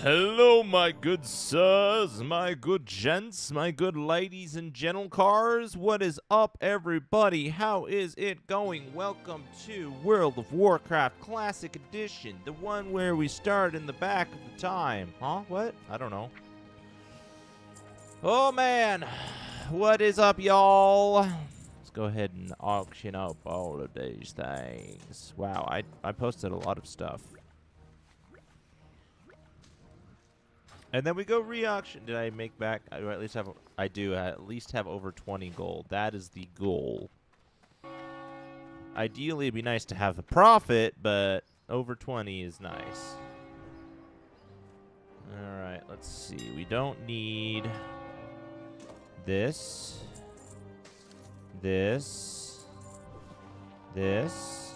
Hello, my good sirs, my good gents, my good ladies and gentle cars. What is up, everybody? How is it going? Welcome to World of Warcraft Classic Edition, the one where we start in the back of the time. Huh? What? I don't know. Oh, man. What is up, y'all? Let's go ahead and auction up all of these things. Wow, I posted a lot of stuff. And then we go re-auction. Did I make back? I do at least have. I do at least have over 20 gold. That is the goal. Ideally, it'd be nice to have a profit, but over 20 is nice. All right, let's see. We don't need this. This. This.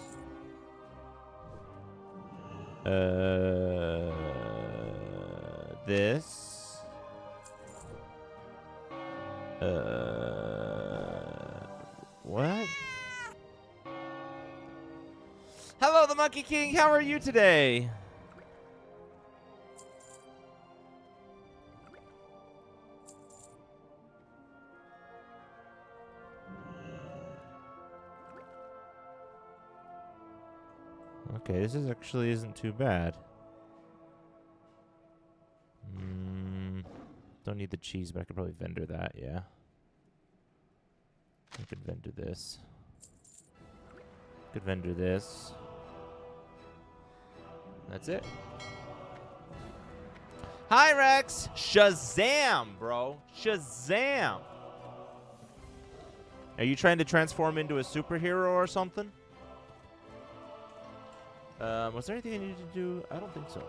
This. What? Hello, the Monkey King. How are you today? Okay, this isn't too bad. Don't need the cheese, but I could probably vendor that, yeah. I could vendor this. Could vendor this. That's it. Hi, Rex! Shazam, bro! Shazam! Are you trying to transform into a superhero or something? Was there anything I needed to do? I don't think so.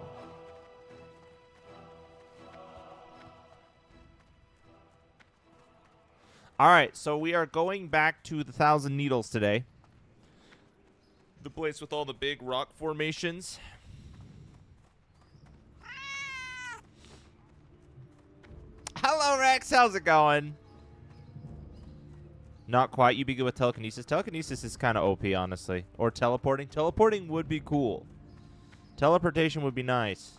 Alright, so we are going back to the Thousand Needles today. The place with all the big rock formations. Hello, Rex. How's it going? Not quite. You be good with telekinesis. Telekinesis is kind of OP, honestly. Or teleporting. Teleporting would be cool. Teleportation would be nice.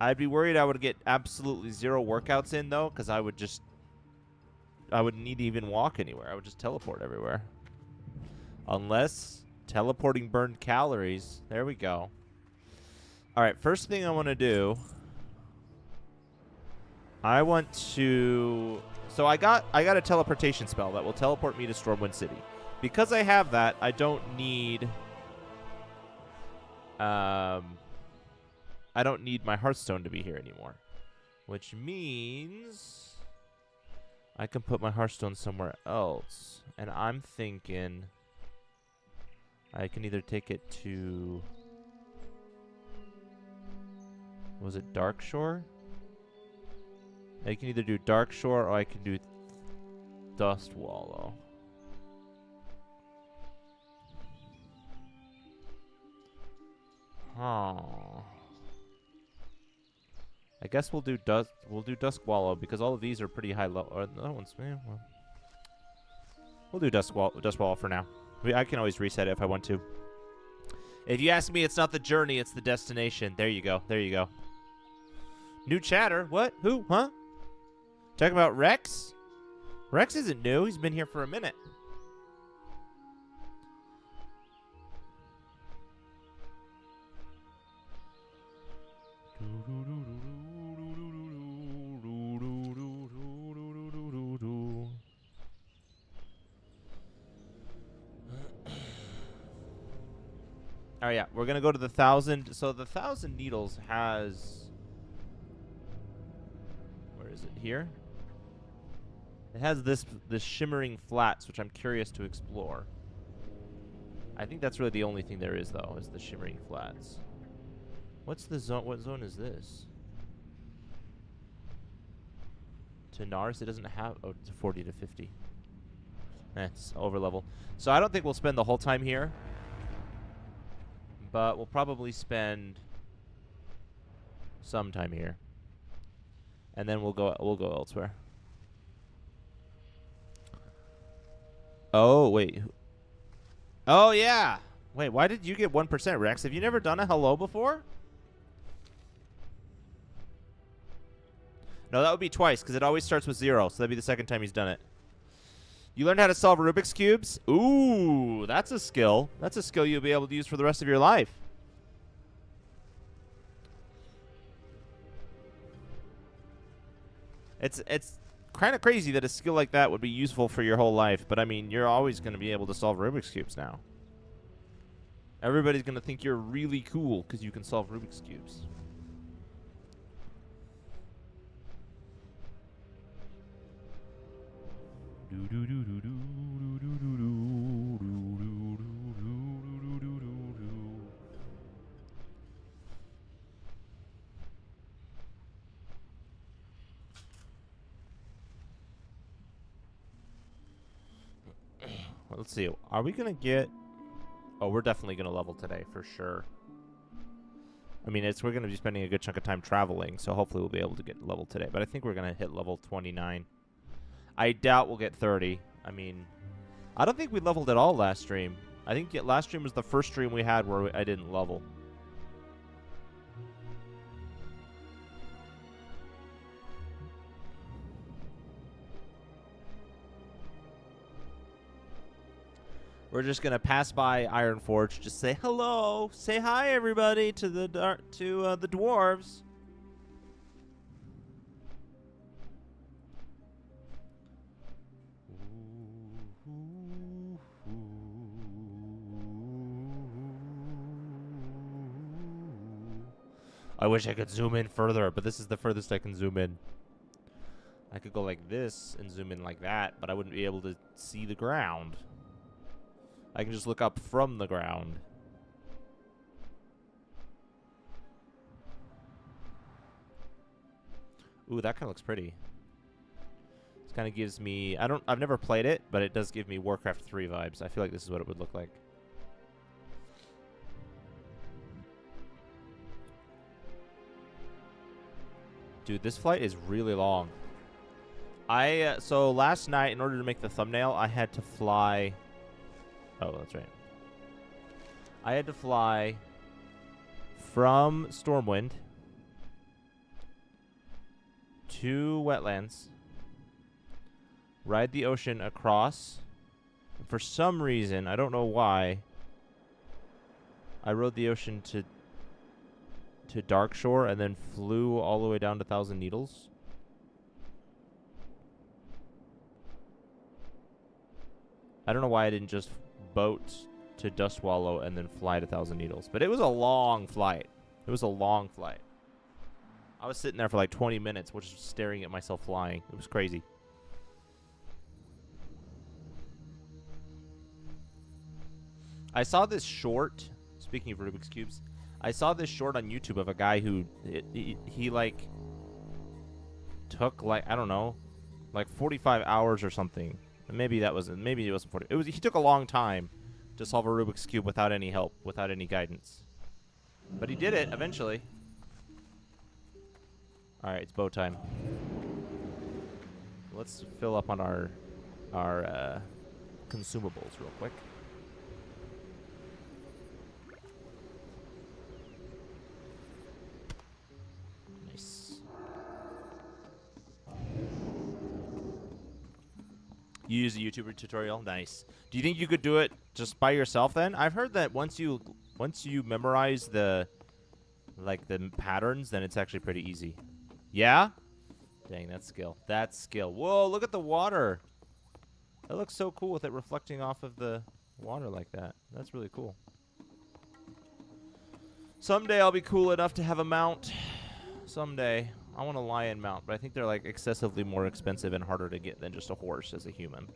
I'd be worried I would get absolutely zero workouts in, though, because I wouldn't need to even walk anywhere. I would just teleport everywhere. Unless teleporting burned calories. There we go. All right, first thing I want to do. I want to... So I got a teleportation spell that will teleport me to Stormwind City. Because I have that, I don't need... I don't need my Hearthstone to be here anymore. Which means... I can put my Hearthstone somewhere else. And I'm thinking I can either take it to... Was it Darkshore? I can either do Darkshore or I can do Dust Wallow. Huh. I guess we'll do Dusk Wallow because all of these are pretty high level. Or that one's well. We'll do Dusk Wallow for now. I can always reset it if I want to. If you ask me, it's not the journey, it's the destination. There you go. There you go. New chatter? What? Who? Huh? Talking about Rex? Rex isn't new. He's been here for a minute. Oh yeah, we're gonna go to the 1,000. So the 1,000 Needles has... Where is it? Here? It has this shimmering flats, which I'm curious to explore. I think that's really the only thing there is, though, is the shimmering flats. What's the zone? What zone is this? To Nars, it doesn't have... Oh, it's 40 to 50. It's over level. So I don't think we'll spend the whole time here. But we'll probably spend some time here. And then we'll go elsewhere. Oh, wait. Oh, yeah. Wait, why did you get 1%, Rex? Have you never done a hello before? No, that would be twice, because it always starts with 0, so that'd be the second time he's done it. You learned how to solve Rubik's Cubes? Ooh, that's a skill. That's a skill you'll be able to use for the rest of your life. It's kind of crazy that a skill like that would be useful for your whole life, but I mean, you're always going to be able to solve Rubik's Cubes now. Everybody's going to think you're really cool because you can solve Rubik's Cubes. Let's see. Are we going to get... Oh, we're definitely going to level today, for sure. I mean, we're going to be spending a good chunk of time traveling, so hopefully we'll be able to get level today. But I think we're going to hit level 29. I doubt we'll get 30. I mean, I don't think we leveled at all last stream. I think last stream was the first stream we had where I didn't level. We're just gonna pass by Ironforge, just say hello, say hi everybody to the dwarves. I wish I could zoom in further, but this is the furthest I can zoom in. I could go like this and zoom in like that, but I wouldn't be able to see the ground. I can just look up from the ground. Ooh, that kind of looks pretty. This kind of gives me... I've never played it, but it does give me Warcraft 3 vibes. I feel like this is what it would look like. Dude, this flight is really long. So last night, in order to make the thumbnail, I had to fly... Oh, that's right. I had to fly from Stormwind to Wetlands, ride the ocean across. For some reason, I don't know why, I rode the ocean to Darkshore and then flew all the way down to Thousand Needles. I don't know why I didn't just boat to Dustwallow and then fly to Thousand Needles. But it was a long flight. It was a long flight. I was sitting there for like 20 minutes just staring at myself flying. It was crazy. I saw this short, speaking of Rubik's Cubes, I saw this short on YouTube of a guy who, he like, took like, I don't know, like 45 hours or something. Maybe it wasn't 40. He took a long time to solve a Rubik's Cube without any help, without any guidance. But he did it eventually. All right, it's bow time. Let's fill up on our consumables real quick. Nice. You use a YouTuber tutorial? Nice. Do you think you could do it just by yourself then? I've heard that once you memorize the patterns, then it's actually pretty easy. Yeah? Dang, that's skill. That's skill. Whoa, look at the water. That looks so cool with it reflecting off of the water like that. That's really cool. Someday I'll be cool enough to have a mount. Someday. I want a lion mount, but I think they're like excessively more expensive and harder to get than just a horse as a human.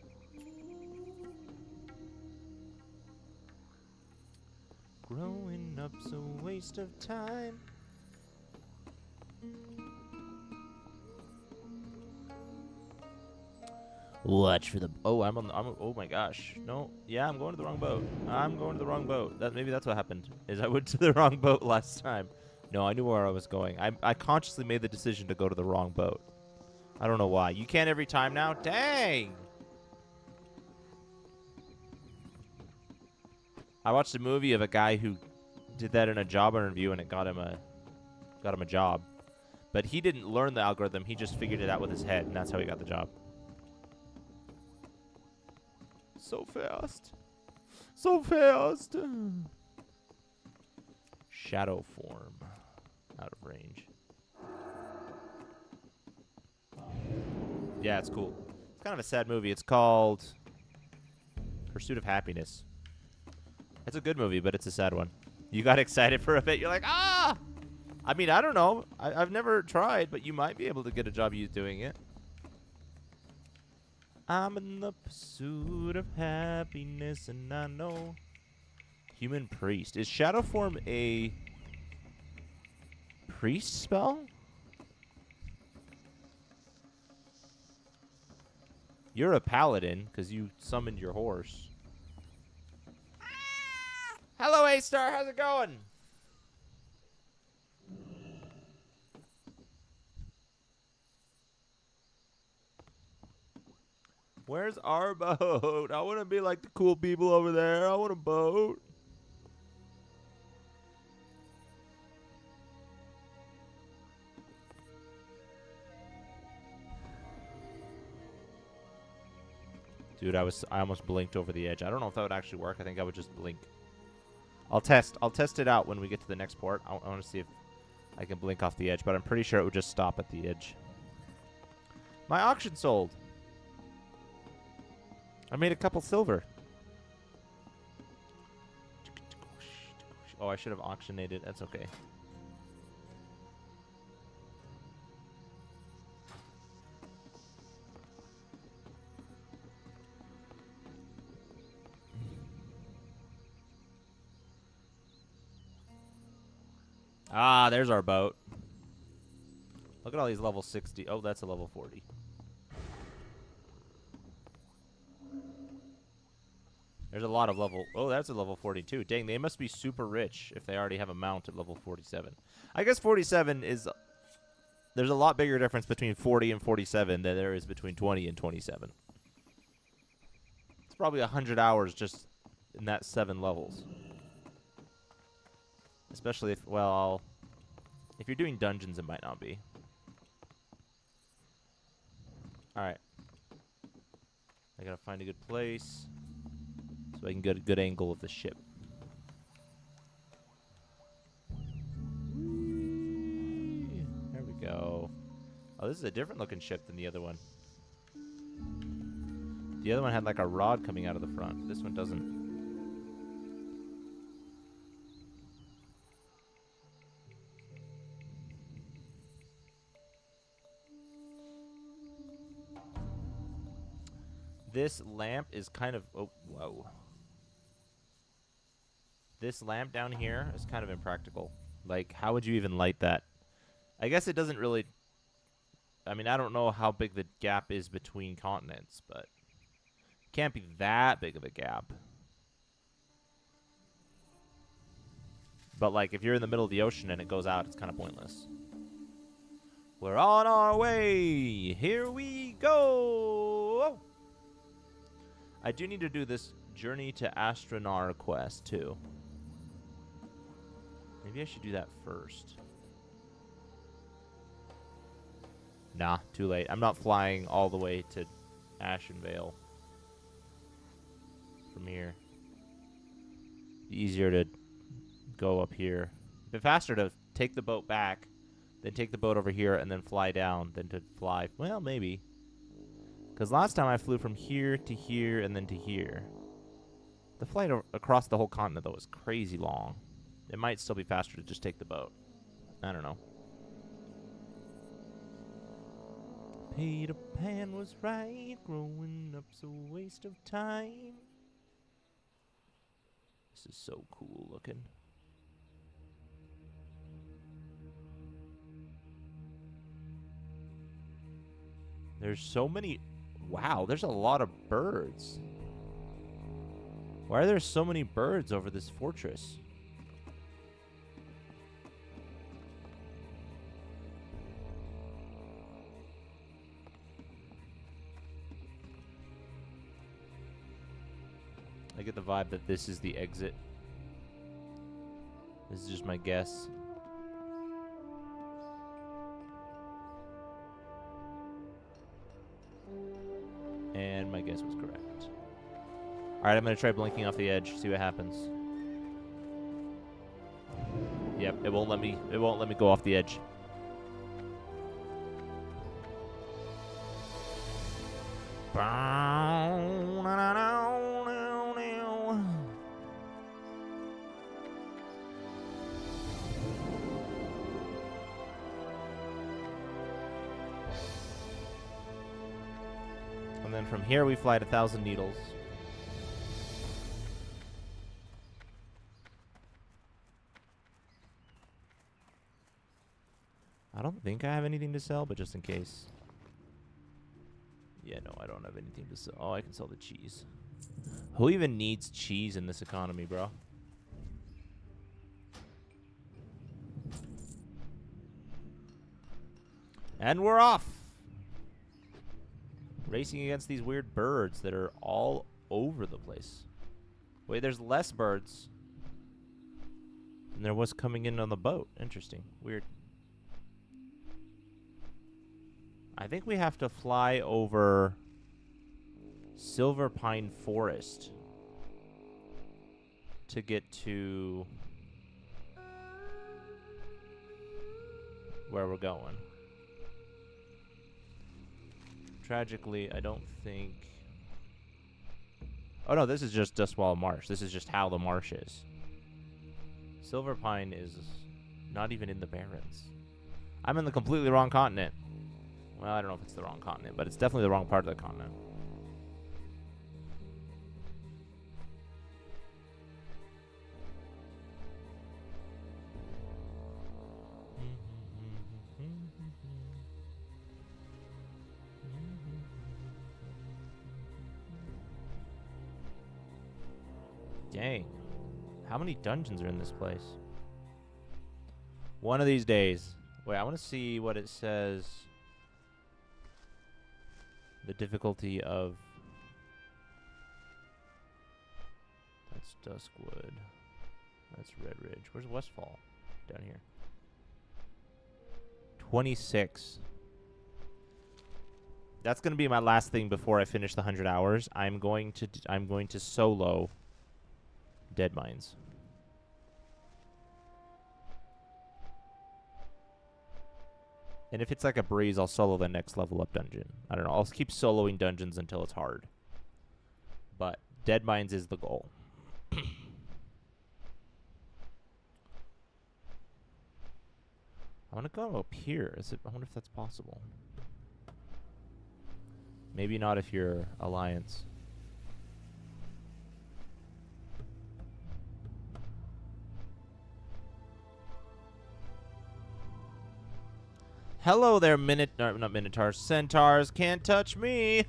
Growing up's a waste of time. Watch for the... Oh, oh my gosh. No. Yeah, I'm going to the wrong boat. I'm going to the wrong boat. Maybe that's what happened, is I went to the wrong boat last time. No, I knew where I was going. I consciously made the decision to go to the wrong boat. I don't know why. You can't every time now? Dang! I watched a movie of a guy who did that in a job interview and it got him a job. But he didn't learn the algorithm. He just figured it out with his head, and that's how he got the job. So fast. So fast. Shadow form. Out of range. Yeah, it's cool. It's kind of a sad movie. It's called Pursuit of Happiness. It's a good movie, but it's a sad one. You got excited for a bit. You're like, ah! I mean, I don't know. I've never tried, but you might be able to get a job doing it. I'm in the pursuit of happiness, and I know. Human priest. Is shadow form a priest spell? You're a paladin because you summoned your horse. Hello, A-Star. How's it going? Where's our boat? I want to be like the cool people over there. I want a boat. Dude, I almost blinked over the edge. I don't know if that would actually work. I think I would just blink. I'll test it out when we get to the next port. I want to see if I can blink off the edge, but I'm pretty sure it would just stop at the edge. My auction sold. I made a couple silver. Oh, I should have auctionated it. That's okay. Ah, there's our boat. Look at all these level 60. Oh, that's a level 40. There's a lot of level... Oh, that's a level 42. Dang, they must be super rich if they already have a mount at level 47. I guess 47 is... There's a lot bigger difference between 40 and 47 than there is between 20 and 27. It's probably 100 hours just in that 7 levels. Especially if, well... If you're doing dungeons, it might not be. Alright. I gotta find a good place so I can get a good angle of the ship. There we go. Oh, this is a different looking ship than the other one. The other one had like a rod coming out of the front. This one doesn't. This lamp is kind of... Oh, whoa. This lamp down here is kind of impractical. Like, how would you even light that? I guess it doesn't really... I mean, I don't know how big the gap is between continents, but... It can't be that big of a gap. But, like, if you're in the middle of the ocean and it goes out, it's kind of pointless. We're on our way! Here we go! I do need to do this Journey to Draenor quest, too. Maybe I should do that first. Nah, too late. I'm not flying all the way to Ashenvale from here. Easier to go up here. A bit faster to take the boat back, then take the boat over here, and then fly down, than to fly... Well, maybe. Because last time I flew from here to here and then to here. The flight across the whole continent, though, is crazy long. It might still be faster to just take the boat. I don't know. Peter Pan was right. Growing up's a waste of time. This is so cool looking. There's so many... Wow, there's a lot of birds. Why are there so many birds over this fortress? I get the vibe that this is the exit. This is just my guess. And my guess was correct. Alright, I'm going to try blinking off the edge, see what happens. Yep, it won't let me go off the edge. And then from here we fly to 1,000 Needles. I don't think I have anything to sell, but just in case. Yeah, no, I don't have anything to sell. Oh, I can sell the cheese. Who even needs cheese in this economy, bro? And we're off! Racing against these weird birds that are all over the place. Wait, there's less birds than there was coming in on the boat. Interesting. Weird. I think we have to fly over Silver Pine Forest to get to where we're going. Tragically, I don't think... Oh no, this is just Dustwall Marsh. This is just how the marsh is. Silver Pine is not even in the Barrens. I'm in the completely wrong continent. Well, I don't know if it's the wrong continent, but it's definitely the wrong part of the continent. Dang. How many dungeons are in this place? One of these days. Wait, I want to see what it says. The difficulty of... That's Duskwood. That's Red Ridge. Where's Westfall? Down here. 26. That's going to be my last thing before I finish the 100 hours. I'm going to solo Dead Mines. And if it's like a breeze, I'll solo the next level up dungeon. I don't know. I'll keep soloing dungeons until it's hard. But Dead Mines is the goal. I want to go up here. I wonder if that's possible. Maybe not if you're Alliance. Hello there, not Minotaurs, Centaurs. Can't touch me.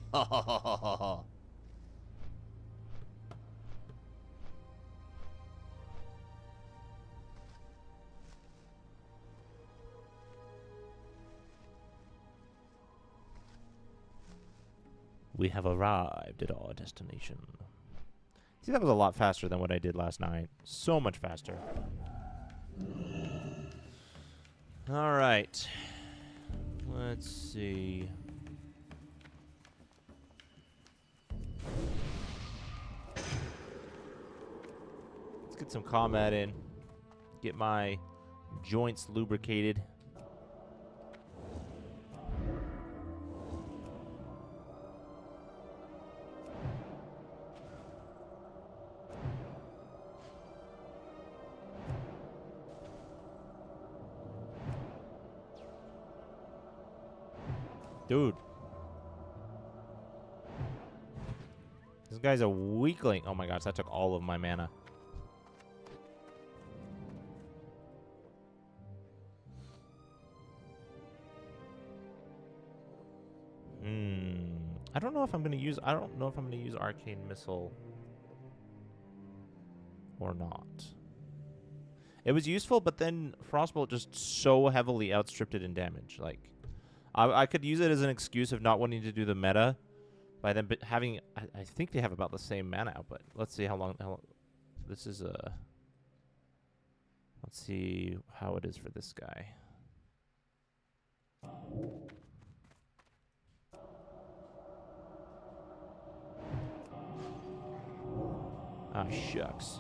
We have arrived at our destination. See, that was a lot faster than what I did last night. So much faster. All right. Let's see. Let's get some combat in. Get my joints lubricated. Dude. This guy's a weakling. Oh my gosh, that took all of my mana. I don't know if I'm going to use Arcane Missile or not. It was useful, but then Frostbolt just so heavily outstripped it in damage. Like, I could use it as an excuse of not wanting to do the meta by them having... I think they have about the same mana output. Let's see how long this is a... Let's see how it is for this guy. Ah, shucks.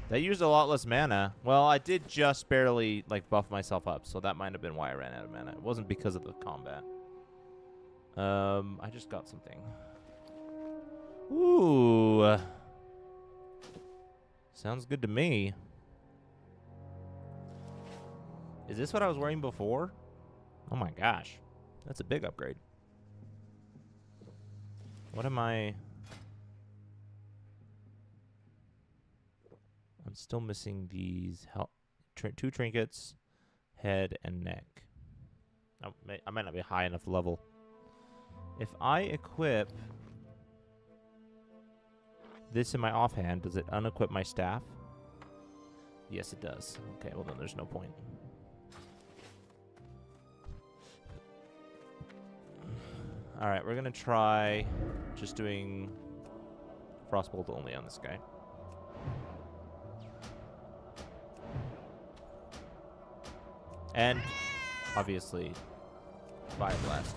They used a lot less mana. Well, I did just barely, like, buff myself up, so that might have been why I ran out of mana. It wasn't because of the combat. I just got something. Ooh. Sounds good to me. Is this what I was wearing before? Oh my gosh. That's a big upgrade. What am I... I'm still missing these two trinkets, head, and neck. I might not be high enough level. If I equip this in my offhand, does it unequip my staff? Yes, it does. Okay, well then there's no point. Alright, we're going to try just doing Frostbolt only on this guy. And, obviously, Fire Blast.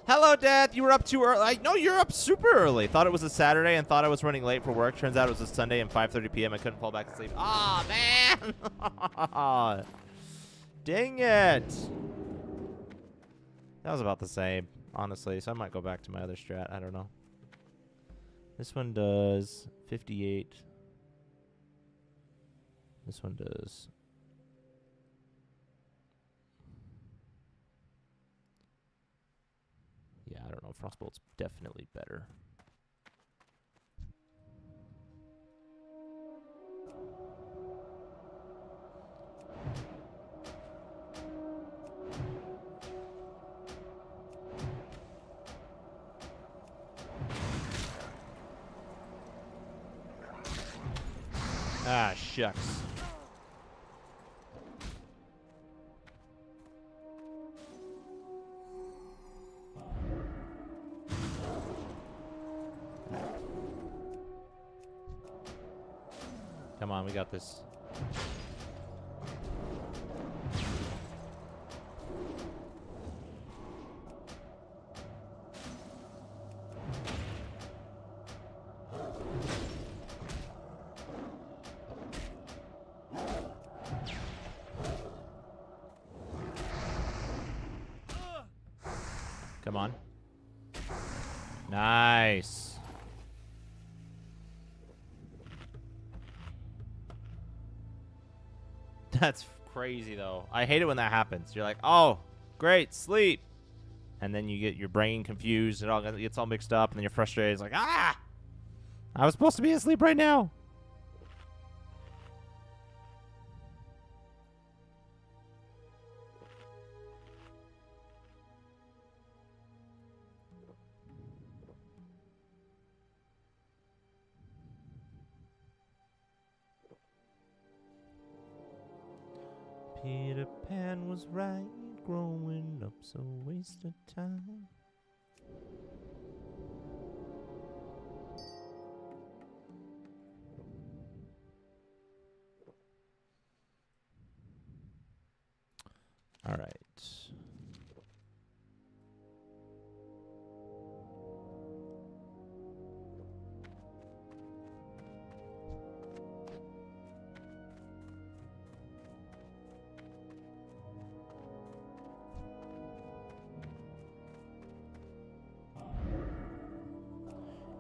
Hello, Dad. You were up too early. No, you're up super early. Thought it was a Saturday and thought I was running late for work. Turns out it was a Sunday and 5:30 p.m. I couldn't fall back to sleep. Ah, man. Dang it. That was about the same, honestly. So I might go back to my other strat. I don't know. This one does 58. This one does... Yeah, I don't know. Frostbolt's definitely better. Ah, shucks. Come on, we got this. Come on. Nice. That's crazy, though. I hate it when that happens. You're like, oh, great, sleep. And then you get your brain confused. It all gets all mixed up, and then you're frustrated. It's like, ah! I was supposed to be asleep right now. Peter Pan was right, growing up's a waste of time. All right.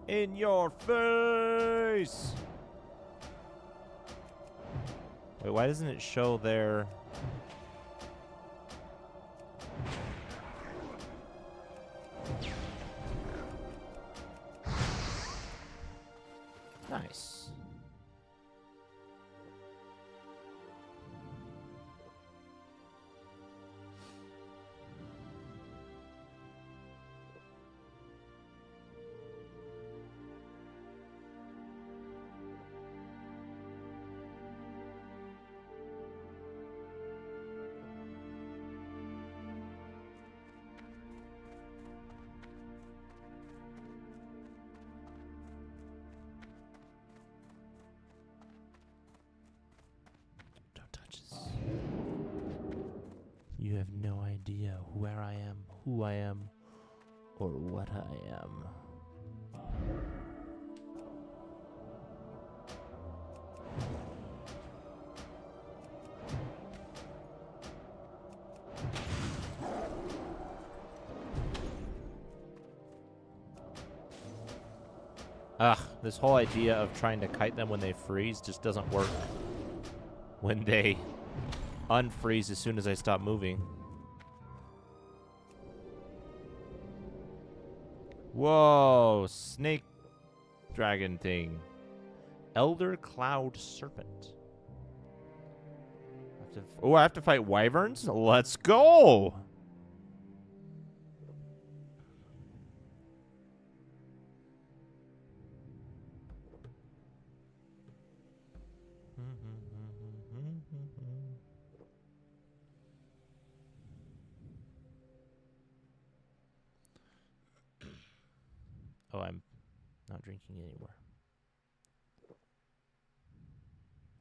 In your face! Wait, why doesn't it show their... Nice. have no idea where I am, who I am, or what I am. Ugh, this whole idea of trying to kite them when they freeze just doesn't work when they unfreeze as soon as I stop moving. Whoa, snake dragon thing. Elder Cloud Serpent. Oh, I have to fight wyverns? Let's go! Oh, I'm not drinking anymore.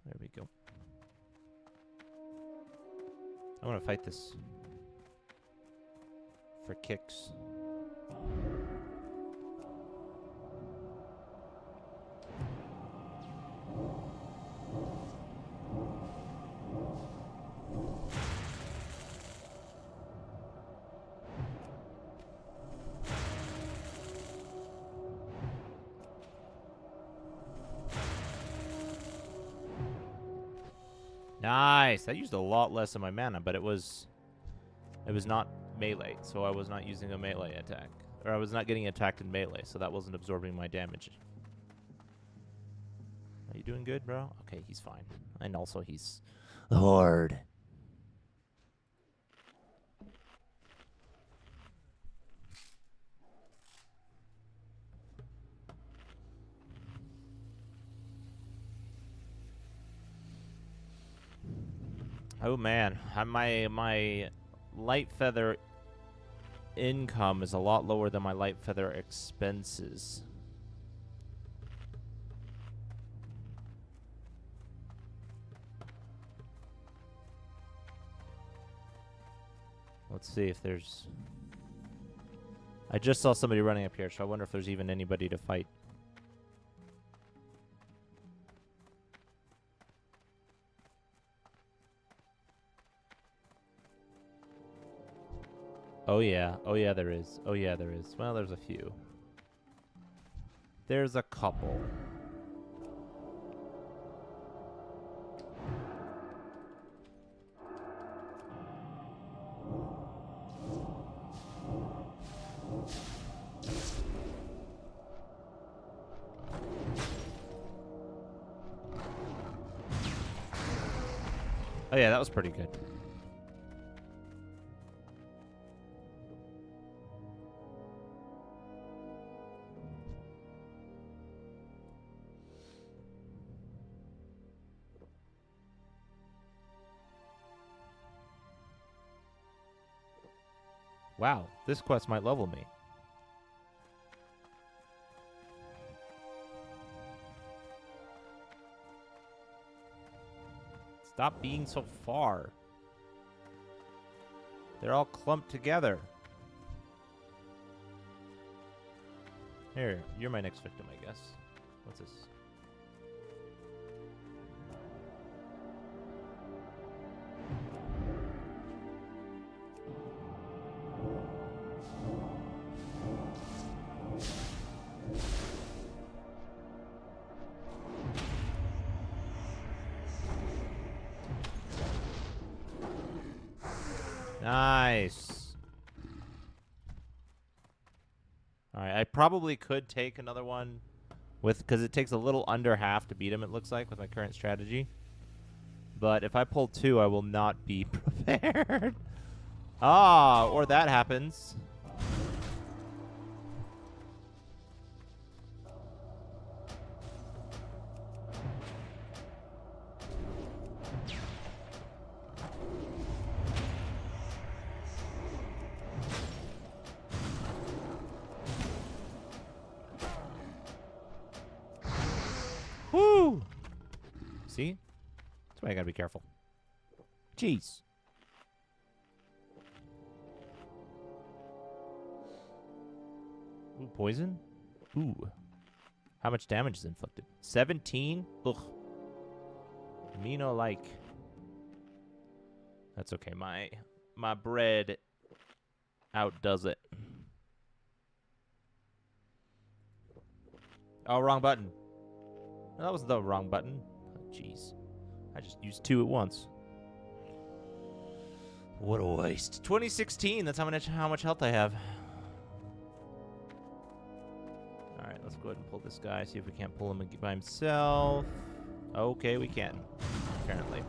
There we go. I want to fight this for kicks. Nice. That used a lot less of my mana, but it was not melee, so I was not using a melee attack. Or I was not getting attacked in melee, so that wasn't absorbing my damage. Are you doing good, bro? Okay, he's fine. And also he's the Horde. Oh man, my light feather income is a lot lower than my light feather expenses. Let's see if there's... I just saw somebody running up here, so I wonder if there's even anybody to fight. Oh yeah. Oh yeah, there is. Oh yeah, there is. Well, there's a few. There's a couple. Oh yeah, that was pretty good. Wow, this quest might level me. Stop being so far. They're all clumped together. Here, you're my next victim, I guess. What's this? Nice. Alright, I probably could take another one with, because it takes a little under half to beat him, it looks like, with my current strategy. But if I pull two, I will not be prepared. Ah, or that happens. Woo! See? That's why I gotta be careful. Jeez. Ooh, poison? Ooh. How much damage is inflicted? 17? Ugh. Me no like. That's okay. My bread outdoes it. Oh, wrong button. No, that was the wrong button. Oh, jeez. I just used 2 at once. What a waste. 2016. That's how much health I have. All right, let's go ahead and pull this guy. See if we can't pull him by himself. Okay, we can. Apparently.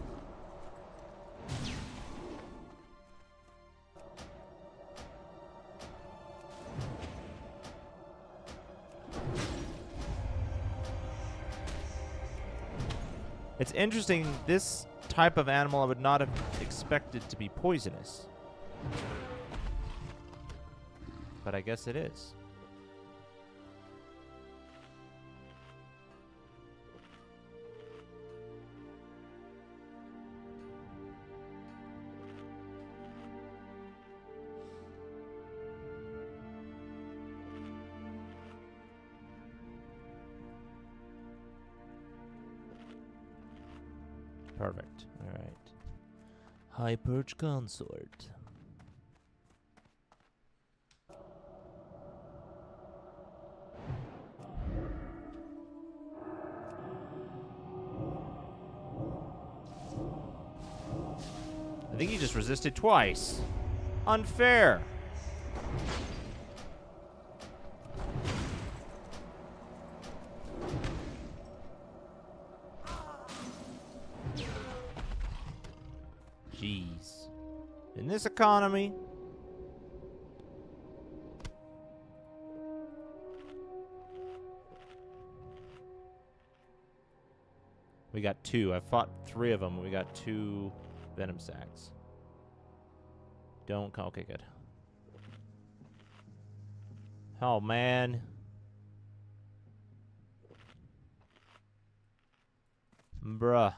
It's interesting, this type of animal I would not have expected to be poisonous. But I guess it is. Perfect. All right. High Perch Consort. I think he just resisted twice. Unfair. Jeez. In this economy. We got 2. I fought 3 of them. We got 2 venom sacs. Don't call. Okay, good. Oh, man. Bruh.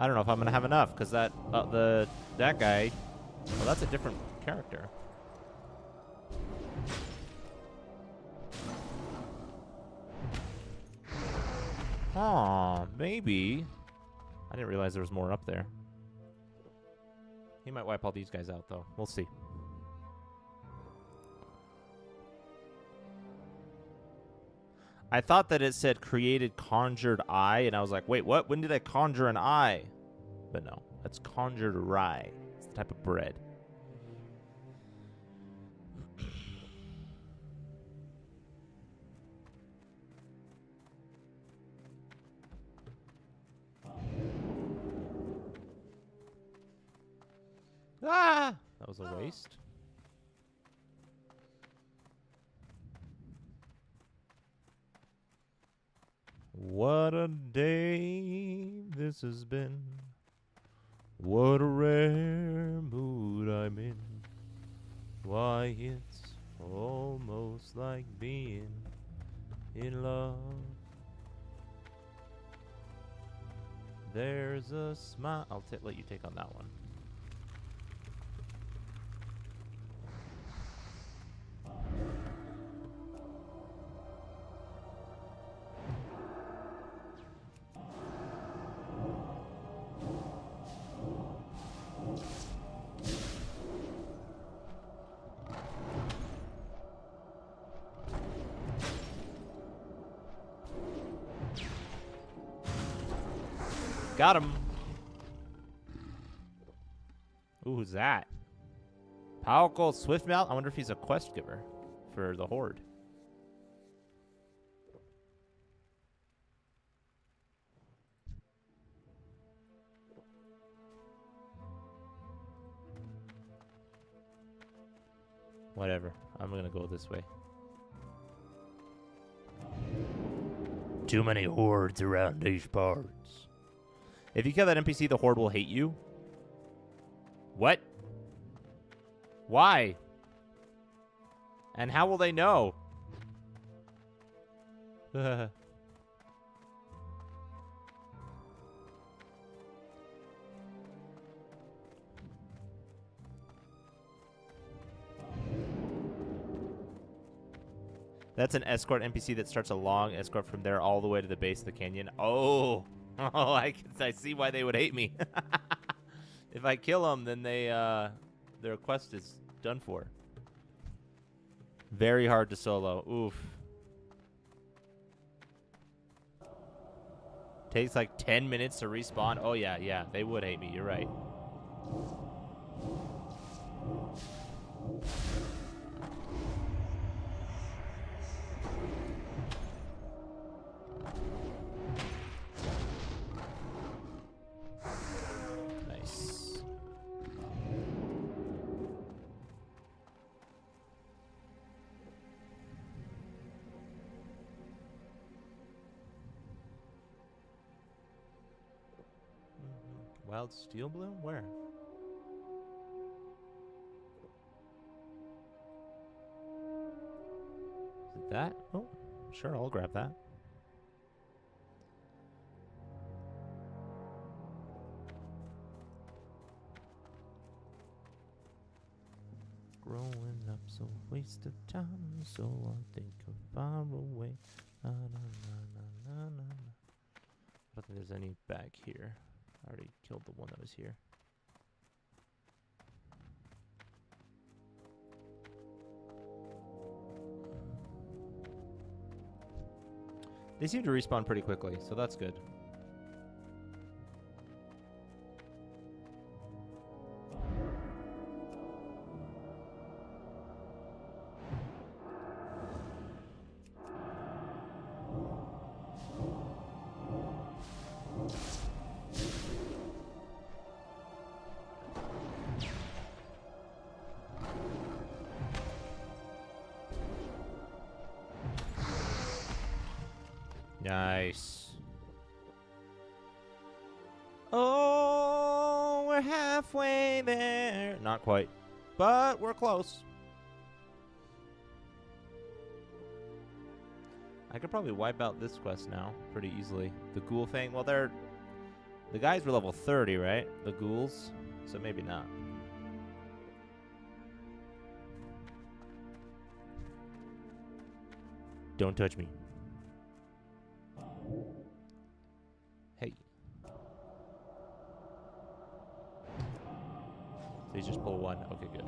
I don't know if I'm gonna have enough because that guy, well, that's a different character. Aw, maybe. I didn't realize there was more up there. He might wipe all these guys out though. We'll see. I thought that it said created conjured eye, and I was like, wait, what? When did I conjure an eye? But no, that's conjured rye. It's the type of bread. Ah! That was a waste. What a day this has been. What a rare mood I'm in. Why, it's almost like being in love. There's a smile. I'll let you take on that one. Got him. Ooh, who's that? Powerful Swiftmouth? I wonder if he's a quest giver for the Horde. Whatever. I'm gonna go this way. Too many hordes around these parts. If you kill that NPC, the Horde will hate you. What? Why? And how will they know? That's an escort NPC that starts a long escort from there all the way to the base of the canyon. Oh, oh, I see why they would hate me. If I kill them, then their quest is done for. Very hard to solo. Oof. Takes like 10 minutes to respawn. Oh, yeah, they would hate me. You're right. Nice. Wild Steel Bloom? Where? Is it that? Oh, sure, I'll grab that. Growing up's a waste of time, so I think of far away. Na, na, na, na, na, na. I don't think there's any back here. I already killed the one that was here. They seem to respawn pretty quickly, so that's good. Nice. Oh, we're halfway there. Not quite, but we're close. I could probably wipe out this quest now pretty easily. The ghoul thing, well, the guys were level 30, right? The ghouls, so maybe not. Don't touch me. Hey. Please just pull one. Okay, good.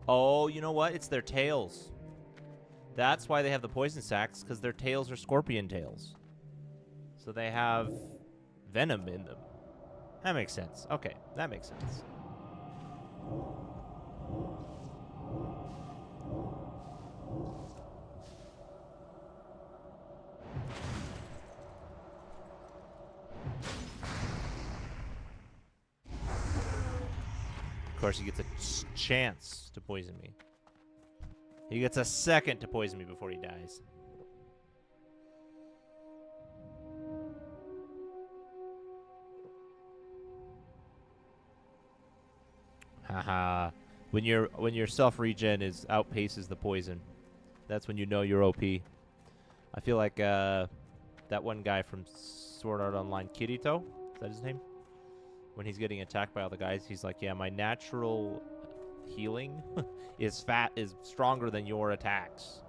Oh, you know what? It's their tails. That's why they have the poison sacks, because their tails are scorpion tails. So they have venom in them. That makes sense. Okay, that makes sense. Of course, he gets a chance to poison me. He gets a second to poison me before he dies. Haha. When your self regen outpaces the poison, that's when you know you're OP. I feel like that one guy from Sword Art Online, Kirito, is that his name? When he's getting attacked by all the guys, he's like, yeah, my natural healing is stronger than your attacks.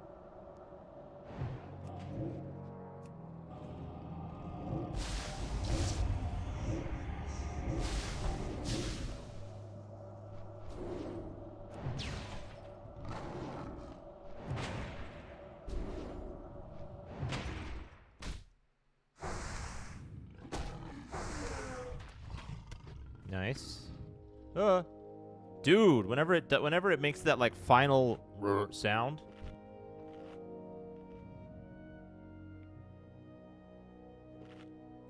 Nice. Dude, whenever it makes that like final sound.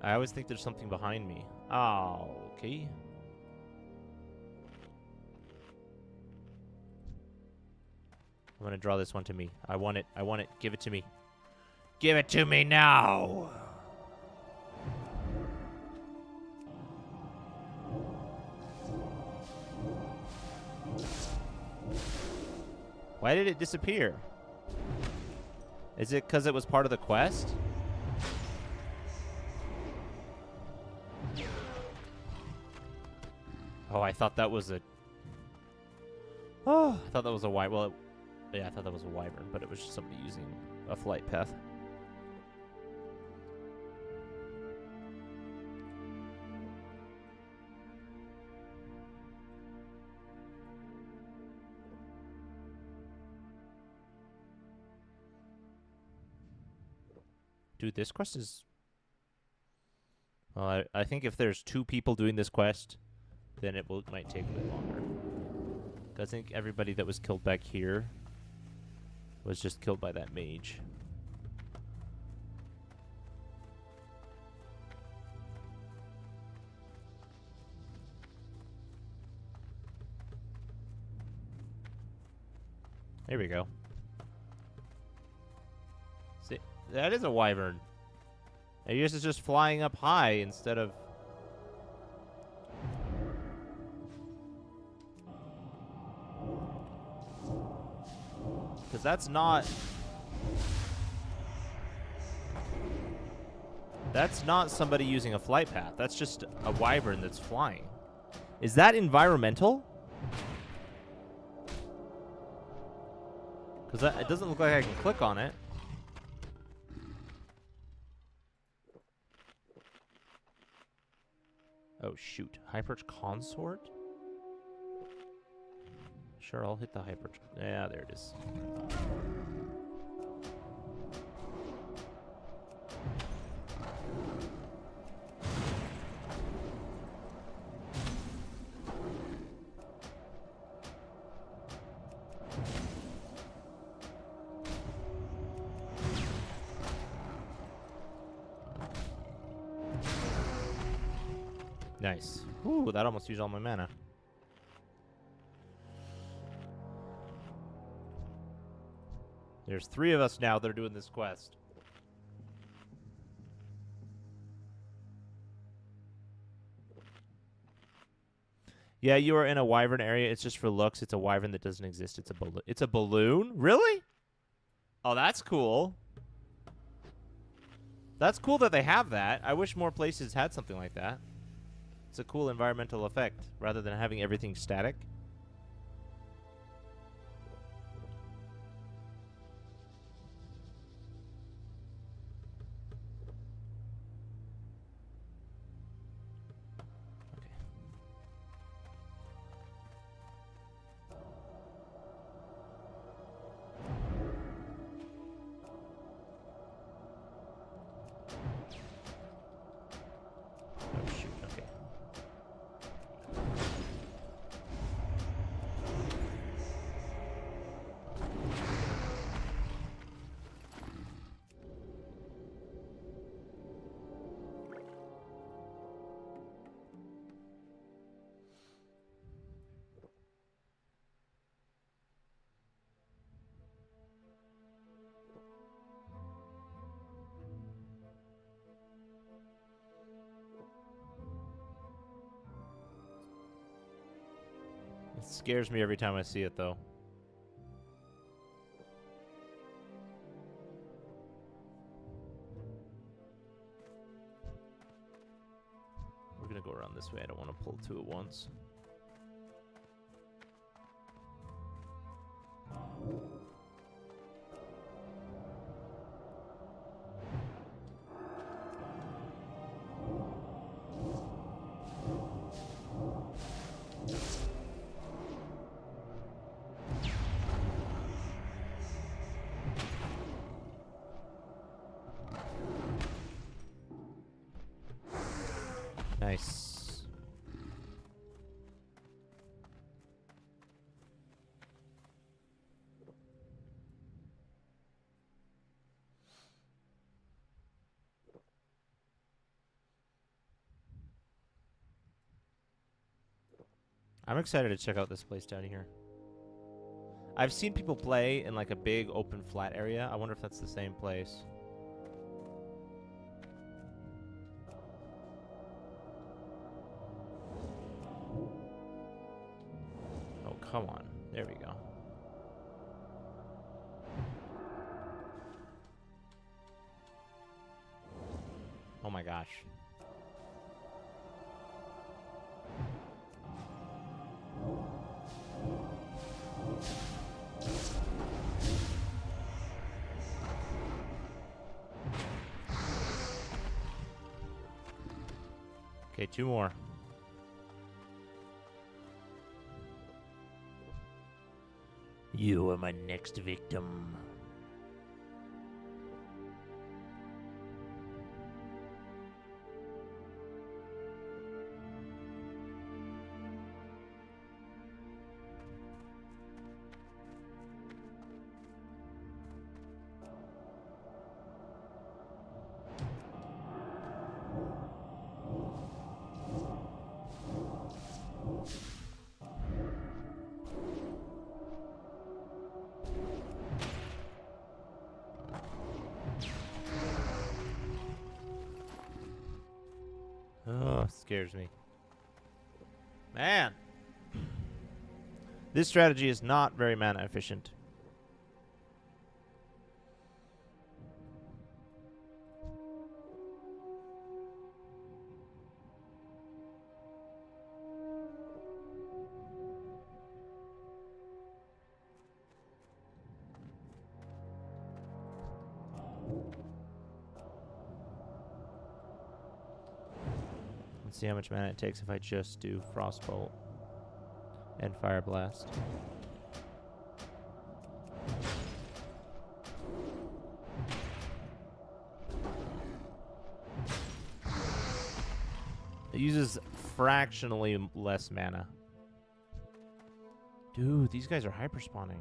I always think there's something behind me. Oh, okay. I'm gonna draw this one to me. I want it. I want it. Give it to me. Give it to me now. Why did it disappear? Is it because it was part of the quest? Oh, I thought that was a... Oh, I thought that was a wyvern. Well, yeah, I thought that was a wyvern, but it was just somebody using a flight path. Dude, this quest is... Well, I think if there's 2 people doing this quest, then it might take a bit longer. I think everybody that was killed back here was just killed by that mage. There we go. See, that is a wyvern. I guess it's just flying up high instead of... Because that's not... That's not somebody using a flight path. That's just a wyvern that's flying. Is that environmental? Because it doesn't look like I can click on it. Oh, shoot. Hyperch Consort? Sure, I'll hit the Hyperch. Yeah, there it is. Nice. Ooh, that almost used all my mana. There's 3 of us now that are doing this quest. Yeah, you are in a wyvern area. It's just for looks. It's a wyvern that doesn't exist. It's a balloon. It's a balloon? Really? Oh, that's cool. That's cool that they have that. I wish more places had something like that. It's a cool environmental effect rather than having everything static. It scares me every time I see it, though. We're gonna go around this way. I don't want to pull 2 at once. Nice. I'm excited to check out this place down here. I've seen people play in like a big open flat area. I wonder if that's the same place. Oh, come on. There we go. Oh my gosh. Okay, 2 more. You are my next victim. Oh, scares me. Man. This strategy is not very mana efficient. Let's see how much mana it takes if I just do Frostbolt and Fire Blast. It uses fractionally less mana. Dude, these guys are hyper spawning.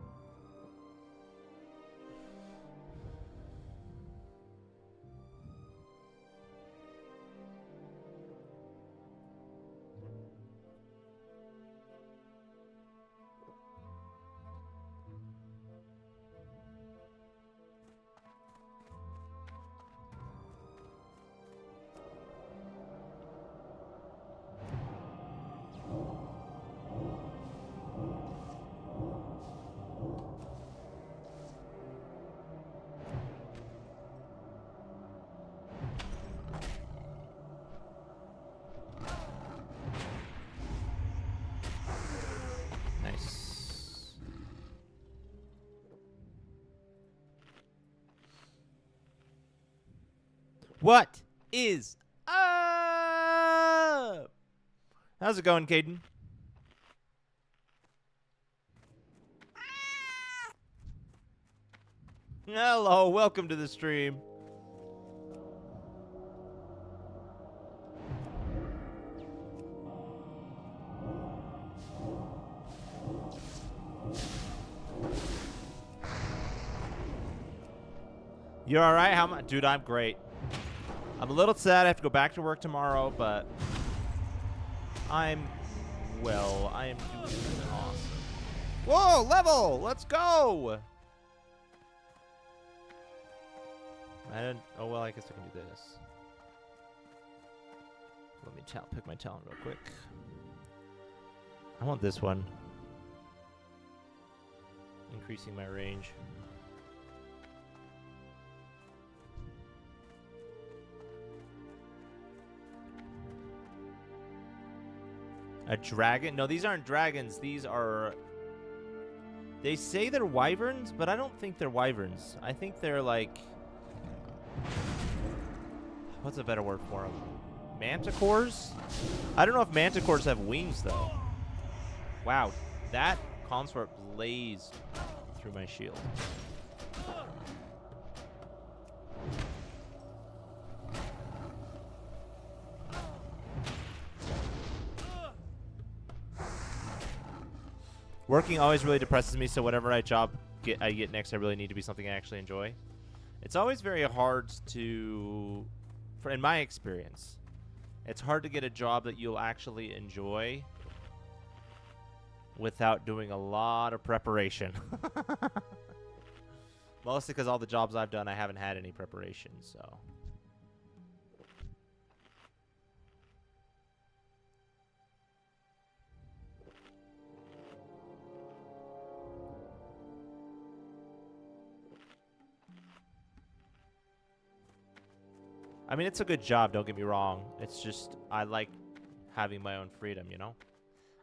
What is up? How's it going, Caden? Hello, welcome to the stream. You're all right? How much? Dude, I'm great. I'm a little sad I have to go back to work tomorrow, but I'm doing awesome. Whoa, level! Let's go! Oh, well, I guess I can do this. Let me pick my talent real quick. I want this one. Increasing my range. A dragon? No, these aren't dragons. These are... They say they're wyverns, but I don't think they're wyverns. I think they're like... What's a better word for them? Manticores? I don't know if manticores have wings, though. Wow, that consort blazed through my shield. Working always really depresses me, so whatever I get next, I really need to be something I actually enjoy. It's always very hard to, in my experience, it's hard to get a job that you'll actually enjoy without doing a lot of preparation. Mostly because all the jobs I've done, I haven't had any preparation, so. I mean, it's a good job, don't get me wrong. It's just, I like having my own freedom, you know?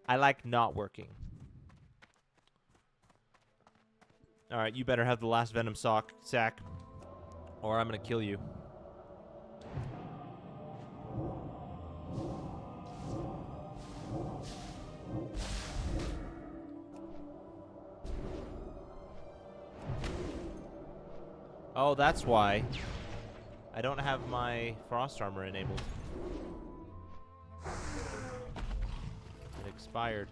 I like not working. Alright, you better have the last Venom sack, or I'm gonna kill you. Oh, that's why. I don't have my frost armor enabled. It expired.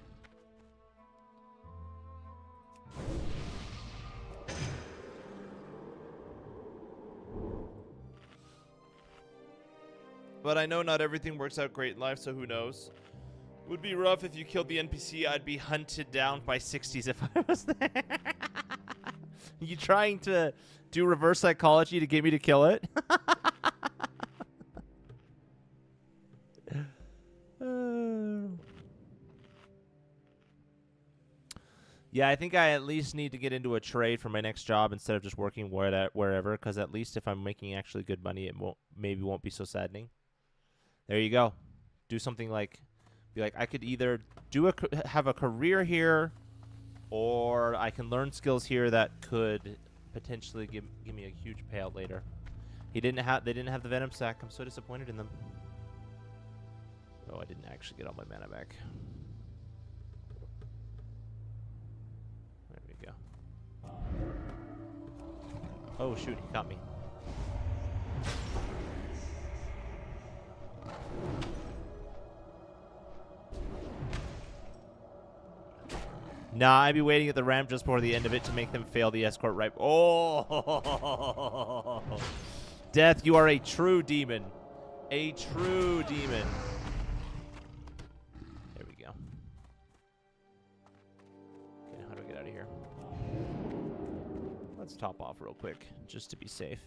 But I know not everything works out great in life, so who knows? Would be rough if you killed the NPC. I'd be hunted down by 60s if I was there. You trying to do reverse psychology to get me to kill it? Yeah, I think I at least need to get into a trade for my next job instead of just working wherever, because at least if I'm making actually good money, it maybe won't be so saddening. There you go. Do something like, be like, I could either have a career here, or I can learn skills here that could potentially give me a huge payout later. They didn't have the Venom sack. I'm so disappointed in them. Oh, I didn't actually get all my mana back. There we go. Oh shoot, he caught me. Nah, I'd be waiting at the ramp just before the end of it to make them fail the escort right. Oh! Death, you are a true demon. A true demon. There we go. Okay, how do I get out of here? Let's top off real quick, just to be safe.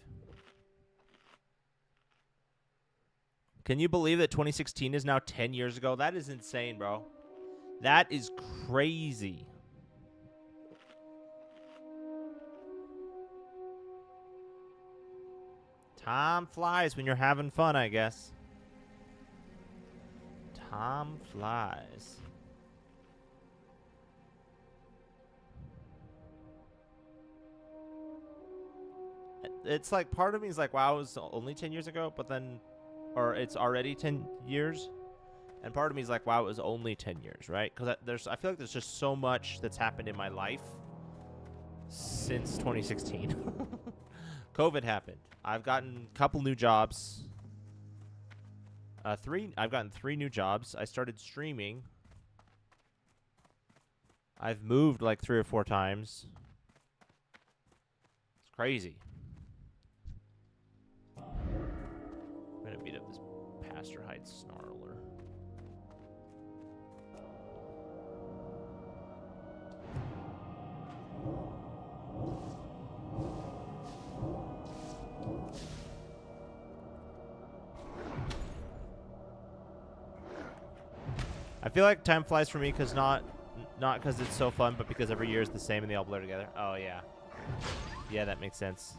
Can you believe that 2016 is now 10 years ago? That is insane, bro. That is crazy. Time flies when you're having fun, I guess. Time flies. It's like, part of me is like, wow, it was only 10 years ago, but then, or it's already 10 years. And part of me is like, wow, it was only 10 years, right? Because I feel like there's just so much that's happened in my life since 2016. COVID happened. I've gotten a couple new jobs. I've gotten 3 new jobs. I started streaming. I've moved like 3 or 4 times. It's crazy. I'm gonna beat up this Pastor Heights snarler. I feel like time flies for me because not because it's so fun, but because every year is the same and they all blur together. Oh yeah, yeah, that makes sense.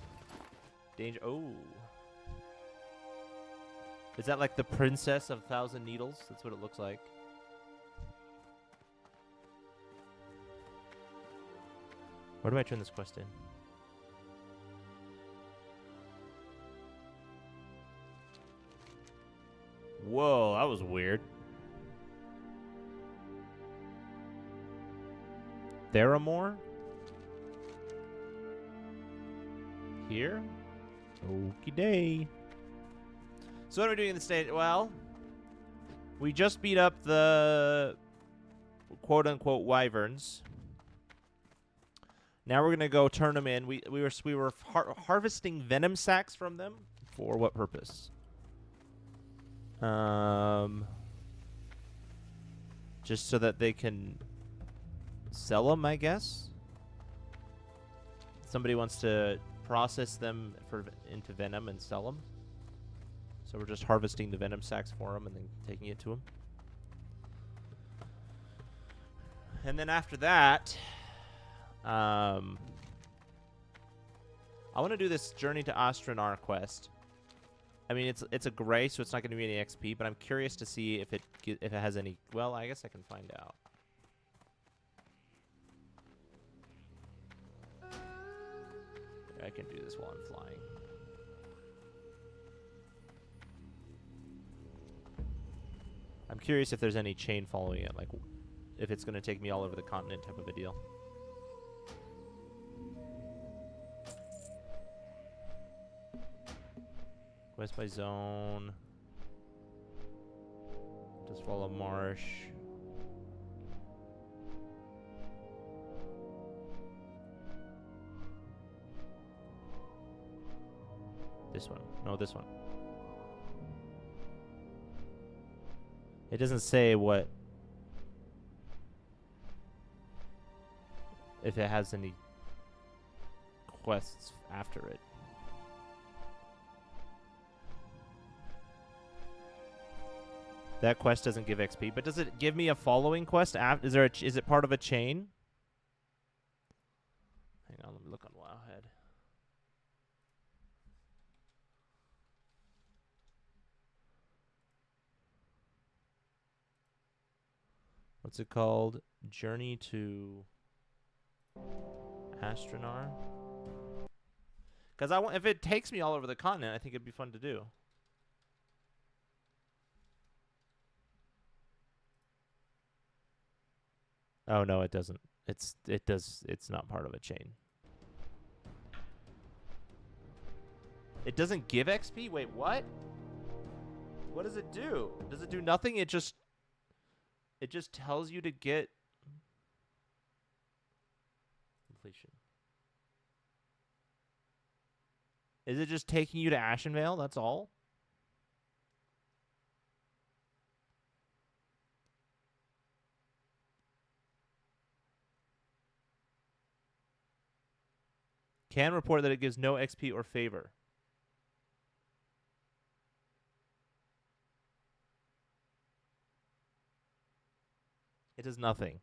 Danger. Oh, is that like the Princess of 1,000 Needles? That's what it looks like. Where do I turn this quest in? Whoa, that was weird. Theramore? Here? Okie day. So what are we doing in the state? Well, we just beat up the quote-unquote wyverns. Now we're gonna go turn them in. We were harvesting venom sacks from them. For what purpose? Just so that they can sell them, I guess. Somebody wants to process them into venom and sell them. So we're just harvesting the venom sacks for them and then taking it to them. And then after that, I want to do this Journey to Draenor quest. I mean, it's a gray, so it's not going to be any XP, but I'm curious to see if it has any. Well, I guess I can find out. I can do this while I'm flying. I'm curious if there's any chain following it, like if it's going to take me all over the continent type of a deal. Quest by zone. Just follow marsh. This one. No, this one. It doesn't say what... if it has any quests after it. That quest doesn't give XP, but does it give me a following quest? Is it part of a chain? Hang on, let me look on Wowhead. What's it called? Journey to Draenor. Because if it takes me all over the continent, I think it'd be fun to do. Oh no, it doesn't. It's not part of a chain. It doesn't give XP? Wait, what? What does it do? Does it do nothing? It just tells you to get completion. Is it just taking you to Ashenvale? That's all? Can report that it gives no XP or favor. It does nothing.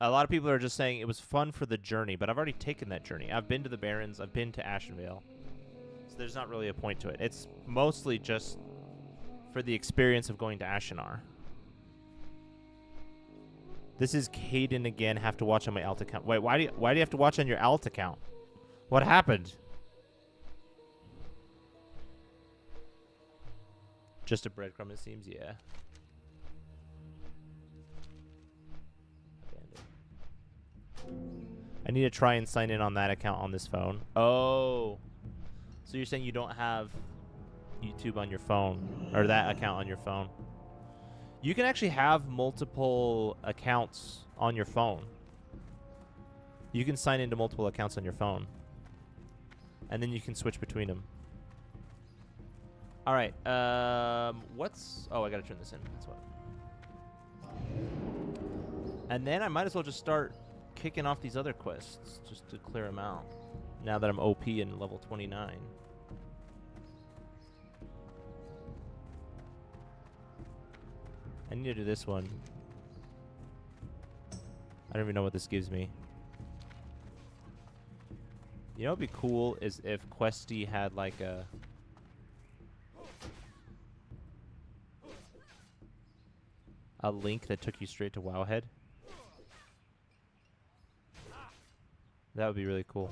A lot of people are just saying it was fun for the journey, but I've already taken that journey. I've been to the Barrens. I've been to Ashenvale. So there's not really a point to it. It's mostly just for the experience of going to Ashenvale. This is Caden again. Have to watch on my alt account. Wait, why do you have to watch on your alt account? What happened? Just a breadcrumb, it seems. Yeah. I need to try and sign in on that account on this phone. Oh, so you're saying you don't have YouTube on your phone, or that account on your phone? You can actually have multiple accounts on your phone. You can sign into multiple accounts on your phone. And then you can switch between them. All right. What's... Oh, I got to turn this in. That's what. And then I might as well just start kicking off these other quests just to clear them out. Now that I'm OP and level 29. I need to do this one. I don't even know what this gives me. You know what would be cool is if Questy had like a link that took you straight to Wowhead. That would be really cool.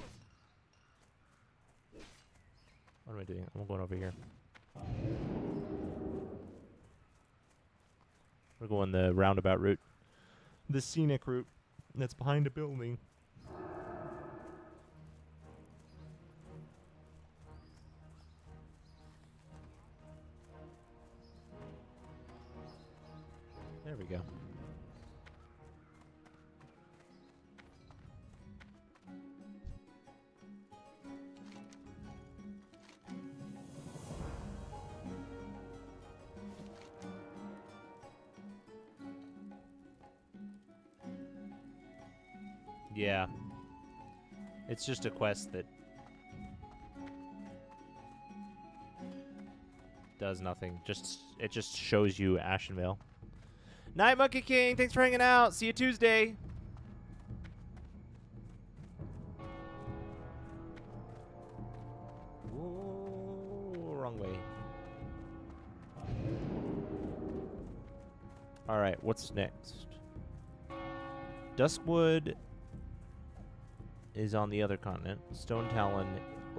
What am I doing? I'm going over here. We're going the roundabout route. The scenic route that's behind a building. There we go. Yeah. It's just a quest that does nothing. It just shows you Ashenvale. Night Monkey King, thanks for hanging out. See you Tuesday. Whoa, wrong way. All right, what's next? Duskwood is on the other continent. Stone Talon.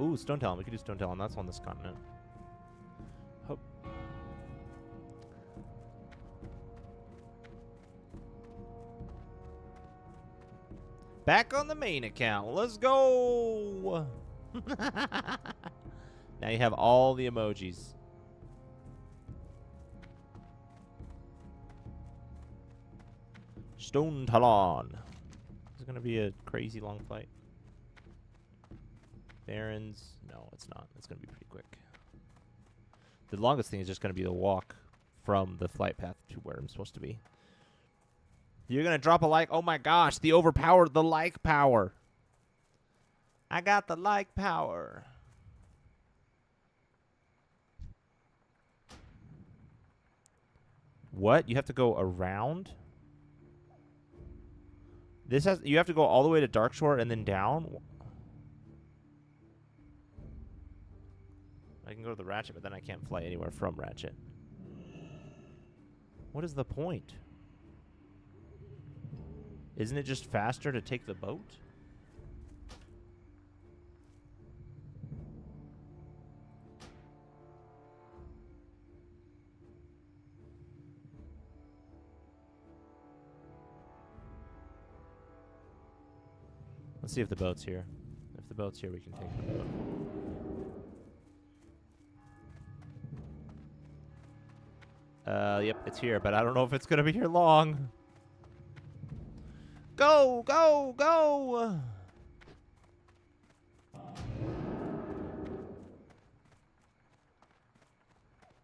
Ooh, Stone Talon. We could do Stone Talon. That's on this continent. Hope. Back on the main account. Let's go. Now you have all the emojis. Stone Talon. It's going to be a crazy long flight. Barrens. No, it's not. It's going to be pretty quick. The longest thing is just going to be the walk from the flight path to where I'm supposed to be. You're going to drop a like. Oh my gosh, the overpowered, the like power. I got the like power. What? You have to go around? You have to go all the way to Darkshore and then down? I can go to the Ratchet, but then I can't fly anywhere from Ratchet. What is the point? Isn't it just faster to take the boat? Let's see if the boat's here. If the boat's here, we can take the boat. Yep, it's here, but I don't know if it's going to be here long. Go, go, go!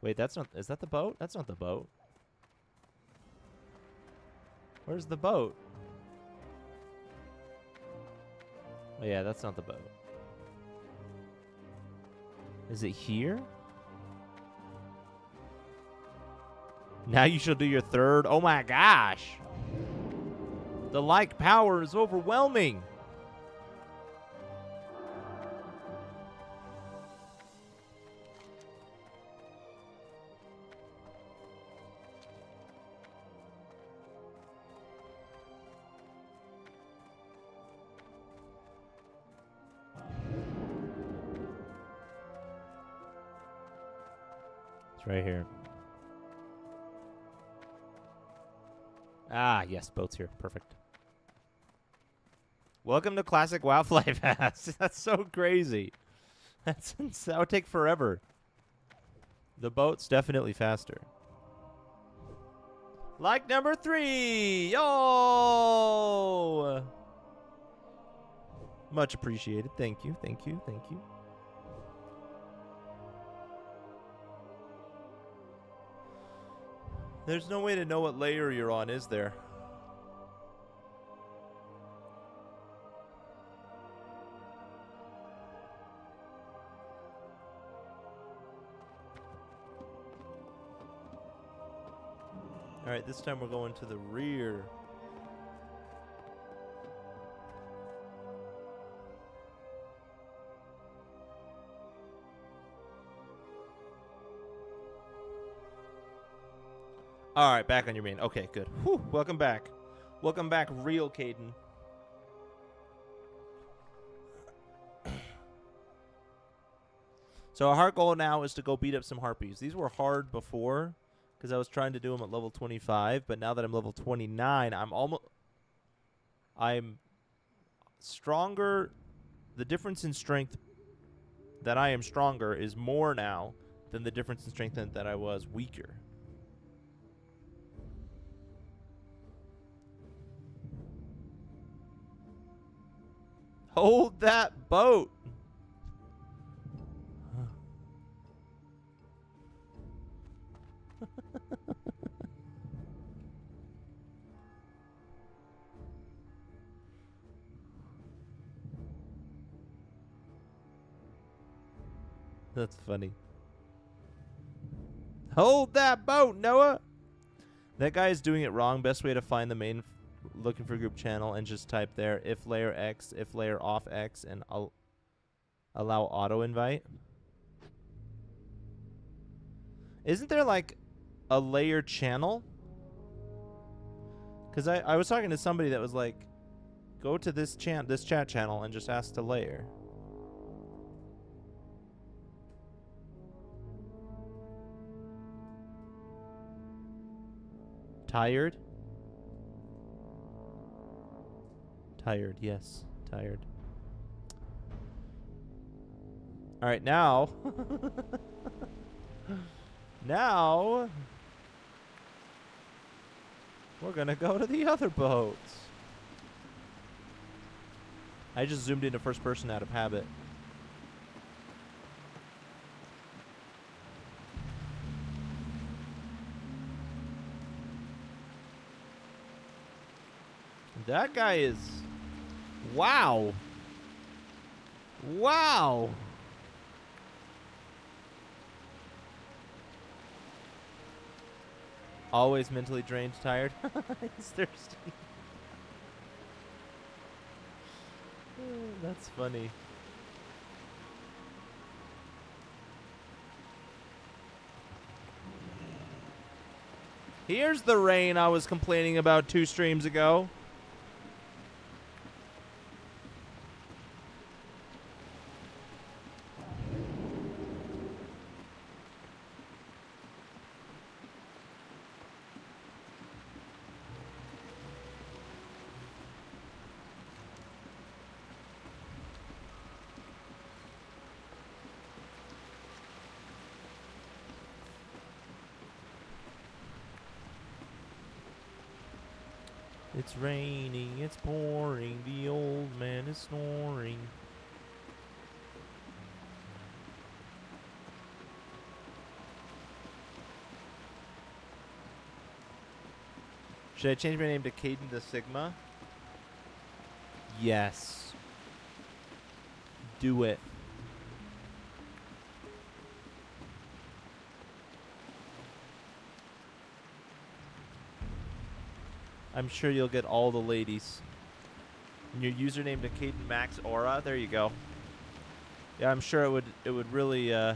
Wait, that's not... Is that the boat? That's not the boat. Where's the boat? Oh, yeah, that's not the boat. Is it here? Now you shall do your third. Oh, my gosh. The like power is overwhelming. It's right here. Ah, yes, boat's here. Perfect. Welcome to Classic WoW Flight Pass. That's so crazy. That would take forever. The boat's definitely faster. Like number 3. Yo! Much appreciated. Thank you. Thank you. Thank you. There's no way to know what layer you're on, is there? All right, this time we're going to the rear. All right, back on your main. Okay, good. Whew, welcome back. Welcome back, real Caden. So our heart goal now is to go beat up some harpies. These were hard before because I was trying to do them at level 25, but now that I'm level 29, I'm stronger. The difference in strength that I am stronger is more now than the difference in strength that I was weaker. Hold that boat. That's funny. Hold that boat, Noah! That guy is doing it wrong. Best way to find the main looking for group channel and just type there if layer X, if layer off X, and allow auto invite. Isn't there like a layer channel? Because I was talking to somebody that was like, go to this chat channel and just ask to layer. Tired? Tired, yes. Tired. Alright, now. Now. We're gonna go to the other boats. I just zoomed into first person out of habit. That guy is... Wow. Wow. Always mentally drained, tired. He's thirsty. That's funny. Here's the rain I was complaining about 2 streams ago. It's raining, it's pouring, the old man is snoring. Should I change my name to Caden the Sigma? Yes. Do it. I'm sure you'll get all the ladies. And your username to Caden Max Aura. There you go. Yeah, I'm sure it would really I'm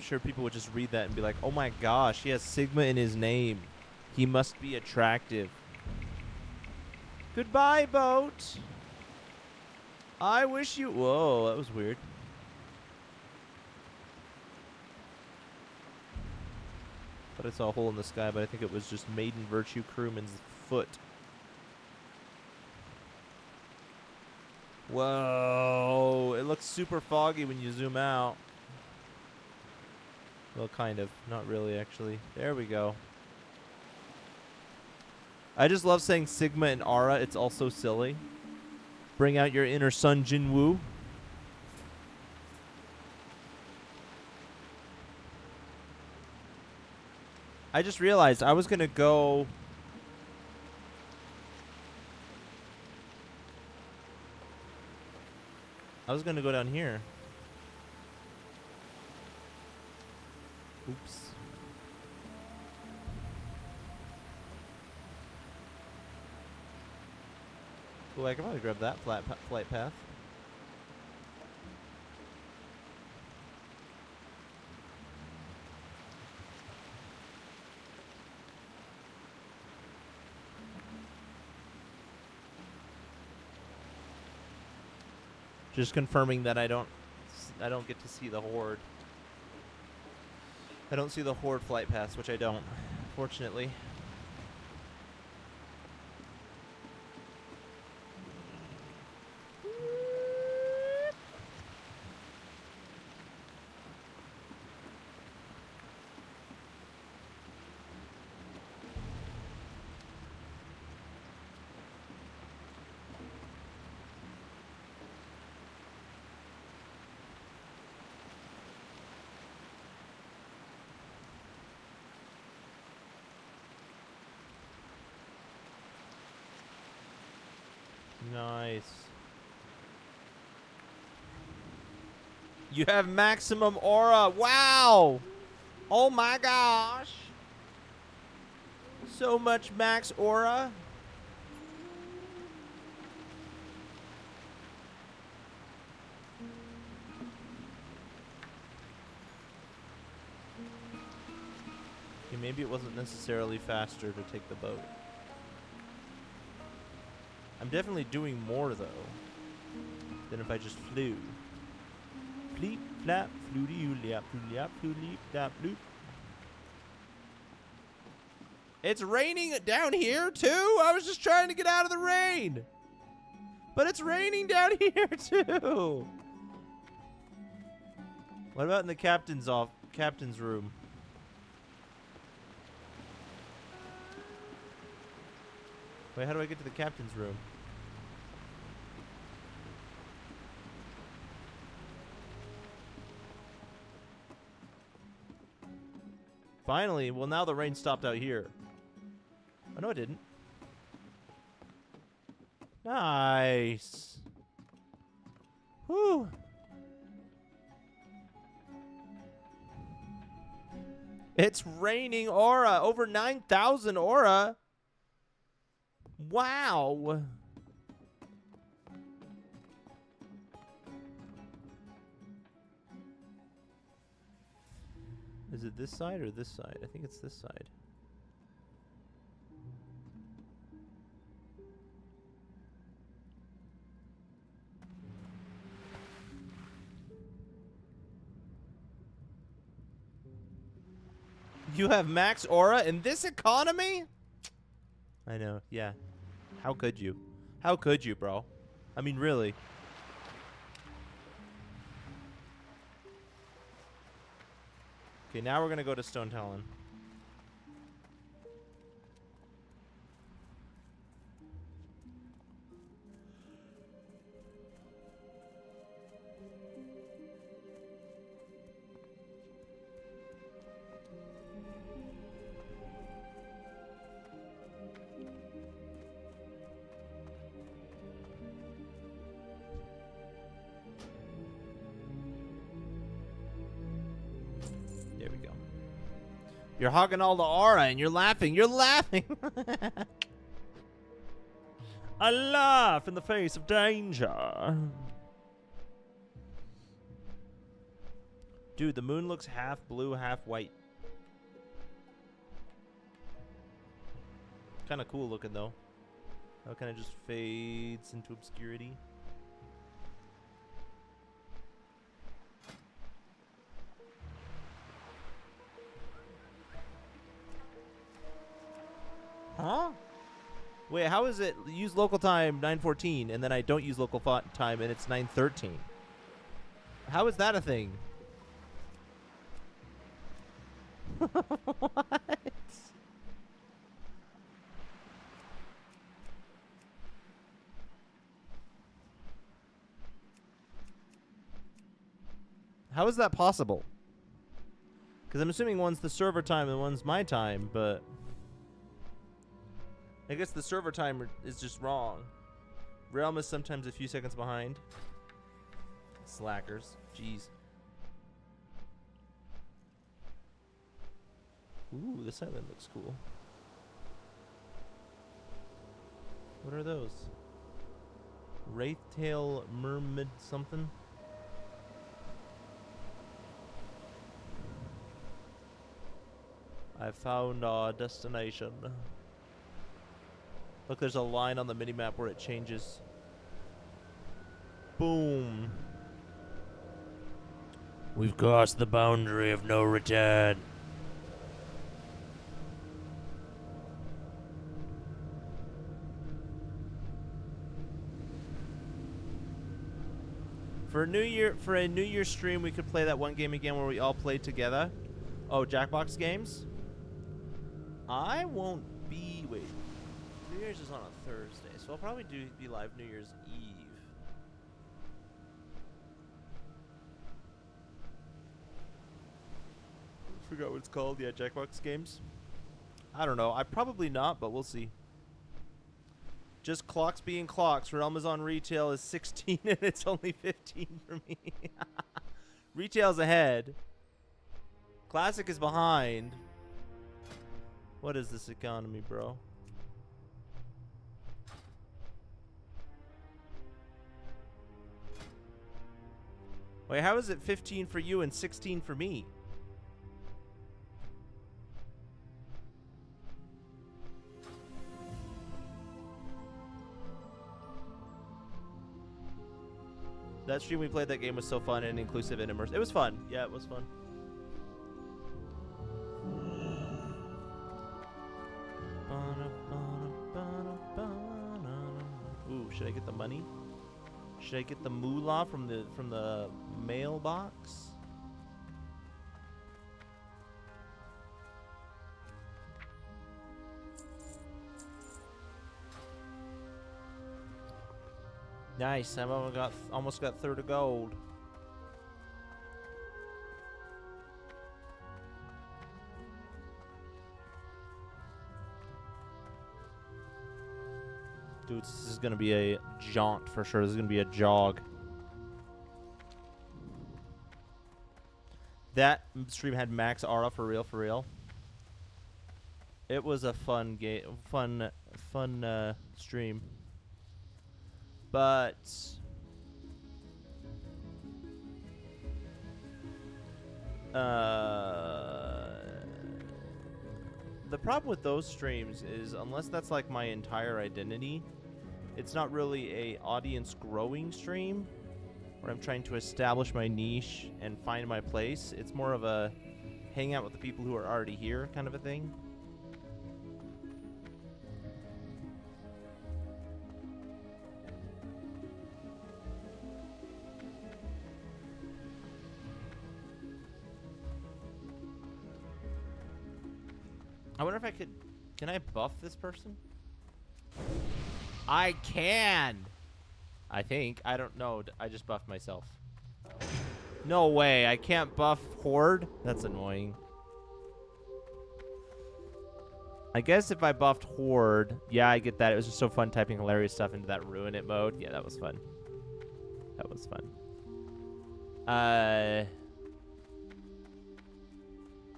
sure people would just read that and be like, "Oh my gosh, he has Sigma in his name. He must be attractive." Goodbye, boat. I wish you... Whoa, that was weird. But I saw a hole in the sky, but I think it was just Maiden Virtue Crewman's foot. Whoa, it looks super foggy when you zoom out. Well, kind of. Not really, actually. There we go. I just love saying Sigma and Aura. It's also silly. Bring out your inner Sun Jinwoo. I just realized I was going to go... I was going to go down here. Oops. Cool, I can probably grab that flight path. Just confirming that I don't get to see the Horde. I don't see the Horde flight paths, which I don't, fortunately. Nice. You have maximum aura. Wow. Oh my gosh. So much max aura. Okay, maybe it wasn't necessarily faster to take the boat. I'm definitely doing more, though, than if I just flew. Fleep, flap, fluty-ooliap, fluty-oop, fluty-leap, flap, loop. It's raining down here, too? I was just trying to get out of the rain. But it's raining down here, too. What about in the captain's room? Wait, how do I get to the captain's room? Finally. Well, now the rain stopped out here. Oh, no, it didn't. Nice. Whew. It's raining aura. Over 9,000 aura. Wow. Is it this side or this side? I think it's this side. You have max aura in this economy? I know, yeah. How could you? How could you, bro? I mean, really. Okay, now we're going to go to Stone Talon. There we go. You're hogging all the aura and you're laughing. You're laughing. I laugh in the face of danger. Dude, the moon looks half blue, half white. Kind of cool looking, though. How it kind of just fades into obscurity. Huh? Wait, how is it use local time 9:14 and then I don't use local time and it's 9:13? How is that a thing? What? How is that possible? Because I'm assuming one's the server time and one's my time, but I guess the server time is just wrong. Realm is sometimes a few seconds behind. Slackers. Jeez. Ooh, this island looks cool. What are those? Wraithtail Mermaid something? I found our destination. Look, there's a line on the minimap where it changes. Boom. We've crossed the boundary of no return. For a New Year stream, we could play that one game again where we all played together. Oh, Jackbox games? I won't be... Wait. New Year's is on a Thursday, so I'll probably be live New Year's Eve. I forgot what it's called. Yeah, Jackbox games. I don't know. I probably not, but we'll see. Just clocks being clocks. Realm is on retail is 16 and it's only 15 for me. Retail's ahead. Classic is behind. What is this economy, bro? Wait, how is it 15 for you and 16 for me? That stream we played that game was so fun and inclusive and immersive. It was fun. Yeah, it was fun. Ooh, should I get the money? Should I get the moolah from the mailbox? Nice. I've almost got third of gold. Dude, this is gonna be a jaunt for sure. This is gonna be a jog. That stream had max aura for real, for real. It was a fun game, fun stream. But the problem with those streams is unless that's like my entire identity, it's not really a audience growing stream where I'm trying to establish my niche and find my place. It's more of a hang out with the people who are already here kind of a thing. I wonder if I could... Can I buff this person? I can! I think. I don't know. I just buffed myself. No way. I can't buff Horde? That's annoying. I guess if I buffed Horde... Yeah, I get that. It was just so fun typing hilarious stuff into that Ruin It mode. Yeah, that was fun. That was fun.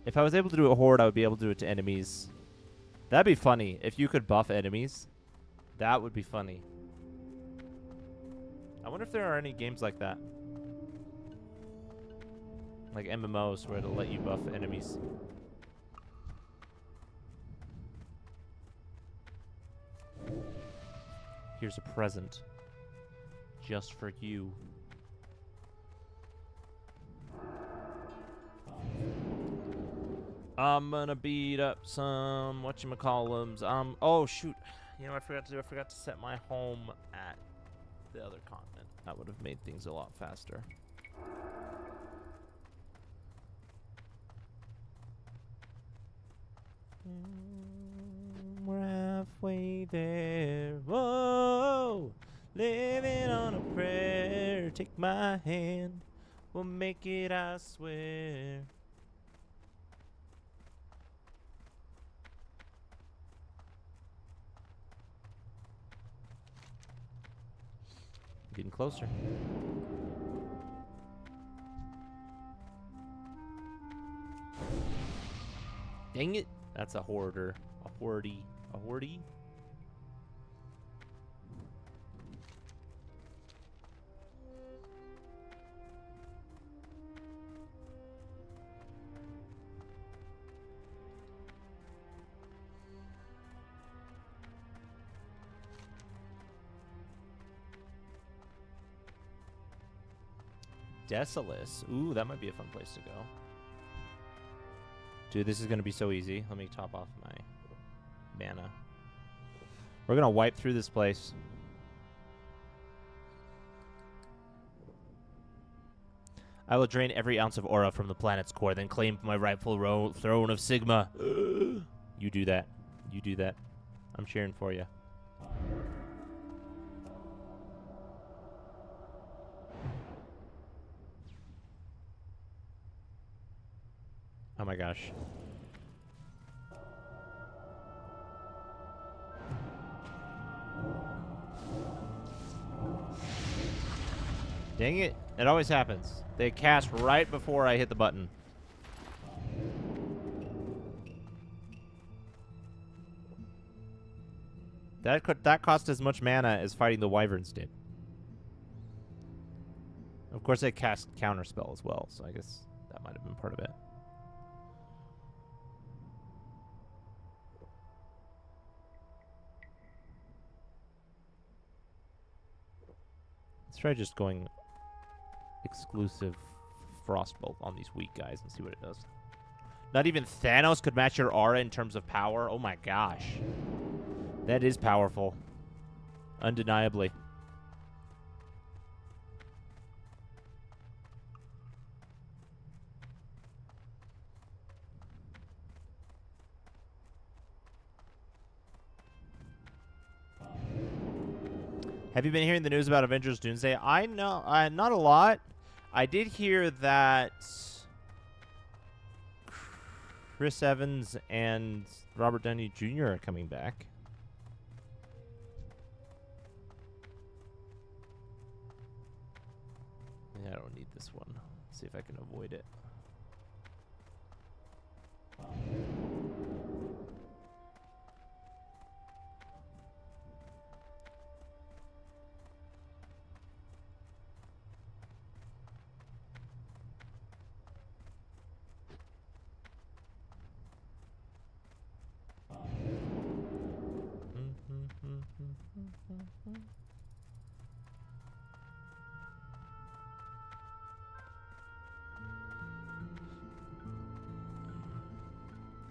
If I was able to do a Horde, I would be able to do it to enemies. That'd be funny. If you could buff enemies, that would be funny. I wonder if there are any games like that. Like MMOs where it'll let you buff enemies. Here's a present. Just for you. I'm gonna beat up some whatchamacallums. Oh shoot. You know what I forgot to set my home at the other continent. That would have made things a lot faster. We're halfway there. Whoa! Living on a prayer. Take my hand. We'll make it, I swear. Getting closer. Dang it. That's a hoarder. A hoardy. A hoardy? Desolus. Ooh, that might be a fun place to go. Dude, this is going to be so easy. Let me top off my mana. We're going to wipe through this place. I will drain every ounce of aura from the planet's core, then claim my rightful throne of Sigma. You do that. You do that. I'm cheering for you. Oh my gosh. Dang it. It always happens. They cast right before I hit the button. That cost as much mana as fighting the wyverns did. Of course, they cast counterspell as well, so I guess that might have been part of it. Let's try just going exclusive Frostbolt on these weak guys and see what it does. Not even Thanos could match your aura in terms of power. Oh my gosh. That is powerful. Undeniably. Have you been hearing the news about Avengers Doomsday? I know, not a lot. I did hear that Chris Evans and Robert Downey Jr. are coming back. Yeah, I don't need this one. Let's see if I can avoid it.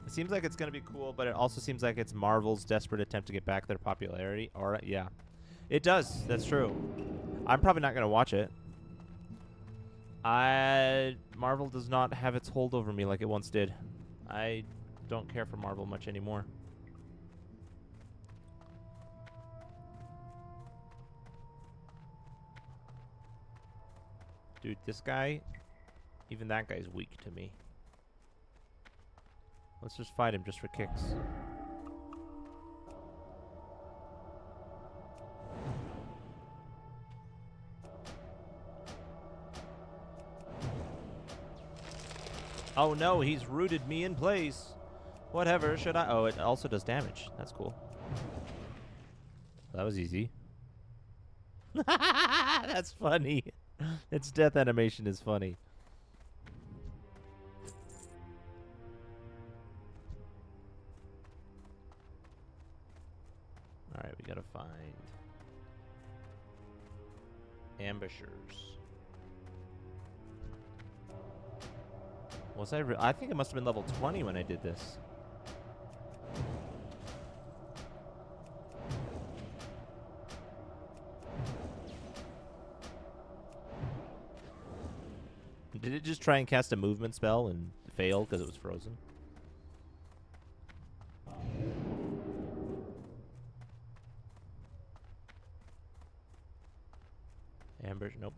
It seems like it's going to be cool, but it also seems like it's Marvel's desperate attempt to get back their popularity. All right, yeah. It does. That's true. I'm probably not going to watch it. Marvel does not have its hold over me like it once did. I don't care for Marvel much anymore. Dude, this guy, even that guy's weak to me. Let's just fight him just for kicks. Oh no, he's rooted me in place. Whatever, should I? Oh, it also does damage. That's cool. That was easy. That's funny. Its death animation is funny. Alright, we gotta find ambushers. Was I think it must have been level 20 when I did this. Did it just try and cast a movement spell and fail because it was frozen? Ambush, nope.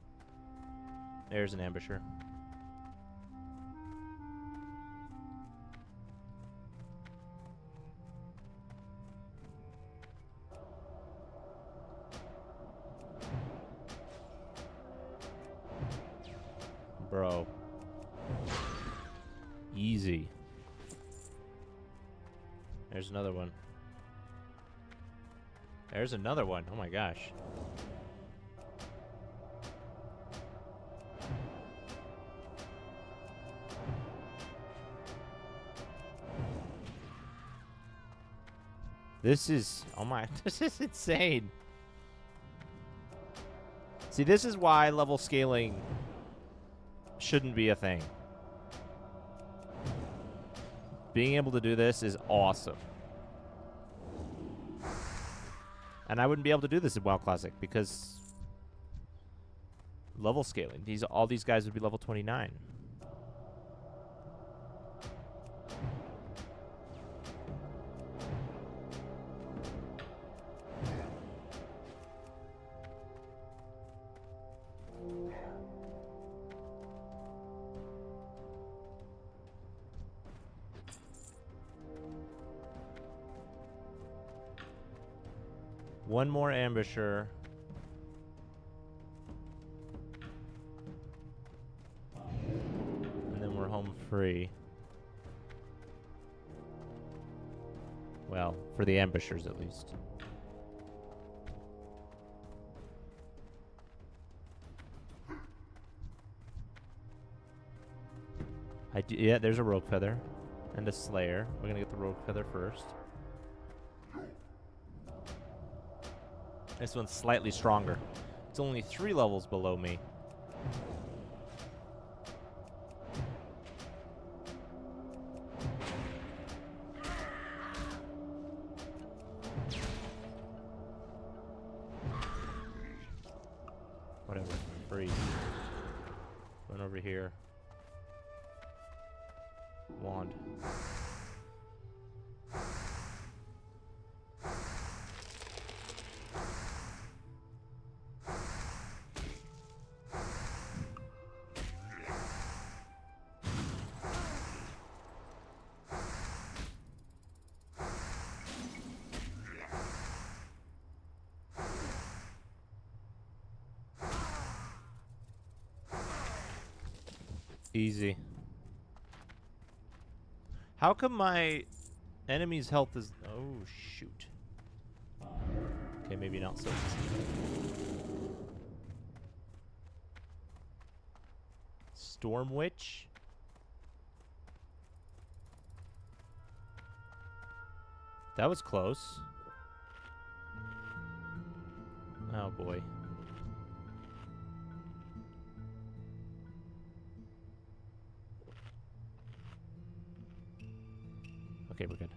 There's an ambusher. Bro. Easy. There's another one. There's another one. Oh my gosh. This is, oh my, this is insane. See, this is why level scaling shouldn't be a thing. Being able to do this is awesome. And I wouldn't be able to do this in WoW Classic because level scaling. All these guys would be level 29. One more ambusher. free. Well, for the ambushers at least. Yeah, there's a rogue feather and a slayer. We're gonna get the rogue feather first. This one's slightly stronger. It's only 3 levels below me. Whatever. Freeze. Run over here. Wand. Easy. How come my enemy's health is... Oh, shoot. Okay, maybe not so easy. Storm Witch? That was close. Oh, boy. Okay, we're good.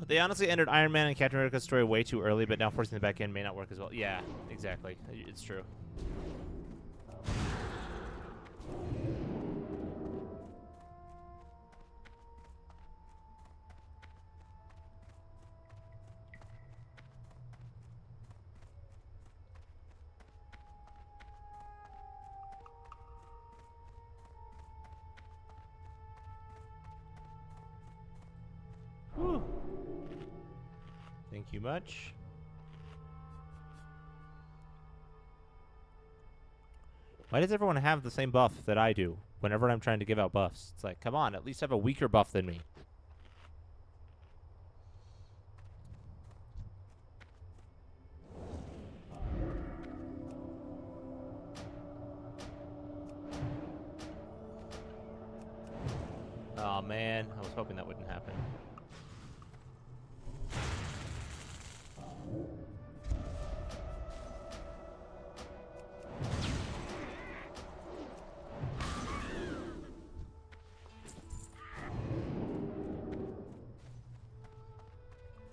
They honestly entered Iron Man and Captain America's story way too early, but now forcing the back end may not work as well. Yeah, exactly. It's true. Whew. Thank you much. Why does everyone have the same buff that I do whenever I'm trying to give out buffs? It's like, come on, at least have a weaker buff than me. Oh man, I was hoping that wouldn't happen.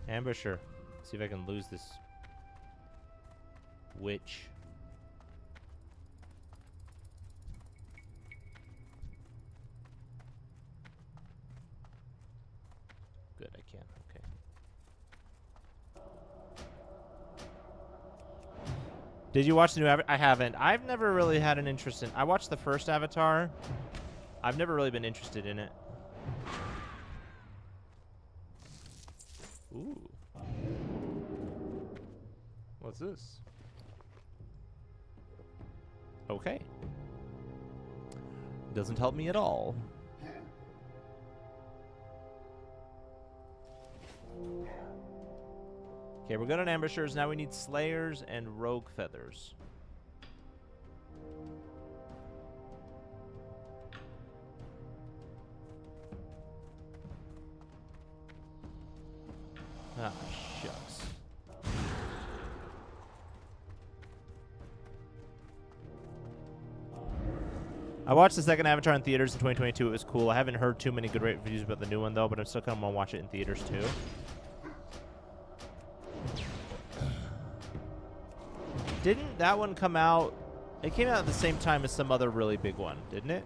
Ambusher. See if I can lose this witch. Good, I can. Okay. Did you watch the new Avatar? I haven't. I've never really had an interest in... I watched the first Avatar. I've never really been interested in it. Ooh. What's this? Okay. Doesn't help me at all. Okay, we're good on ambushers. Now we need slayers and rogue feathers. Ah, shucks. I watched the second Avatar in theaters in 2022. It was cool. I haven't heard too many good reviews about the new one, though, but I'm still kind of going to watch it in theaters, too. Didn't that one come out? It came out at the same time as some other really big one, didn't it?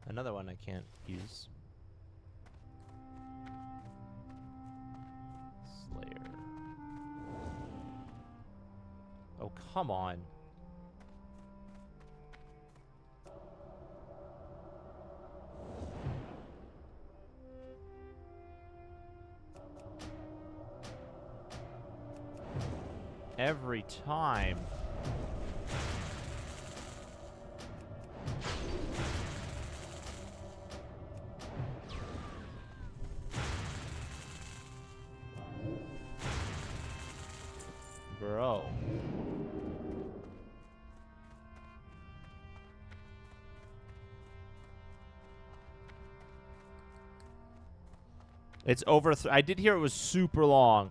Another one I can't use. Slayer. Oh, come on. Every time. Bro. It's over. I did hear it was super long.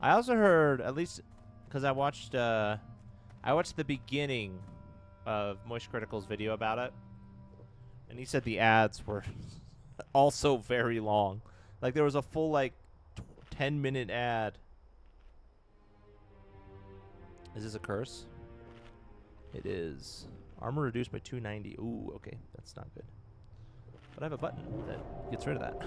I also heard, at least because I watched the beginning of Moist Critical's video about it, and he said the ads were also very long. Like there was a full 10-minute ad. Is this a curse? It is. Armor reduced by 290. Ooh, okay, that's not good. But I have a button that gets rid of that.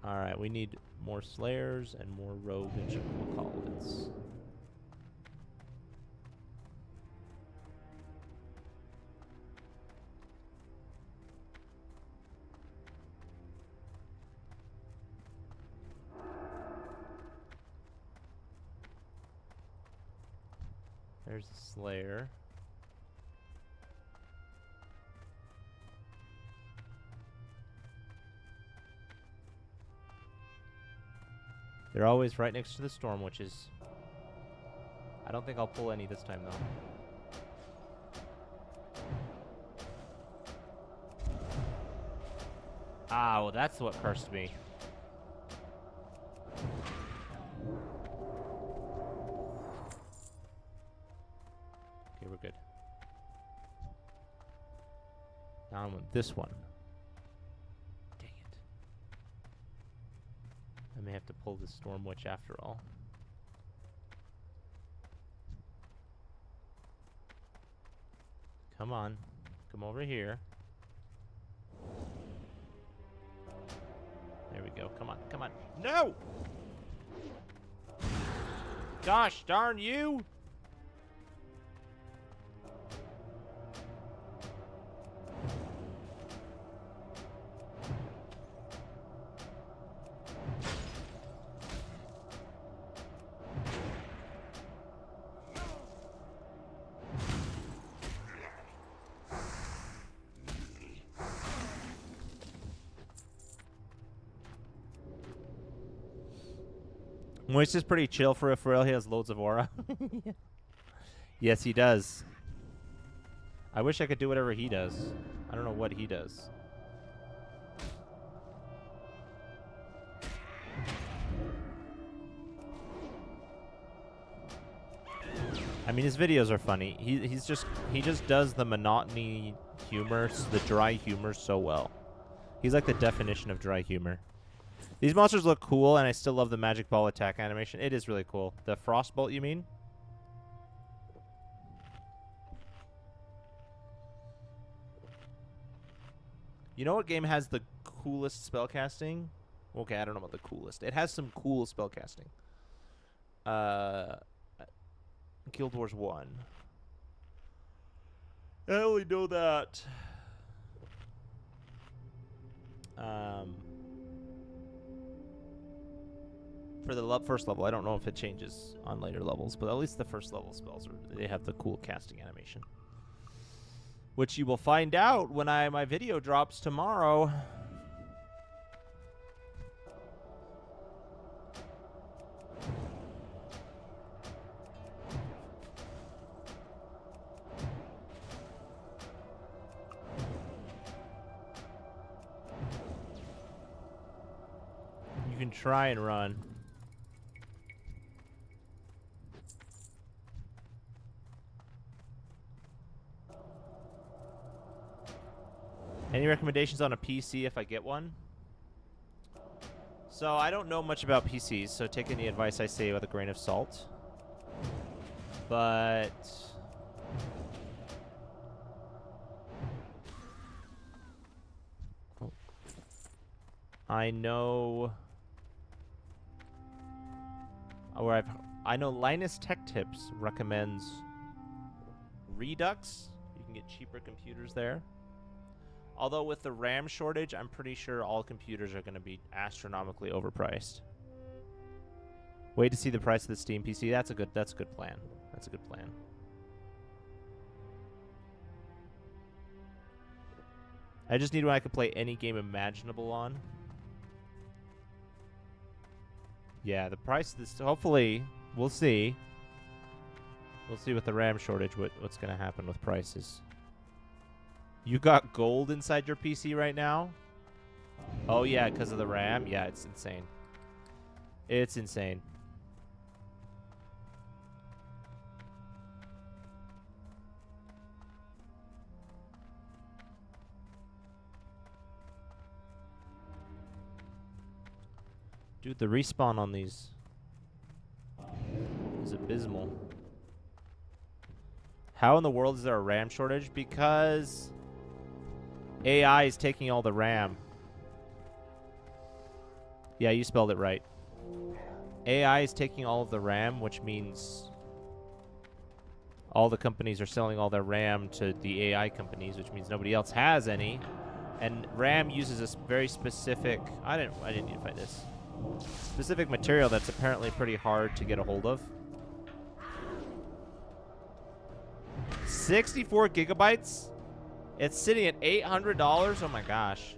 Alright, we need more Slayers and more Rogue and Shakukalits. There's a Slayer. They're always right next to the Storm Witches. I don't think I'll pull any this time, though. Ah, well, that's what cursed me. Okay, we're good. Now I'm on this one. Dang it. I may have to pull the Storm Witch after all. Come on. Come over here. There we go. Come on. Come on. No! Gosh darn you! Moist is pretty chill for real. He has loads of aura. Yes, he does. I wish I could do whatever he does. I don't know what he does. I mean, his videos are funny. He just does the monotony humor, the dry humor so well. He's like the definition of dry humor. These monsters look cool, and I still love the magic ball attack animation. It is really cool. The frostbolt, you mean? You know what game has the coolest spellcasting? Okay, I don't know about the coolest. It has some cool spellcasting. Guild Wars 1. I only know that. For the first level, I don't know if it changes on later levels, but at least the first level spells they have the cool casting animation, which you will find out when my video drops tomorrow. You can try and run. Any recommendations on a PC if I get one? So I don't know much about PCs, so take any advice I say with a grain of salt. But I know I know Linus Tech Tips recommends Redux. You can get cheaper computers there. Although with the RAM shortage, I'm pretty sure all computers are going to be astronomically overpriced. Wait to see the price of the Steam PC. That's a good plan. That's a good plan. I just need one I can play any game imaginable on. Yeah, the price of this, hopefully, we'll see. We'll see with the RAM shortage what's going to happen with prices. You got gold inside your PC right now? Oh, yeah, because of the RAM? Yeah, it's insane. It's insane. Dude, the respawn on these is abysmal. How in the world is there a RAM shortage? Because AI is taking all the RAM. Yeah, you spelled it right. AI is taking all of the RAM, which means all the companies are selling all their RAM to the AI companies, which means nobody else has any. And RAM uses a very specific... I didn't need to find this. Specific material that's apparently pretty hard to get a hold of. 64 gigabytes? It's sitting at $800? Oh my gosh.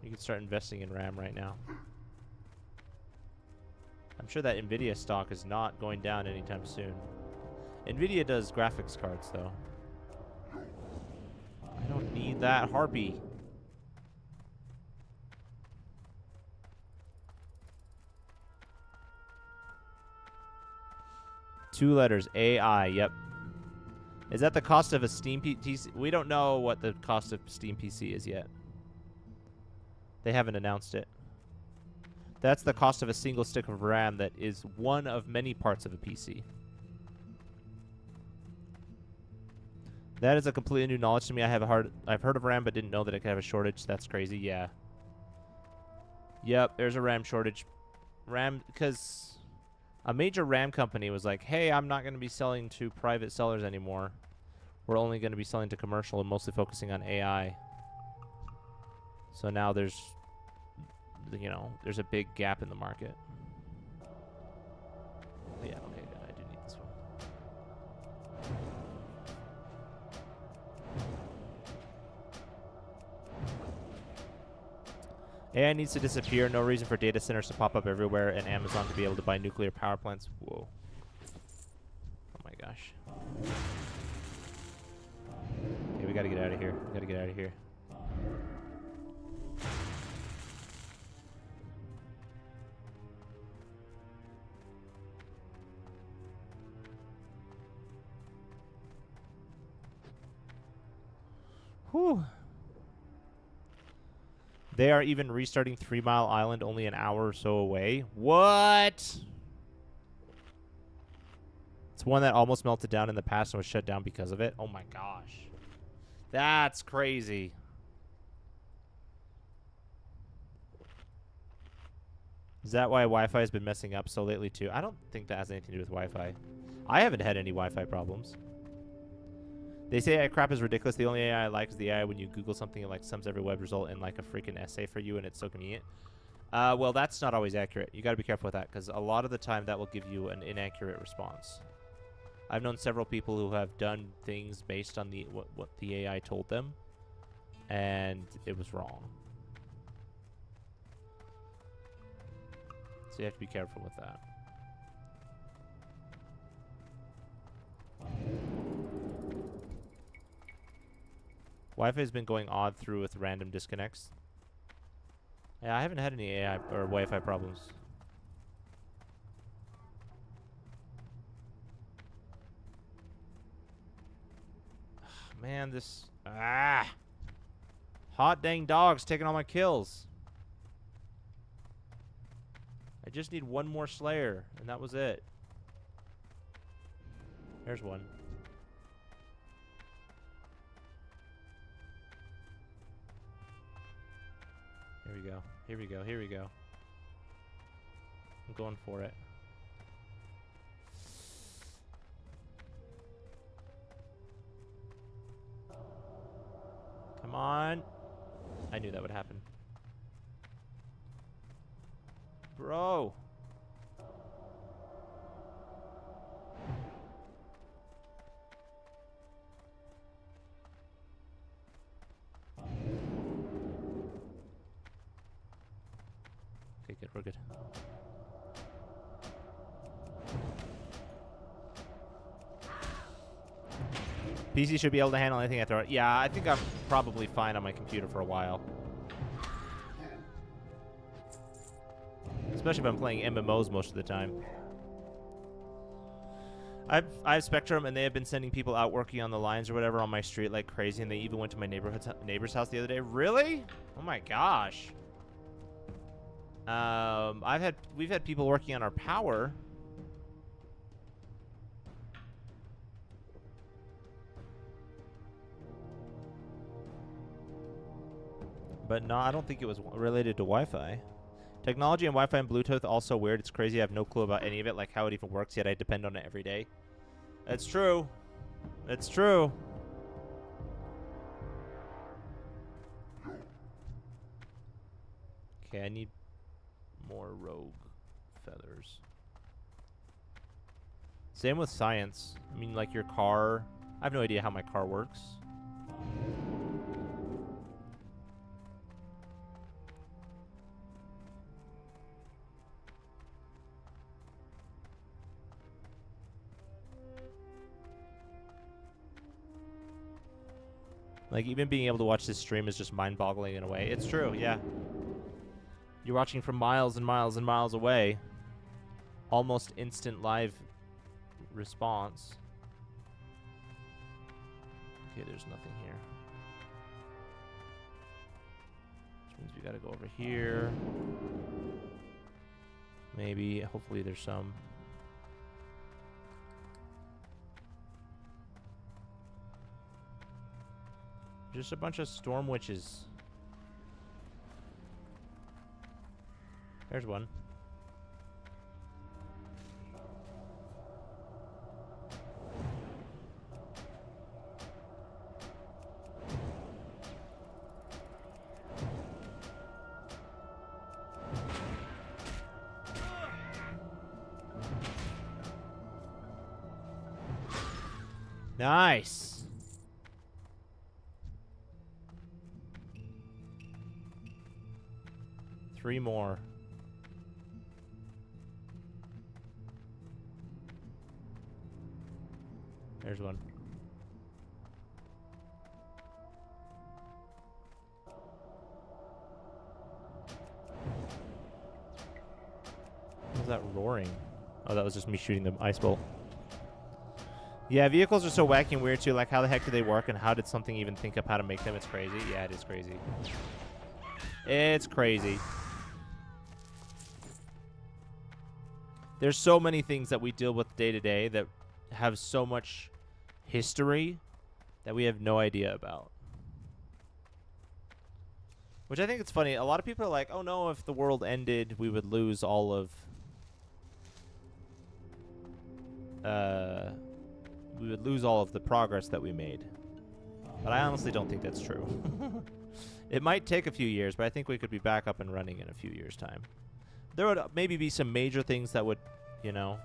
You can start investing in RAM right now. I'm sure that NVIDIA stock is not going down anytime soon. NVIDIA does graphics cards, though. I don't need that harpy. Two letters, AI, yep. Is that the cost of a Steam PC? We don't know what the cost of Steam PC is yet. They haven't announced it. That's the cost of a single stick of RAM that is one of many parts of a PC. That is a completely new knowledge to me. I've heard of RAM but didn't know that it could have a shortage. That's crazy, yeah. Yep, there's a RAM shortage. RAM, because a major RAM company was like, hey, I'm not going to be selling to private sellers anymore. We're only going to be selling to commercial and mostly focusing on AI. So now there's, you know, there's a big gap in the market. Yeah, okay, good. I do need this one. AI needs to disappear. No reason for data centers to pop up everywhere and Amazon to be able to buy nuclear power plants. Whoa. Oh my gosh. Okay, we gotta get out of here. We gotta get out of here. Whew. They are even restarting 3 Mile Island only an hour or so away. What? It's one that almost melted down in the past and was shut down because of it. Oh my gosh. That's crazy. Is that why Wi-Fi has been messing up so lately too? I don't think that has anything to do with Wi-Fi. I haven't had any Wi-Fi problems. They say AI crap is ridiculous. The only AI I like is the AI when you Google something and like sums every web result in like a freaking essay for you and it's so convenient. Well, that's not always accurate. You got to be careful with that because a lot of the time that will give you an inaccurate response. I've known several people who have done things based on the what the AI told them, and it was wrong. So you have to be careful with that. Wi-Fi has been going odd through with random disconnects. Yeah, I haven't had any AI or Wi-Fi problems. Man, this... Hot dang dog's taking all my kills. I just need one more Slayer, and that was it. There's one. Here we go. Here we go. Here we go. I'm going for it. Come on. I knew that would happen. Bro. we're good. PC should be able to handle anything I throw at. Yeah, I think I'm probably fine on my computer for a while. Especially if I'm playing MMOs most of the time. I have Spectrum, and they have been sending people out working on the lines or whatever on my street like crazy, and they even went to my neighbor's house the other day. Really? Oh my gosh. We've had people working on our power. But no, I don't think it was related to Wi-Fi. Technology and Wi-Fi and Bluetooth also weird. It's crazy. I have no clue about any of it, like how it even works, yet I depend on it every day. That's true. It's true. Okay, I need more rogue feathers. Same with science. I mean, like your car. I have no idea how my car works. Like, even being able to watch this stream is just mind-boggling in a way. It's true, yeah. You're watching from miles and miles and miles away. Almost instant live response. Okay, there's nothing here. Which means we gotta go over here. Maybe, hopefully there's some. Just a bunch of storm witches. There's one. Nice. Three more. There's one. What was that roaring? Oh, that was just me shooting the ice bolt. Yeah, vehicles are so wacky and weird too. Like, how the heck do they work, and how did something even think up how to make them? It's crazy. Yeah, it is crazy. It's crazy. There's so many things that we deal with day to day that have so much history that we have no idea about. Which I think it's funny. A lot of people are like, oh no, if the world ended, we would lose all of... we would lose all of the progress that we made. But I honestly don't think that's true. It might take a few years, but I think we could be back up and running in a few years' time. There would maybe be some major things that would, you know,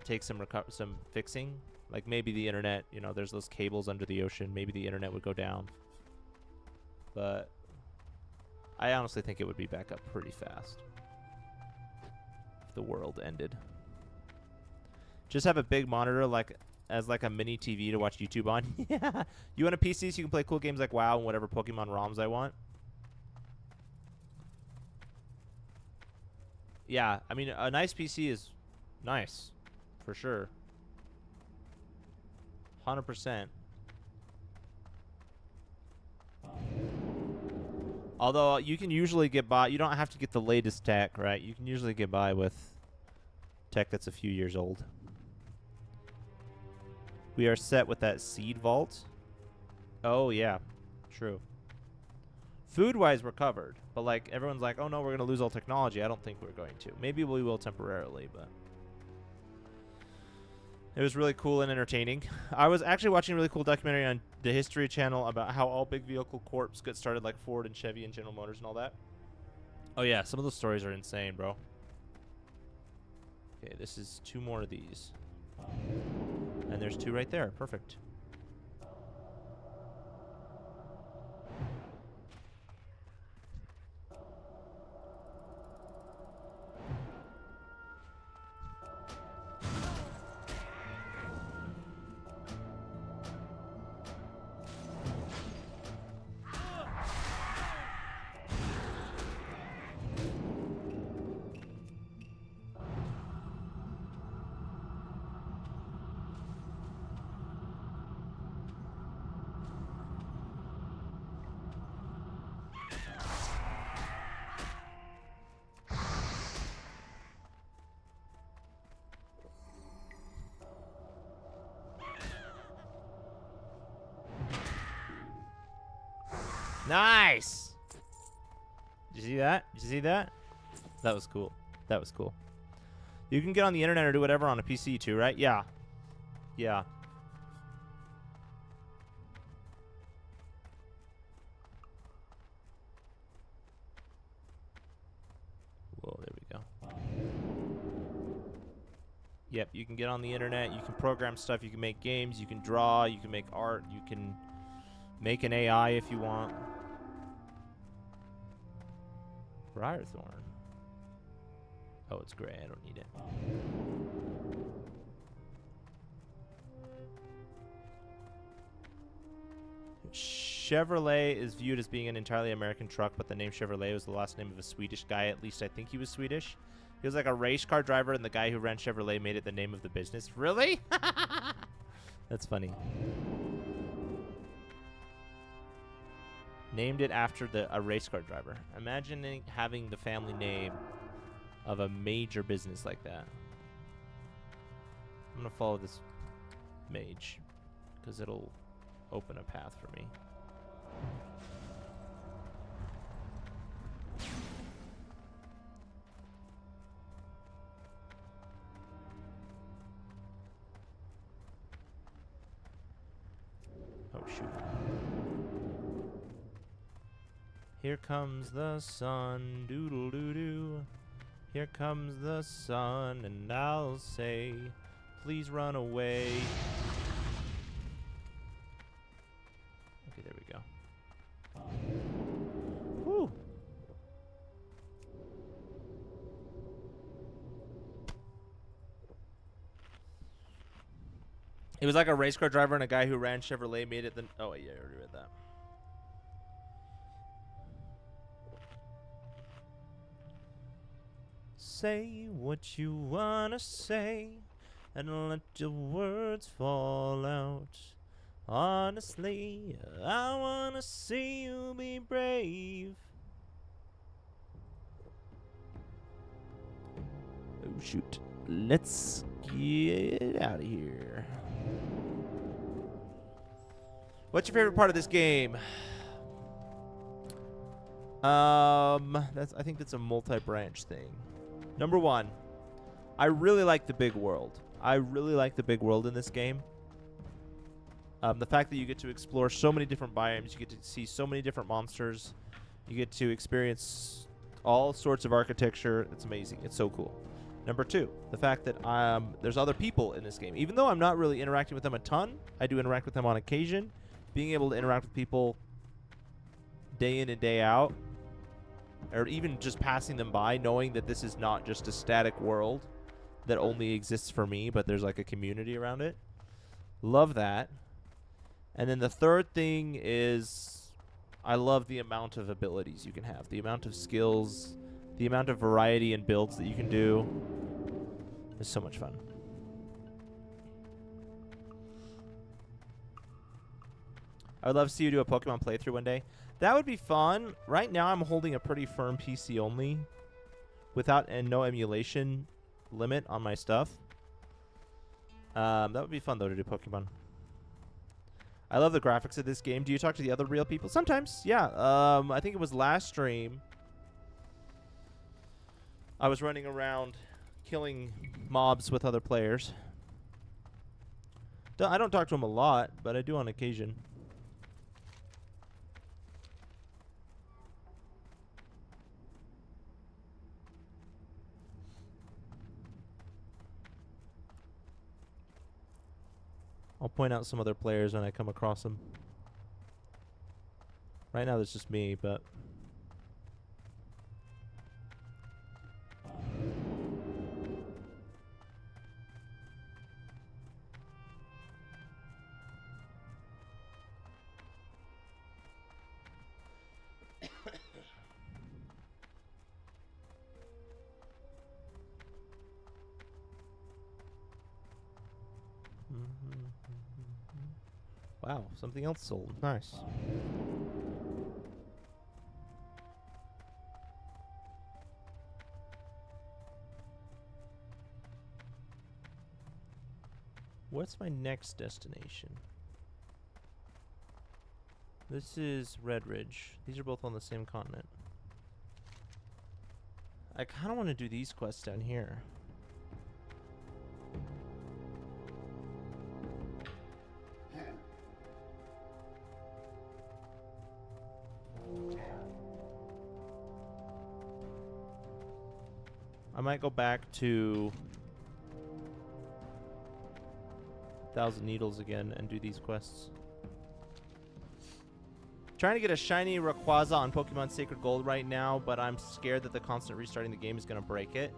take some fixing. Like maybe the internet, you know, there's those cables under the ocean. Maybe the internet would go down. But I honestly think it would be back up pretty fast if the world ended. Just have a big monitor like as like a mini TV to watch YouTube on. Yeah. You want a PC so you can play cool games like WoW and whatever Pokemon ROMs I want? Yeah, I mean, a nice PC is nice, for sure. 100%. Although, you can usually get by, you don't have to get the latest tech, right? You can usually get by with tech that's a few years old. We are set with that seed vault. Oh, yeah. True. Food-wise, we're covered. But, like, everyone's like, oh, no, we're going to lose all technology. I don't think we're going to. Maybe we will temporarily, but... It was really cool and entertaining. I was actually watching a really cool documentary on the History Channel about how all big vehicle corps got started, like Ford and Chevy and General Motors and all that. Oh, yeah. Some of those stories are insane, bro. Okay, this is 2 more of these. And there's 2 right there. Perfect. Nice! Did you see that? Did you see that? That was cool. That was cool. You can get on the internet or do whatever on a PC too, right? Yeah. Yeah. Whoa, there we go. Yep, you can get on the internet, you can program stuff, you can make games, you can draw, you can make art, you can make an AI if you want. Briarthorn. Oh, it's gray, I don't need it. Chevrolet is viewed as being an entirely American truck, but the name Chevrolet was the last name of a Swedish guy. At least I think he was Swedish. He was like a race car driver, and the guy who ran Chevrolet made it the name of the business. Really? That's funny. Named it after a race car driver. Imagine having the family name of a major business like that. I'm going to follow this mage, because it'll open a path for me. Oh, shoot. Here comes the sun, doodle-doo-doo. Here comes the sun, and I'll say, please run away. Okay, there we go. Whew. It was like a race car driver and a guy who ran Chevrolet made it the... Oh, yeah, I already read that. Say what you wanna say and let your words fall out. Honestly, I wanna see you be brave. Oh, shoot. Let's get out of here. What's your favorite part of this game? I think that's a multi-branch thing. Number one, I really like the big world. I really like the big world in this game. The fact that you get to explore so many different biomes, you get to see so many different monsters, you get to experience all sorts of architecture. It's amazing. It's so cool. Number two, the fact that there's other people in this game. Even though I'm not really interacting with them a ton, I do interact with them on occasion. Being able to interact with people day in and day out, or even just passing them by, knowing that this is not just a static world that only exists for me, but there's like a community around it. Love that. And then the third thing is I love the amount of abilities you can have, the amount of skills, the amount of variety and builds that you can do. It's so much fun. I would love to see you do a Pokemon playthrough one day. That would be fun. Right now I'm holding a pretty firm PC only without and no emulation limit on my stuff. That would be fun though to do Pokemon. I love the graphics of this game. Do you talk to the other real people? Sometimes, yeah. I think it was last stream. I was running around killing mobs with other players. I don't talk to them a lot, but I do on occasion. I'll point out some other players when I come across them. Right now, it's just me, but... Wow, something else sold. Nice. What's my next destination? This is Red Ridge. These are both on the same continent. I kind of want to do these quests down here. I might go back to Thousand Needles again and do these quests. Trying to get a shiny Rayquaza on Pokemon Sacred Gold right now, but I'm scared that the constant restarting the game is going to break it.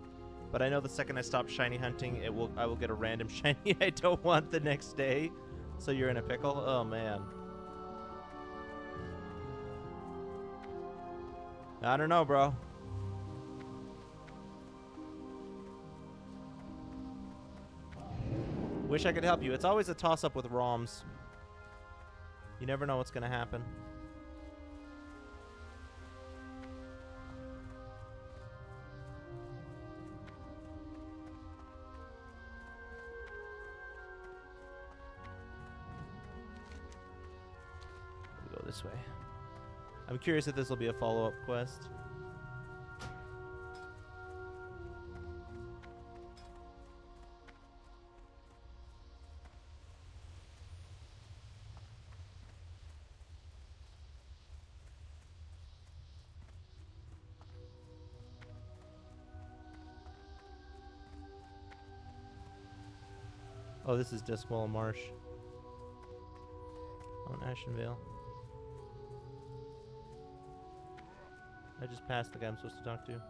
But I know the second I stop shiny hunting, I will get a random shiny I don't want the next day. So you're in a pickle? Oh, man. I don't know, bro. Wish I could help you. It's always a toss-up with ROMs. You never know what's going to happen. We'll go this way. I'm curious if this will be a follow-up quest. Oh, this is Diskwall Marsh. On Ashenvale. I just passed the guy I'm supposed to talk to.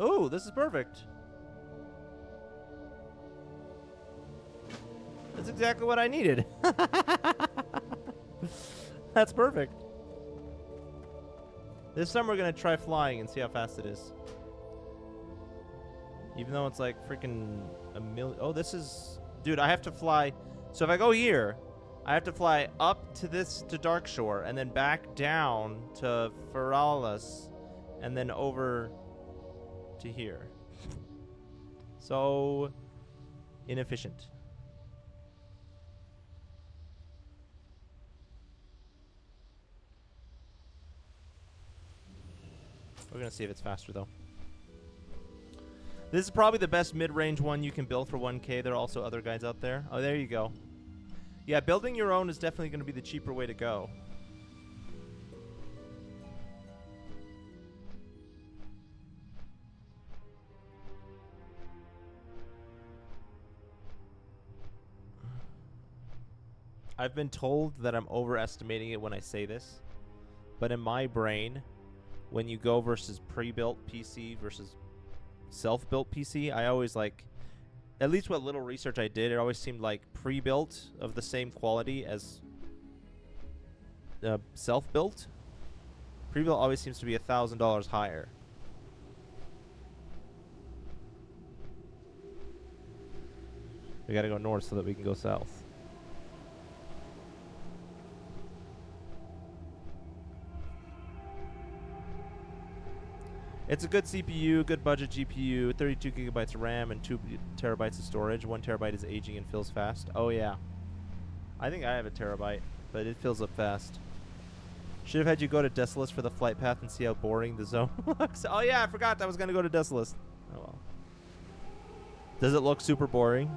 Oh, this is perfect. That's exactly what I needed. That's perfect. This time we're gonna try flying and see how fast it is. Even though it's like freaking a million. Oh, this is... Dude, I have to fly. So if I go here, I have to fly up to Darkshore and then back down to Feralas and then over to here. So inefficient. We're going to see if it's faster, though. This is probably the best mid-range one you can build for 1K. There are also other guides out there. Oh, there you go. Yeah, building your own is definitely going to be the cheaper way to go. I've been told that I'm overestimating it when I say this. But in my brain... When you go versus pre-built PC versus self-built PC, I always like, at least what little research I did, it always seemed like pre-built of the same quality as self-built. Pre-built always seems to be $1,000 higher. We gotta go north so that we can go south. It's a good CPU, good budget GPU, 32 gigabytes of RAM, and 2 terabytes of storage. 1 terabyte is aging and fills fast. Oh, yeah. I think I have a terabyte, but it fills up fast. Should have had you go to Desolus for the flight path and see how boring the zone looks. Oh, yeah, I forgot I was going to go to Desolus. Oh, well. Does it look super boring?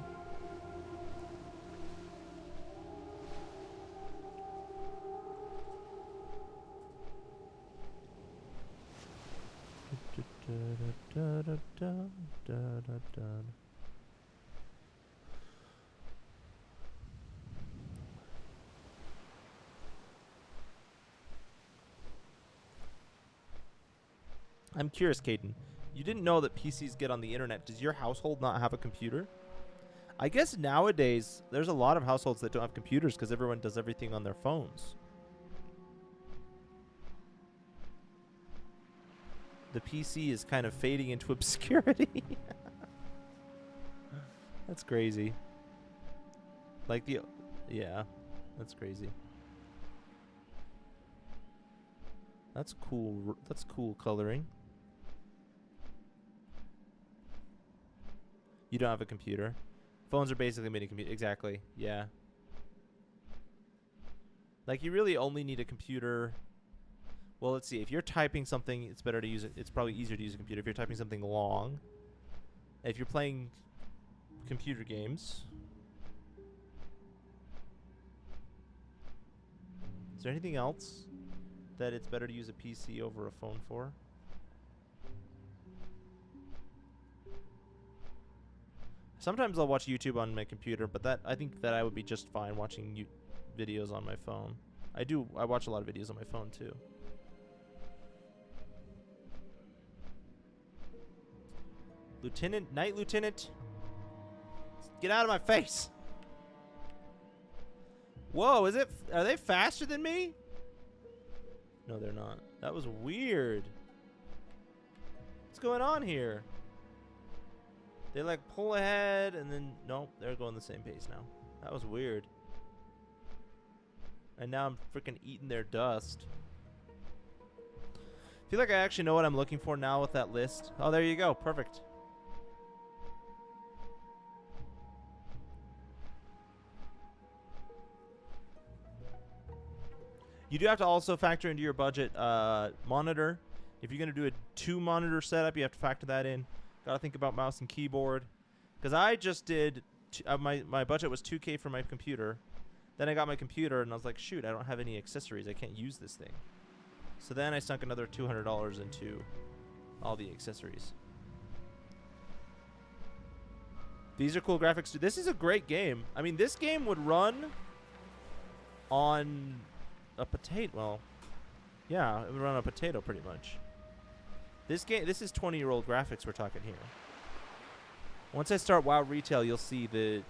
I'm curious, Caden. You didn't know that PCs get on the internet. Does your household not have a computer? I guess nowadays there's a lot of households that don't have computers because everyone does everything on their phones. The PC is kind of fading into obscurity. That's crazy. Like the... Yeah, that's crazy. That's cool. That's cool coloring. You don't have a computer. Phones are basically mini computer. Exactly. Yeah. Like, you really only need a computer. Well, let's see. If you're typing something, it's better to use it. It's probably easier to use a computer if you're typing something long. If you're playing computer games. Is there anything else that it's better to use a PC over a phone for? Sometimes I'll watch YouTube on my computer, but that I think that I would be just fine watching videos on my phone. I watch a lot of videos on my phone too. Night Lieutenant, get out of my face. Whoa, are they faster than me? No, they're not. That was weird. What's going on here? They like pull ahead and then, nope, they're going the same pace now. That was weird. And now I'm freaking eating their dust. I feel like I actually know what I'm looking for now with that list. Oh, there you go. Perfect. You do have to also factor into your budget monitor. If you're going to do a 2-monitor setup, you have to factor that in. Got to think about mouse and keyboard. Because I just did, my budget was $2K for my computer. Then I got my computer and I was like, shoot, I don't have any accessories. I can't use this thing. So then I sunk another $200 into all the accessories. These are cool graphics too. This is a great game. I mean, this game would run on a potato. Well, yeah, it would run on a potato pretty much. This is 20-year-old graphics we're talking here. Once I start WoW Retail, you'll see the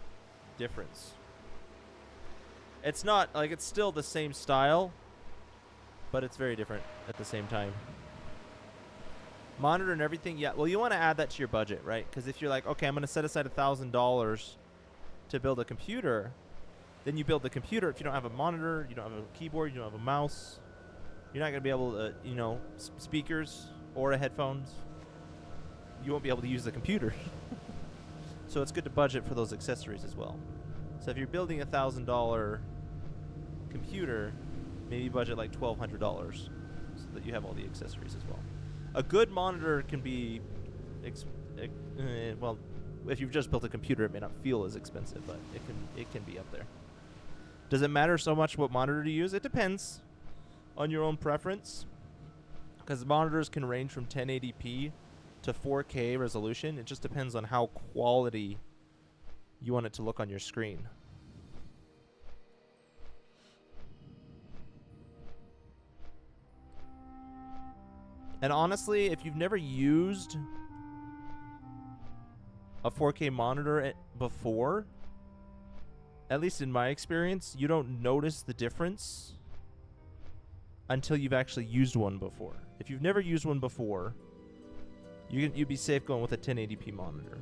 difference. It's not, like, it's still the same style, but it's very different at the same time. Monitor and everything, yeah. Well, you want to add that to your budget, right? Because if you're like, okay, I'm going to set aside $1,000 to build a computer, then you build the computer. If you don't have a monitor, you don't have a keyboard, you don't have a mouse, you're not going to be able to, you know, speakers or headphones. You won't be able to use the computer. So it's good to budget for those accessories as well. So if you're building a $1,000 computer, maybe budget like $1,200 so that you have all the accessories as well. A good monitor can be, well, if you've just built a computer, it may not feel as expensive, but it can be up there. Does it matter so much what monitor to use? It depends on your own preference, because monitors can range from 1080p to 4K resolution. It just depends on how quality you want it to look on your screen. And honestly, if you've never used a 4K monitor before, at least in my experience, you don't notice the difference until you've actually used one before. If you've never used one before, you'd be safe going with a 1080p monitor.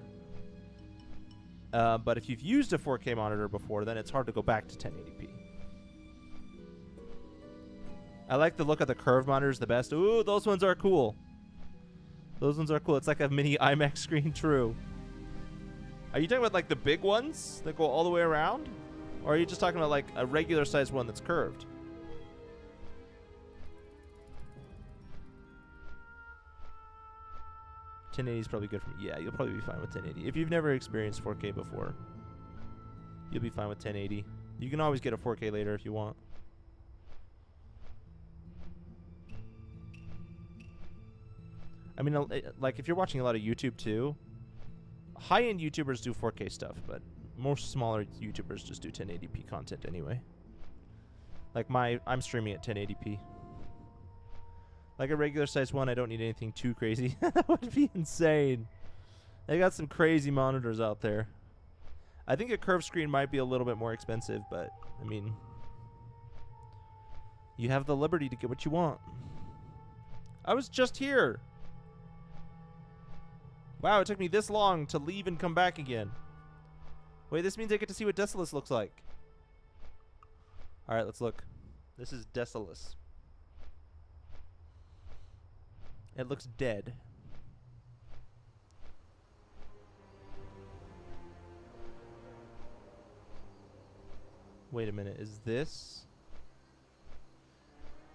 But if you've used a 4K monitor before, then it's hard to go back to 1080p. I like the look of the curved monitors the best. Ooh, those ones are cool. Those ones are cool. It's like a mini IMAX screen, true. Are you talking about like the big ones that go all the way around? Or are you just talking about like a regular sized one that's curved? $1080 is probably good for me. Yeah, you'll probably be fine with 1080. If you've never experienced 4K before, you'll be fine with 1080. You can always get a 4K later if you want. I mean, like if you're watching a lot of YouTube too, high-end YouTubers do 4K stuff, but most smaller YouTubers just do 1080p content anyway. Like I'm streaming at 1080p. Like a regular size one, I don't need anything too crazy. That would be insane. They got some crazy monitors out there. I think a curved screen might be a little bit more expensive, but I mean, you have the liberty to get what you want. I was just here. Wow, it took me this long to leave and come back again. Wait, this means I get to see what Desolus looks like. Alright, let's look. This is Desolus. It looks dead. Wait a minute. Is this?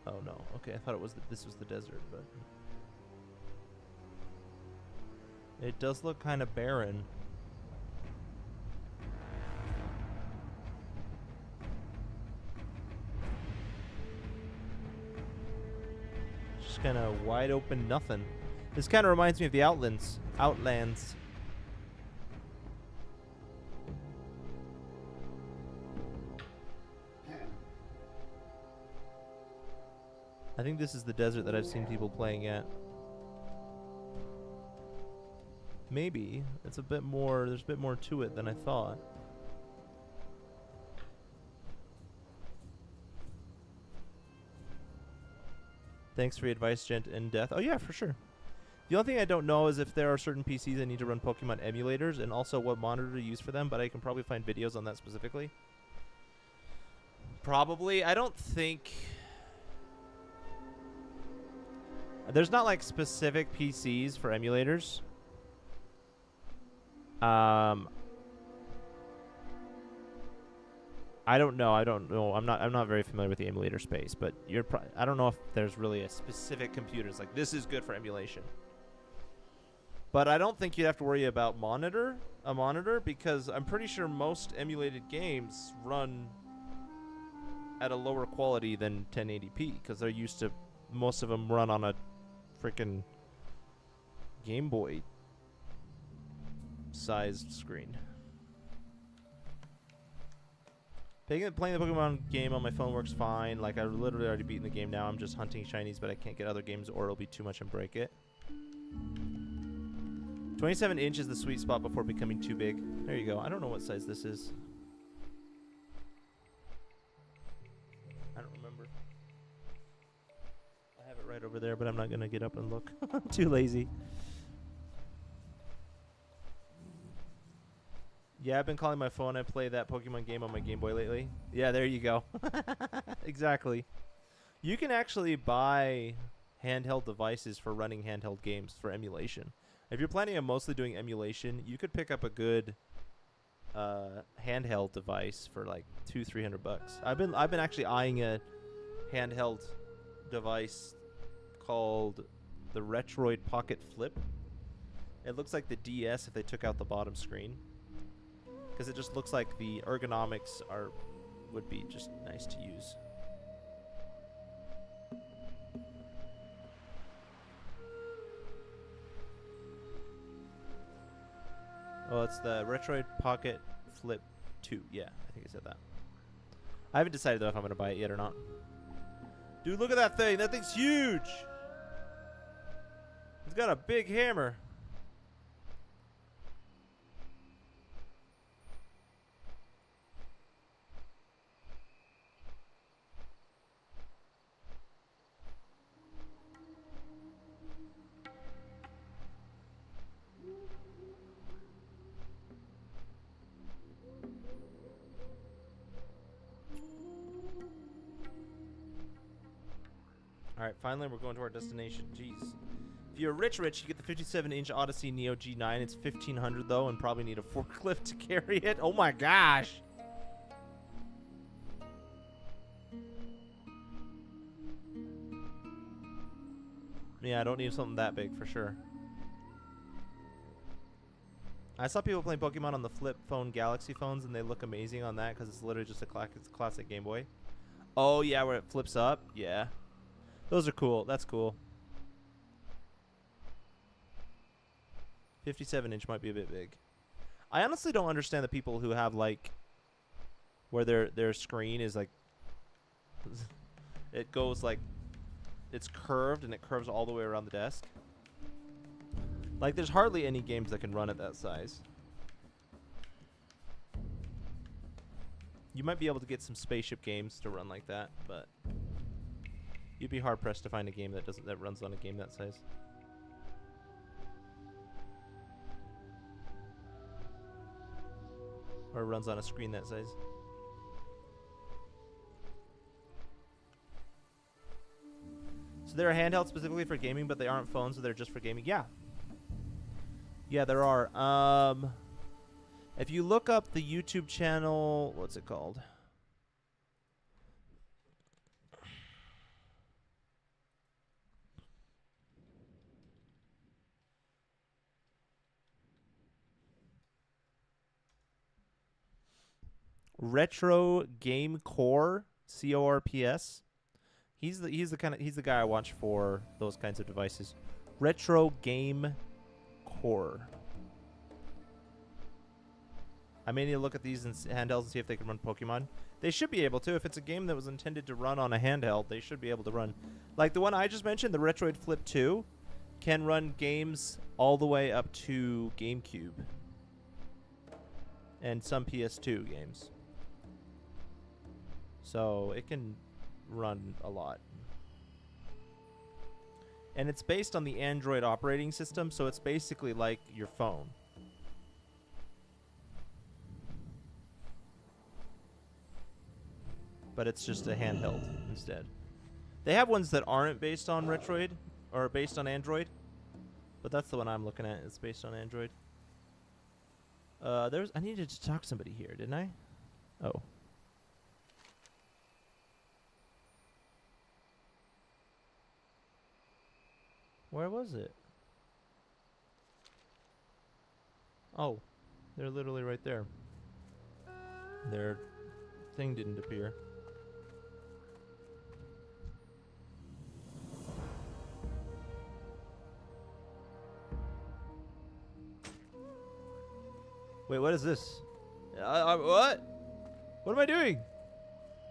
Oh no. Okay, I thought it was this was the desert, but it does look kind of barren. Just kind of wide open nothing. This kind of reminds me of the Outlands. I think this is the desert that I've seen people playing at. Maybe. It's a bit more, there's a bit more to it than I thought. Thanks for your advice, Gent in Death. Oh yeah, for sure. The only thing I don't know is if there are certain PCs that need to run Pokemon emulators and also what monitor to use for them, but I can probably find videos on that specifically. Probably. I don't think... There's not like specific PCs for emulators. I don't know. I'm not very familiar with the emulator space, but I don't know if there's really a specific computer. It's like this is good for emulation. But I don't think you'd have to worry about a monitor because I'm pretty sure most emulated games run at a lower quality than 1080p because they're used to most of them run on a freaking Game Boy sized screen. Playing the Pokemon game on my phone works fine. Like, I've literally already beaten the game now. I'm just hunting shinies, but I can't get other games or it'll be too much and break it. 27 inch is the sweet spot before becoming too big. There you go. I don't know what size this is. I don't remember. I have it right over there, but I'm not going to get up and look. I'm too lazy. Yeah, I've been calling my phone. I play that Pokemon game on my Game Boy lately. Yeah, there you go. Exactly. You can actually buy handheld devices for running handheld games for emulation. If you're planning on mostly doing emulation, you could pick up a good handheld device for like $200-300. I've been actually eyeing a handheld device called the Retroid Pocket Flip. It looks like the DS if they took out the bottom screen. Because it just looks like the ergonomics would be just nice to use. Oh, it's the Retroid Pocket Flip 2. Yeah, I think I said that. I haven't decided though if I'm going to buy it yet or not. Dude, look at that thing. That thing's huge. It's got a big hammer. Alright, finally we're going to our destination. Jeez. If you're rich, you get the 57-inch Odyssey Neo G9. It's $1,500 though, and probably need a forklift to carry it. Oh my gosh! Yeah, I don't need something that big for sure. I saw people playing Pokemon on the flip phone Galaxy phones, and they look amazing on that because it's literally just a classic Game Boy. Oh yeah, where it flips up? Yeah. Those are cool. That's cool. 57-inch might be a bit big. I honestly don't understand the people who have like where their screen is like it goes like it's curved and it curves all the way around the desk. Like there's hardly any games that can run at that size. You might be able to get some spaceship games to run like that, but you'd be hard pressed to find a game that runs on a game that size. Or runs on a screen that size. So there are handhelds specifically for gaming, but they aren't phones, so they're just for gaming. Yeah. Yeah, there are. If you look up the YouTube channel, what's it called? Retro Game Core, CORPS. He's the guy I watch for those kinds of devices. Retro Game Core. I may need to look at these in handhelds and see if they can run Pokemon. They should be able to. If it's a game that was intended to run on a handheld, they should be able to run. Like the one I just mentioned, the Retroid Flip 2, can run games all the way up to GameCube. And some PS2 games. So it can run a lot. And it's based on the Android operating system, so it's basically like your phone. But it's just a handheld instead. They have ones that aren't based on Retroid or based on Android, but that's the one I'm looking at. It's based on Android. I needed to talk to somebody here, didn't I? Oh. Where was it? Oh, they're literally right there. Their thing didn't appear. Wait, what is this? What? What am I doing?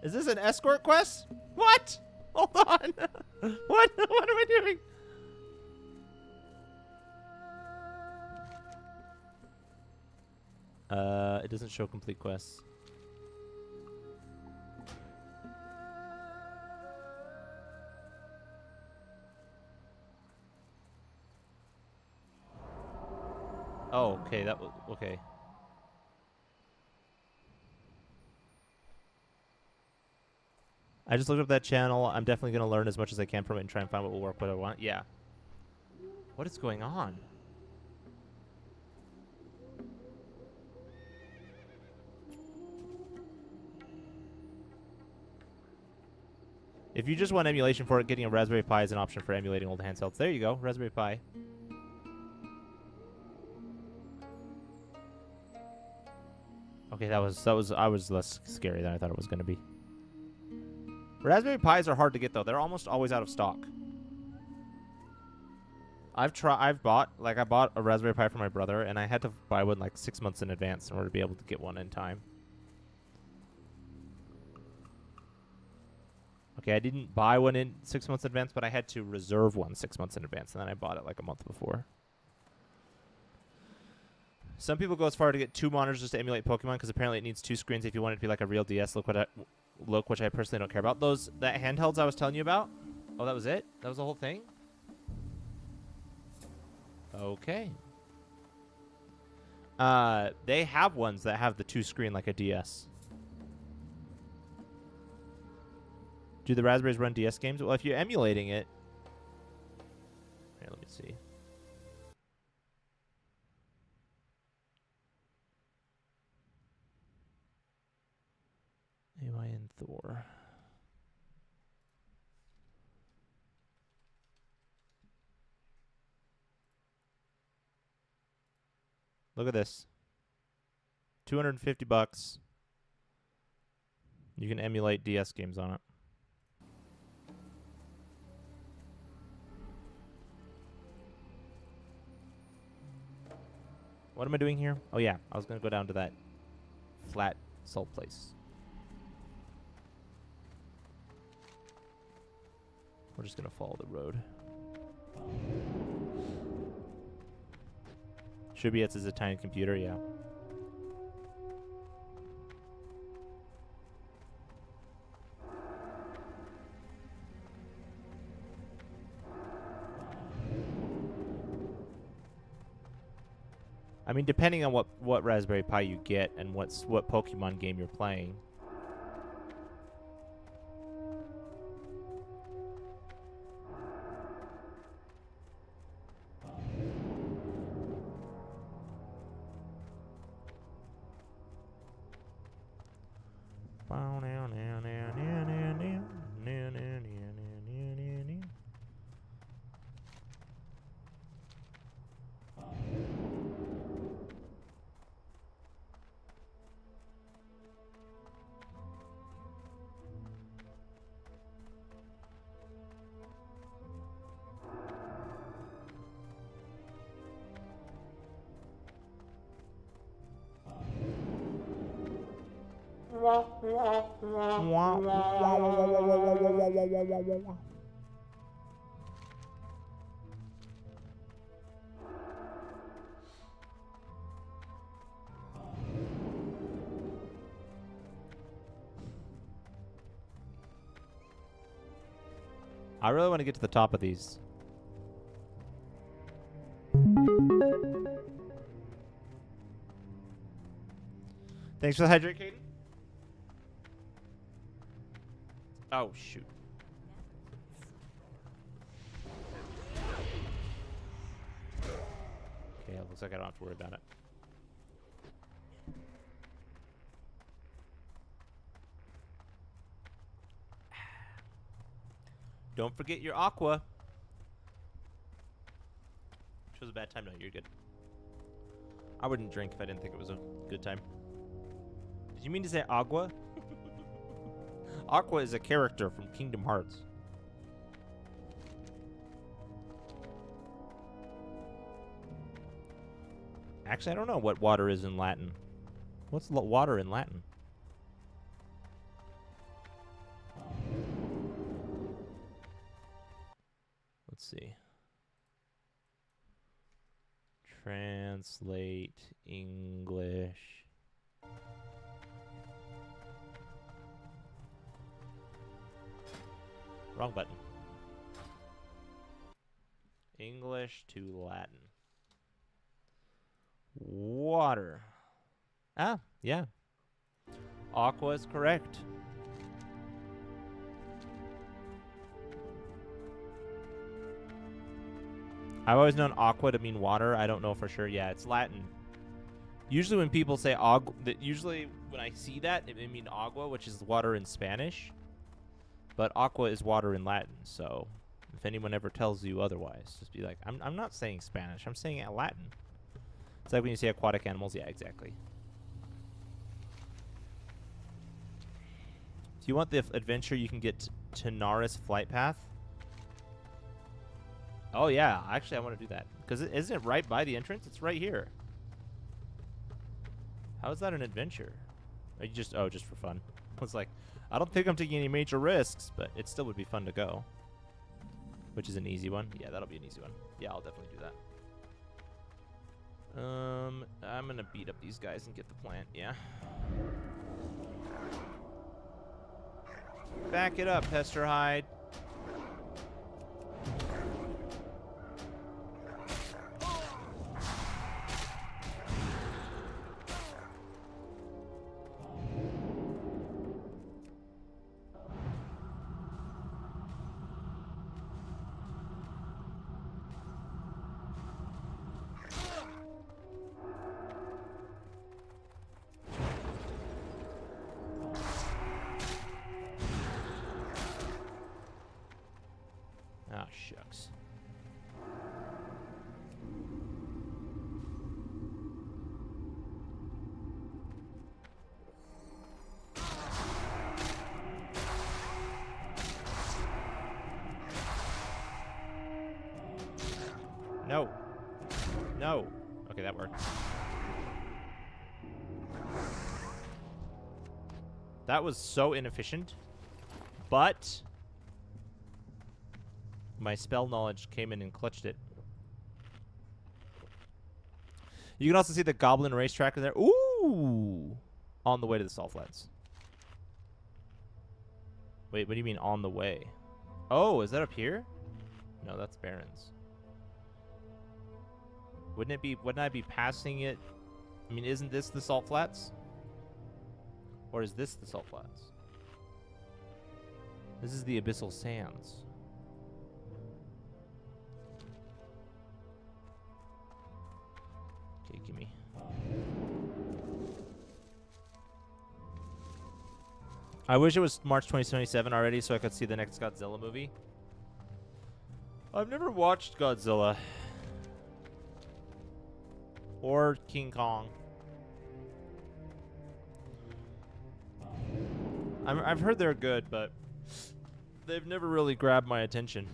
Is this an escort quest? What? Hold on. What? What am I doing? It doesn't show complete quests. Oh, okay, that was okay. I just looked up that channel. I'm definitely going to learn as much as I can from it and try and find what will work, what I want. Yeah. What is going on? If you just want emulation for it, getting a Raspberry Pi is an option for emulating old handhelds. There you go, Raspberry Pi. Okay, I was less scary than I thought it was going to be. Raspberry Pis are hard to get though. They're almost always out of stock. I bought a Raspberry Pi for my brother, and I had to buy one like 6 months in advance in order to be able to get one in time. Okay, I didn't buy one in 6 months in advance, but I had to reserve one 6 months in advance, and then I bought it like a month before. Some people go as far to get 2 monitors just to emulate Pokemon because apparently it needs 2 screens if you want it to be like a real DS look, which I personally don't care about. That handhelds I was telling you about. Oh, that was it? That was the whole thing? Okay. They have ones that have the 2 screen like a DS. Do the Raspberries run DS games? Well, if you're emulating it... Here, let me see. Am I in Thor? Look at this. $250. You can emulate DS games on it. What am I doing here? Oh yeah, I was going to go down to that flat salt place. We're just going to follow the road. Shubiett's is a tiny computer, yeah. I mean, depending on what Raspberry Pi you get and what Pokemon game you're playing. I really want to get to the top of these. Thanks for the hydrate, Caden. Oh, shoot. Okay, it looks like I don't have to worry about it. Don't forget your aqua. Chose a bad time. No, you're good. I wouldn't drink if I didn't think it was a good time. Did you mean to say agua? Aqua is a character from Kingdom Hearts. Actually, I don't know what water is in Latin. What's water in Latin? Let's see. Translate English. Wrong button. English to Latin. Water. Ah, yeah. Aqua is correct. I've always known aqua to mean water. I don't know for sure. Yeah, it's Latin. Usually when people say agua, usually when I see that, it may mean agua, which is water in Spanish. But aqua is water in Latin, so if anyone ever tells you otherwise, just be like, I'm not saying Spanish, I'm saying Latin. It's like when you say aquatic animals. Yeah, exactly. Do you want the adventure you can get to Naris Flight Path? Oh, yeah. Actually, I want to do that. Because isn't it right by the entrance? It's right here. How is that an adventure? Are you just... Oh, just for fun. I was like, I don't think I'm taking any major risks, but it still would be fun to go. Which is an easy one. Yeah, that'll be an easy one. Yeah, I'll definitely do that. I'm going to beat up these guys and get the plant. Yeah. Back it up, Pesterhide. Ah, shucks. No. No. Okay, that worked. That was so inefficient, but my spell knowledge came in and clutched it. You can also see the goblin racetrack in there. Ooh! On the way to the Salt Flats. Wait, what do you mean on the way? Oh, is that up here? No, that's Barrens. Wouldn't I be passing it? I mean, isn't this the Salt Flats? Or is this the Salt Flats? This is the Abyssal Sands. Okay, gimme. I wish it was March 2027 already so I could see the next Godzilla movie. I've never watched Godzilla. Or King Kong. I've heard they're good, but they've never really grabbed my attention.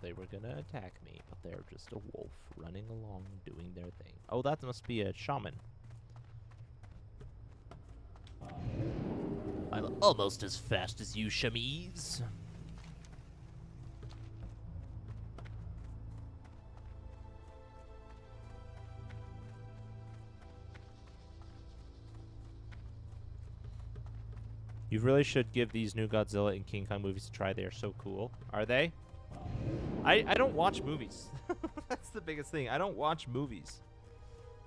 they were gonna attack me, but they're just a wolf running along doing their thing. Oh, that must be a shaman. I'm almost as fast as you, Shamiz. You really should give these new Godzilla and King Kong movies a try. They are so cool. Are they? I don't watch movies. That's the biggest thing. I don't watch movies.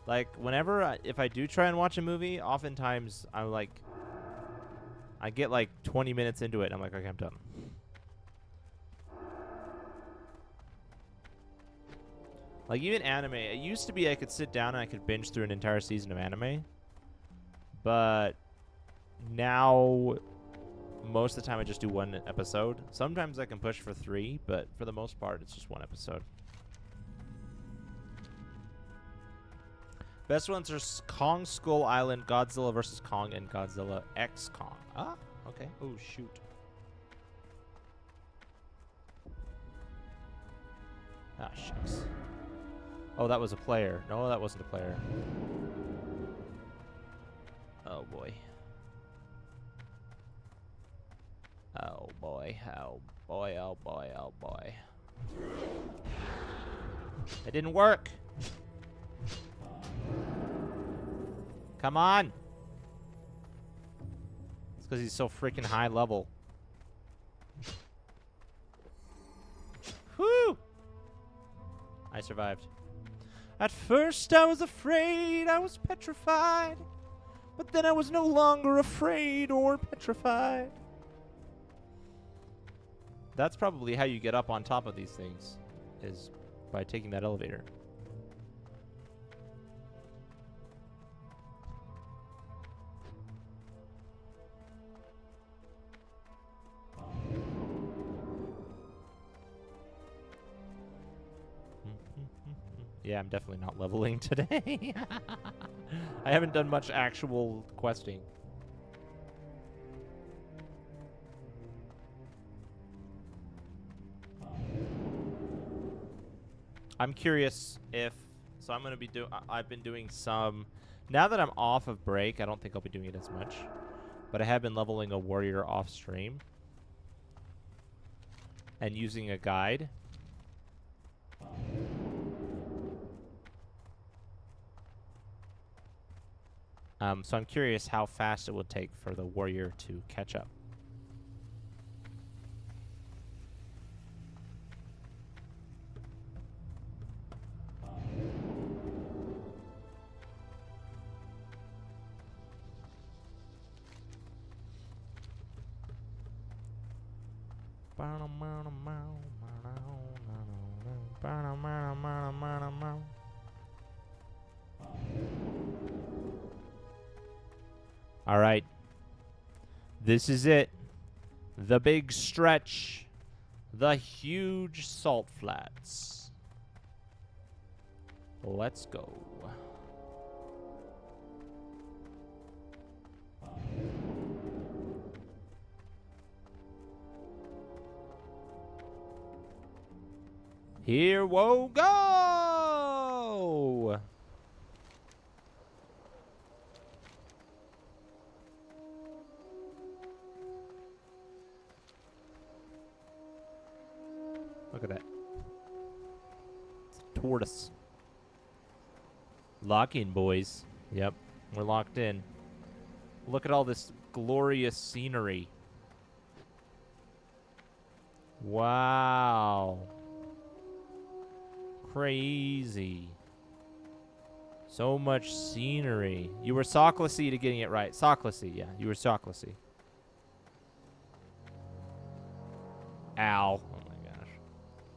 Like, whenever, if I do try and watch a movie, oftentimes I'm like, I get like 20 minutes into it, and I'm like, okay, I'm done. Like, even anime. It used to be I could sit down and I could binge through an entire season of anime. But now, most of the time I just do one episode. Sometimes I can push for 3, but for the most part, it's just one episode. Best ones are Kong Skull Island, Godzilla vs. Kong, and Godzilla X Kong. Ah, okay. Oh, shoot. Ah, shucks. Oh, that was a player. No, that wasn't a player. Oh, boy. Oh, boy. Oh, boy. Oh, boy. Oh, boy. It didn't work. Come on. It's because he's so freaking high level. Whew. I survived. At first I was afraid, I was petrified. But then I was no longer afraid or petrified. That's probably how you get up on top of these things, is by taking that elevator. Yeah, I'm definitely not leveling today. I haven't done much actual questing. I'm curious if... So I'm going to be doing... I've been doing some... Now that I'm off of break, I don't think I'll be doing it as much. But I have been leveling a warrior off stream. And using a guide. So I'm curious how fast it would take for the warrior to catch up. All right. This is it. The big stretch. The huge salt flats. Let's go. Here we go. Look at that. It's a tortoise. Lock in, boys. Yep, we're locked in. Look at all this glorious scenery. Wow. Crazy. So much scenery. You were Socklessy to getting it right. Socklessy, yeah. You were Socklessy. Ow. Oh my gosh.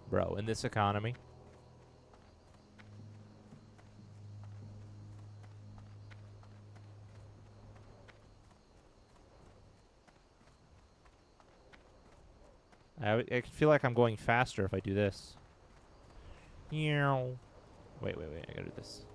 Bro, in this economy. I feel like I'm going faster if I do this. Wait, I gotta do this.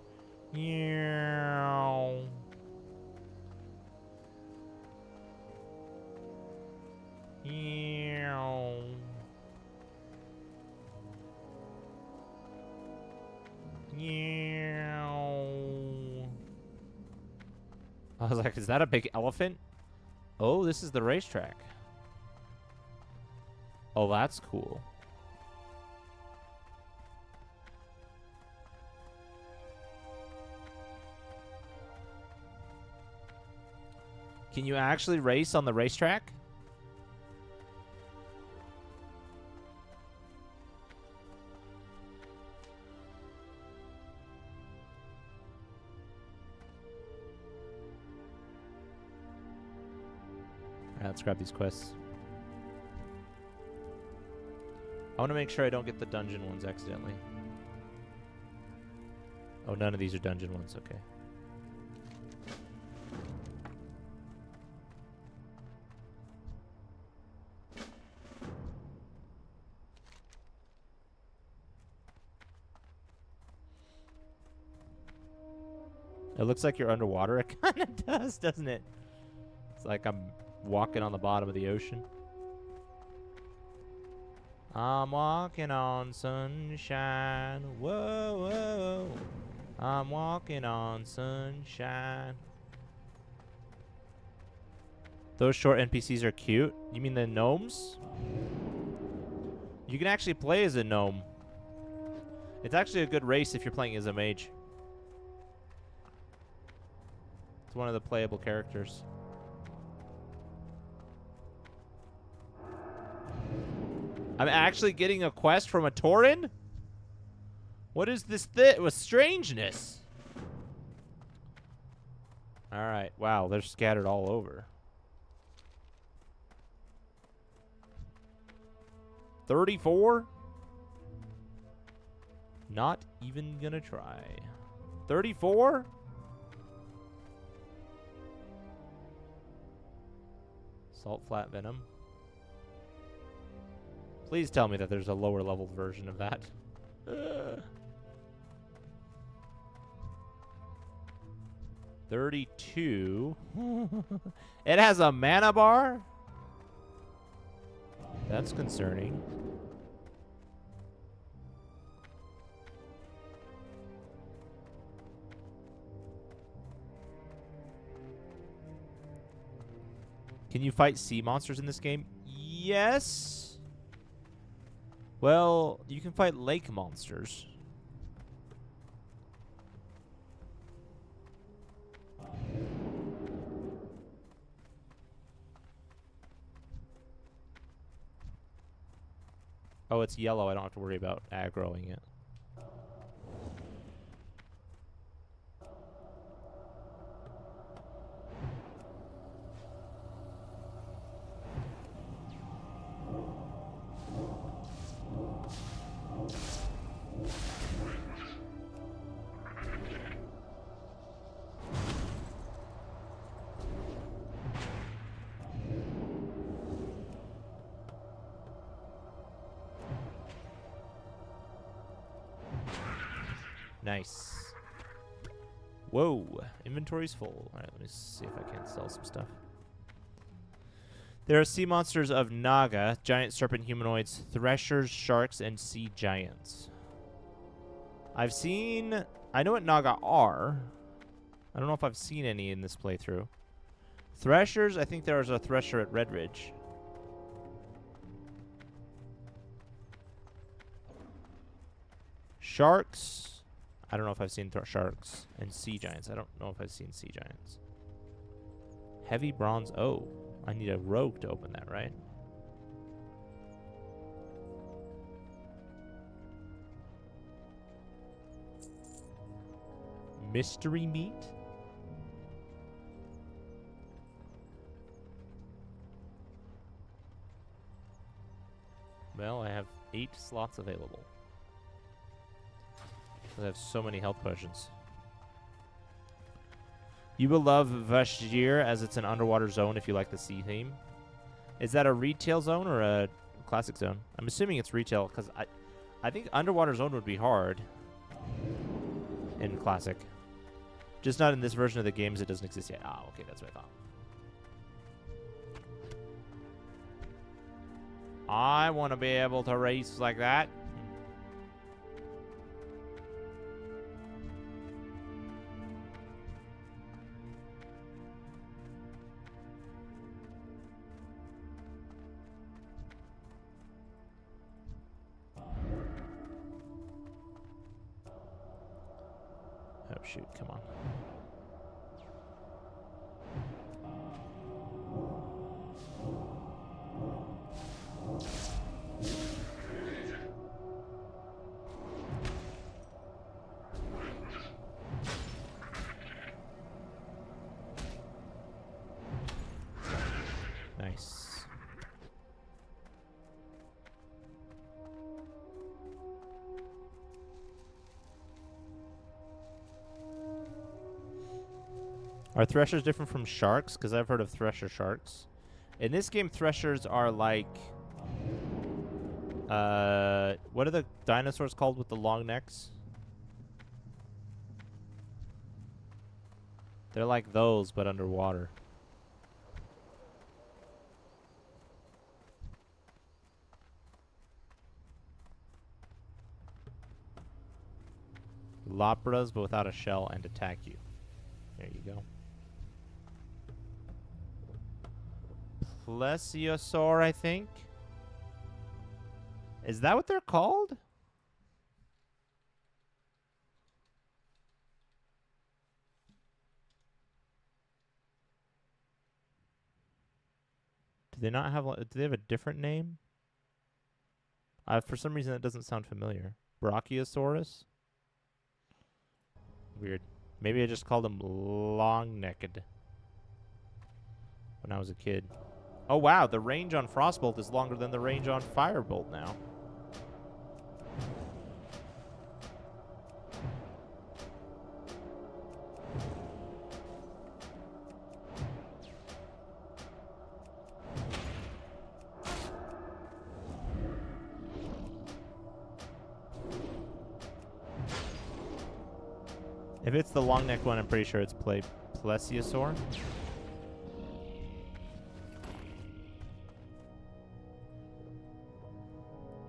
I was like, is that a big elephant? Oh, this is the racetrack. Oh, that's cool. Can you actually race on the racetrack? All right, let's grab these quests. I want to make sure I don't get the dungeon ones accidentally. Oh, none of these are dungeon ones. Okay. It looks like you're underwater. It kind of does, doesn't it? It's like I'm walking on the bottom of the ocean. I'm walking on sunshine. Whoa, whoa. I'm walking on sunshine. Those short NPCs are cute. You mean the gnomes? You can actually play as a gnome. It's actually a good race if you're playing as a mage. It's one of the playable characters. I'm actually getting a quest from a Tauren? What is this with strangeness? Alright, wow, they're scattered all over. 34? Not even gonna try. 34? Salt flat venom. Please tell me that there's a lower level version of that. 32. It has a mana bar? That's concerning. Can you fight sea monsters in this game? Yes. Well, you can fight lake monsters. Oh, it's yellow. I don't have to worry about aggroing it. Nice. Whoa. Inventory's full. Alright, let me see if I can sell some stuff. There are sea monsters of Naga, giant serpent humanoids, threshers, sharks, and sea giants. I know what Naga are. I don't know if I've seen any in this playthrough. Threshers, I think there was a thresher at Red Ridge. Sharks. I don't know if I've seen sharks. And sea giants. I don't know if I've seen sea giants. Heavy bronze. Oh, I need a rogue to open that, right? Mystery meat? Well, I have 8 slots available. I have so many health potions. You will love Vashjir as it's an underwater zone if you like the sea theme. Is that a retail zone or a classic zone? I'm assuming it's retail because I think underwater zone would be hard in classic. Just not in this version of the game as it doesn't exist yet. Ah, okay, that's what I thought. I want to be able to race like that. Oh, shoot. Come on. Nice. Are threshers different from sharks? Because I've heard of thresher sharks. In this game, threshers are like... what are the dinosaurs called with the long necks? They're like those, but underwater. Lopras, but without a shell, and attack you. There you go. Plesiosaur, I think. Is that what they're called? Do they not have? Do they have a different name? For some reason, that doesn't sound familiar. Brachiosaurus. Weird. Maybe I just called them long-necked when I was a kid. Oh, wow. The range on Frostbolt is longer than the range on Firebolt now. If it's the long neck one, I'm pretty sure it's Plesiosaur.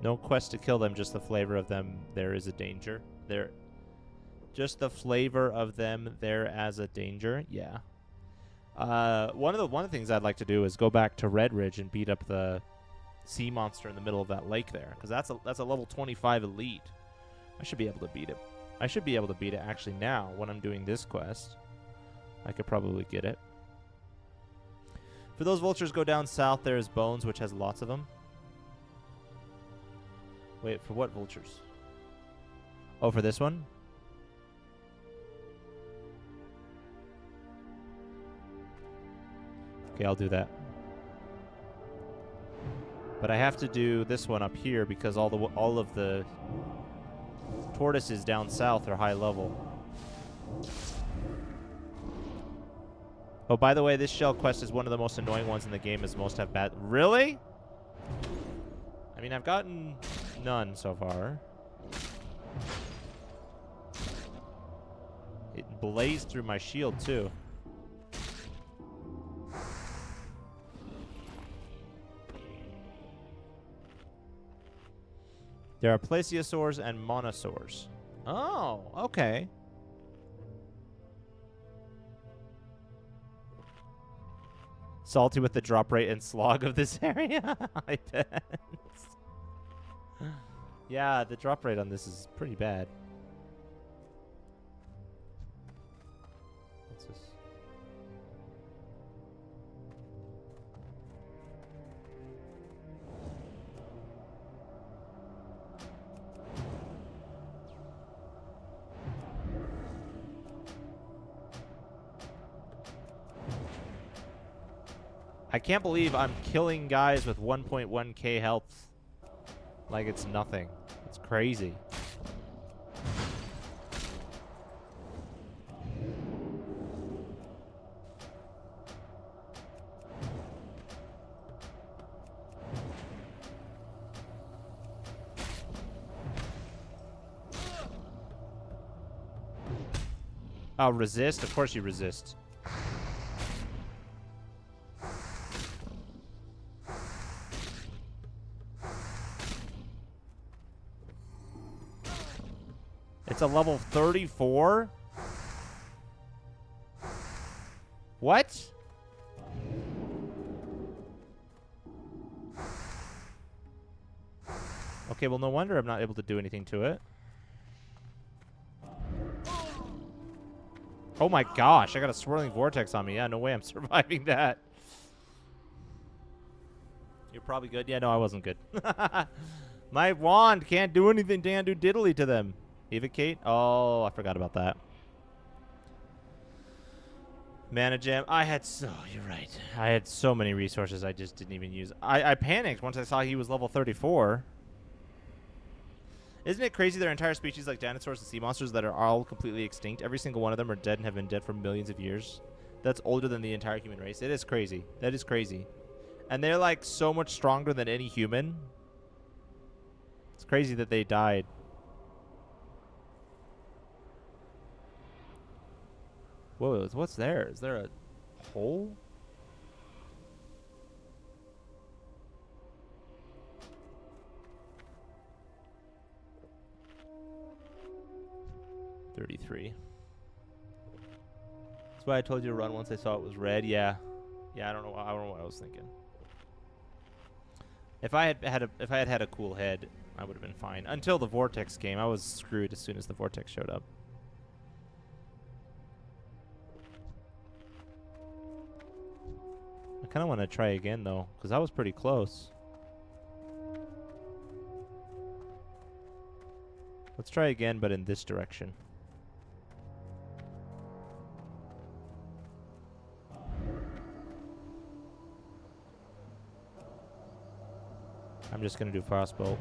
No quest to kill them, just the flavor of them. There is a danger. Just the flavor of them. There as a danger. Yeah. One of the things I'd like to do is go back to Red Ridge and beat up the sea monster in the middle of that lake there, because that's a level 25 elite. I should be able to beat it. I should be able to beat it actually now when I'm doing this quest. I could probably get it. For those vultures, go down south. There is Bones, which has lots of them. Wait, for what vultures? Oh, for this one? Okay, I'll do that. But I have to do this one up here because all of the tortoises down south are high level. Oh, by the way, this shell quest is one of the most annoying ones in the game, as most have bad... Really? I mean, I've gotten none so far. It blazed through my shield, too. There are plesiosaurs and monosaurs. Oh, okay. Salty with the drop rate and slog of this area. I bet. Yeah, the drop rate on this is pretty bad. What's this? I can't believe I'm killing guys with 1.1k health like it's nothing. It's crazy. Oh, resist? Of course you resist. It's a level 34? What? Okay, well, no wonder I'm not able to do anything to it. Oh my gosh, I got a swirling vortex on me. Yeah, no way I'm surviving that. You're probably good. Yeah, no, I wasn't good. My wand can't do anything. Can't do diddly to them. Evocate? Oh, I forgot about that. Mana gem. I had you're right. I had so many resources I just didn't even use. I panicked once I saw he was level 34. Isn't it crazy there are entire species like dinosaurs and sea monsters that are all completely extinct? Every single one of them are dead and have been dead for millions of years. That's older than the entire human race. It is crazy. That is crazy. And they're like so much stronger than any human. It's crazy that they died. Whoa, what's there? Is there a hole? $33. That's why I told you to run once I saw it was red. Yeah. Yeah, I don't know what I was thinking. If I had had a cool head, I would have been fine. Until the vortex came. I was screwed as soon as the vortex showed up. I kind of want to try again, though, because that was pretty close. Let's try again, but in this direction. I'm just going to do crossbow.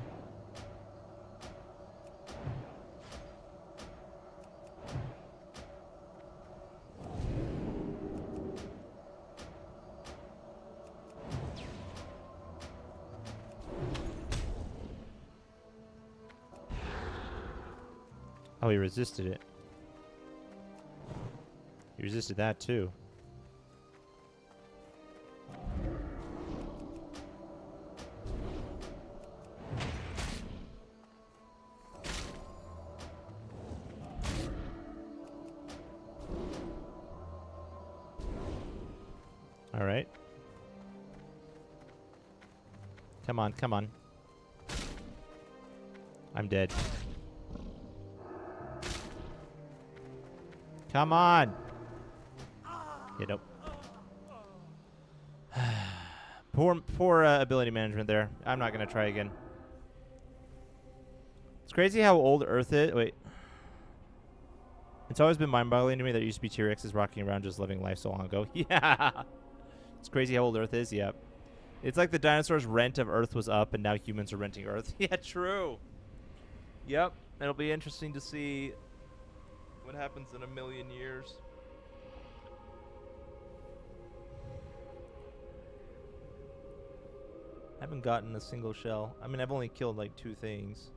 Oh, he resisted it. He resisted that too. All right. Come on, come on. I'm dead. Come on. Yeah, nope. Poor ability management there. I'm not going to try again. It's crazy how old Earth is. Wait. It's always been mind-boggling to me that it used to be T-Rexes rocking around just living life so long ago. Yeah. It's crazy how old Earth is. Yep. It's like the dinosaurs' rent of Earth was up, and now humans are renting Earth. Yeah, true. Yep. It'll be interesting to see what happens in a million years. I haven't gotten a single shell. I mean, I've only killed like 2 things.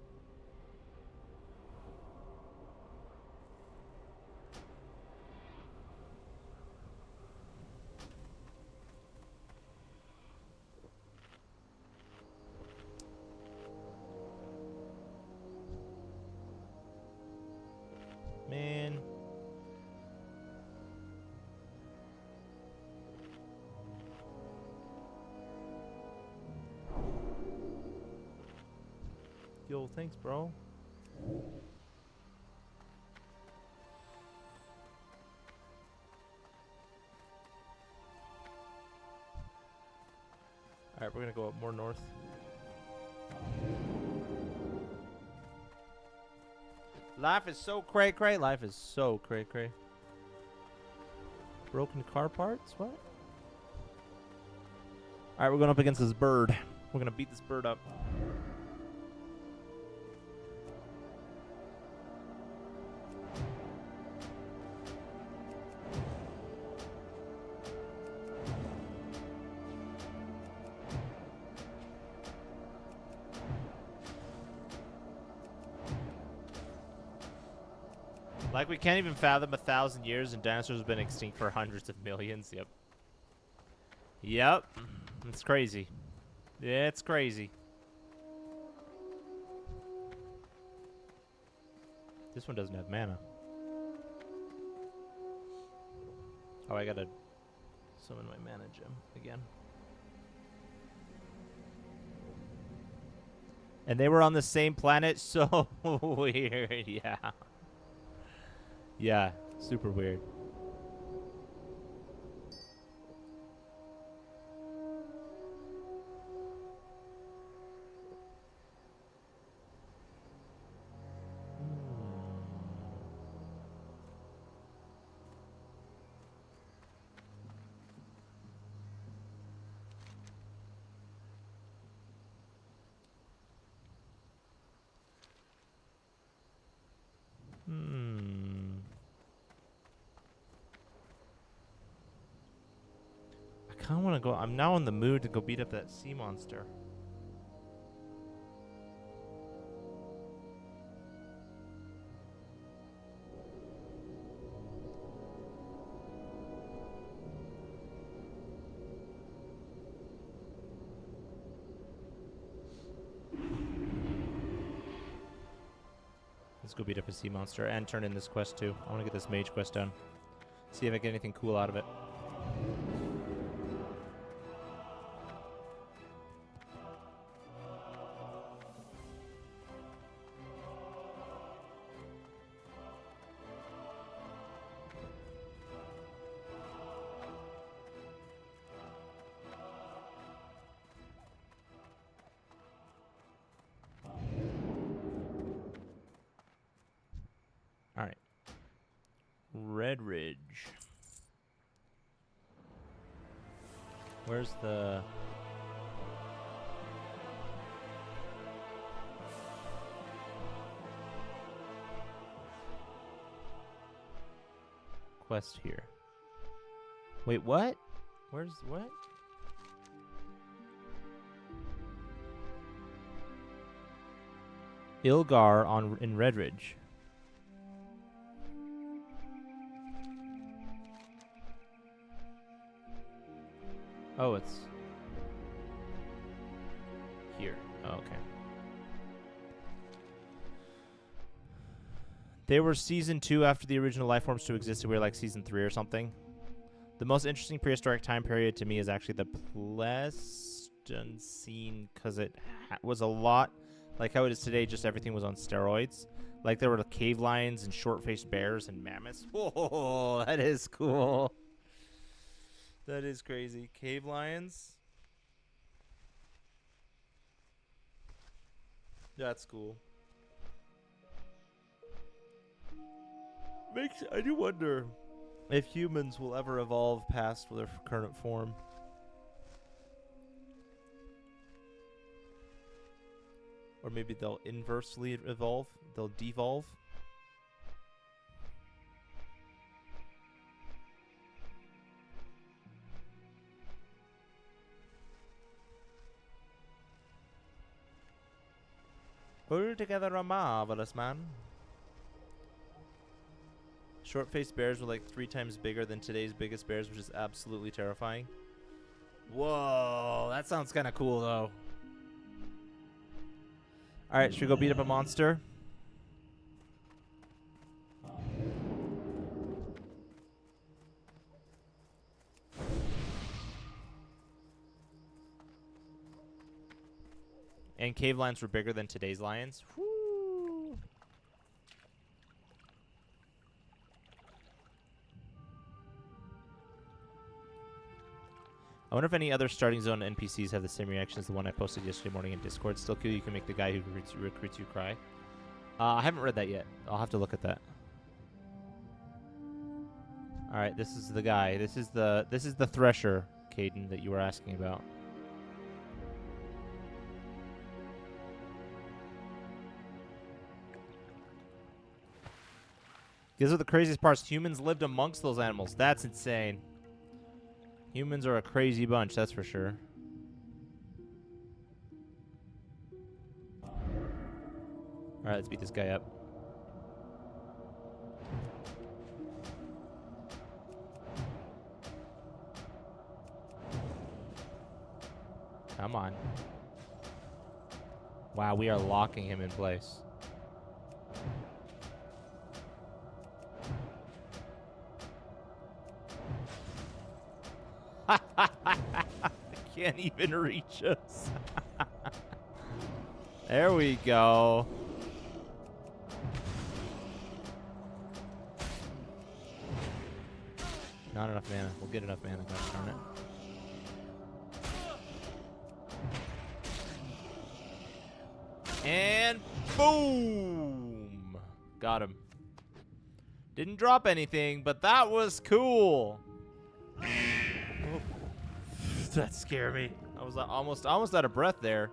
Man. Yo, thanks, bro. Alright, we're gonna go up more north. Life is so cray-cray. Life is so cray-cray. Broken car parts? What? Alright, we're going up against this bird. We're going to beat this bird up. Like, we can't even fathom 1,000 years, and dinosaurs have been extinct for hundreds of millions. Yep. Yep. It's crazy. Yeah, it's crazy. This one doesn't have mana. Oh, I gotta summon my mana gem again. And they were on the same planet? So weird, yeah. Yeah, super weird. kind of want to go. I'm now in the mood to go beat up that sea monster. Let's go beat up a sea monster and turn in this quest too. I want to get this mage quest done. See if I get anything cool out of it. All right. Red Ridge. Where's the... quest here? Wait, what? Where's what? Ilgar in Red Ridge. Oh, it's here. Oh, okay. They were season 2 after the original life forms to exist. We were like season 3 or something. The most interesting prehistoric time period to me is actually the Pleistocene, because it was a lot like how it is today. Just everything was on steroids. Like there were cave lions and short-faced bears and mammoths. Whoa, that is cool. That is crazy. Cave lions. That's cool. I do wonder if humans will ever evolve past their current form. Or maybe they'll inversely evolve. They'll devolve. Altogether a marvelous man. Short-faced bears were like 3 times bigger than today's biggest bears, which is absolutely terrifying. Whoa, that sounds kind of cool, though. All right, should we go beat up a monster? And cave lions were bigger than today's lions. Whoo. I wonder if any other starting zone NPCs have the same reaction as the one I posted yesterday morning in Discord. Still cool, you can make the guy who recruits you cry. I haven't read that yet. I'll have to look at that. All right, this is the guy. This is the Thresher, Caden, that you were asking about. These are the craziest parts. Humans lived amongst those animals. That's insane. Humans are a crazy bunch, that's for sure. Alright, let's beat this guy up. Come on. Wow, we are locking him in place. Can't even reach us. There we go. Not enough mana. We'll get enough mana. Gosh darn it. And boom! Got him. Didn't drop anything, but that was cool. That scared me. I was almost out of breath there.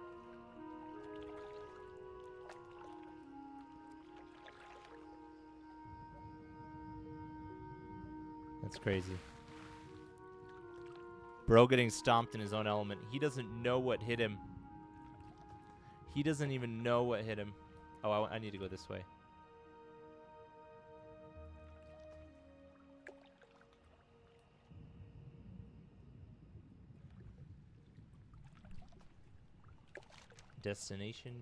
That's crazy. Bro getting stomped in his own element. He doesn't know what hit him. He doesn't even know what hit him. Oh, I need to go this way. Destination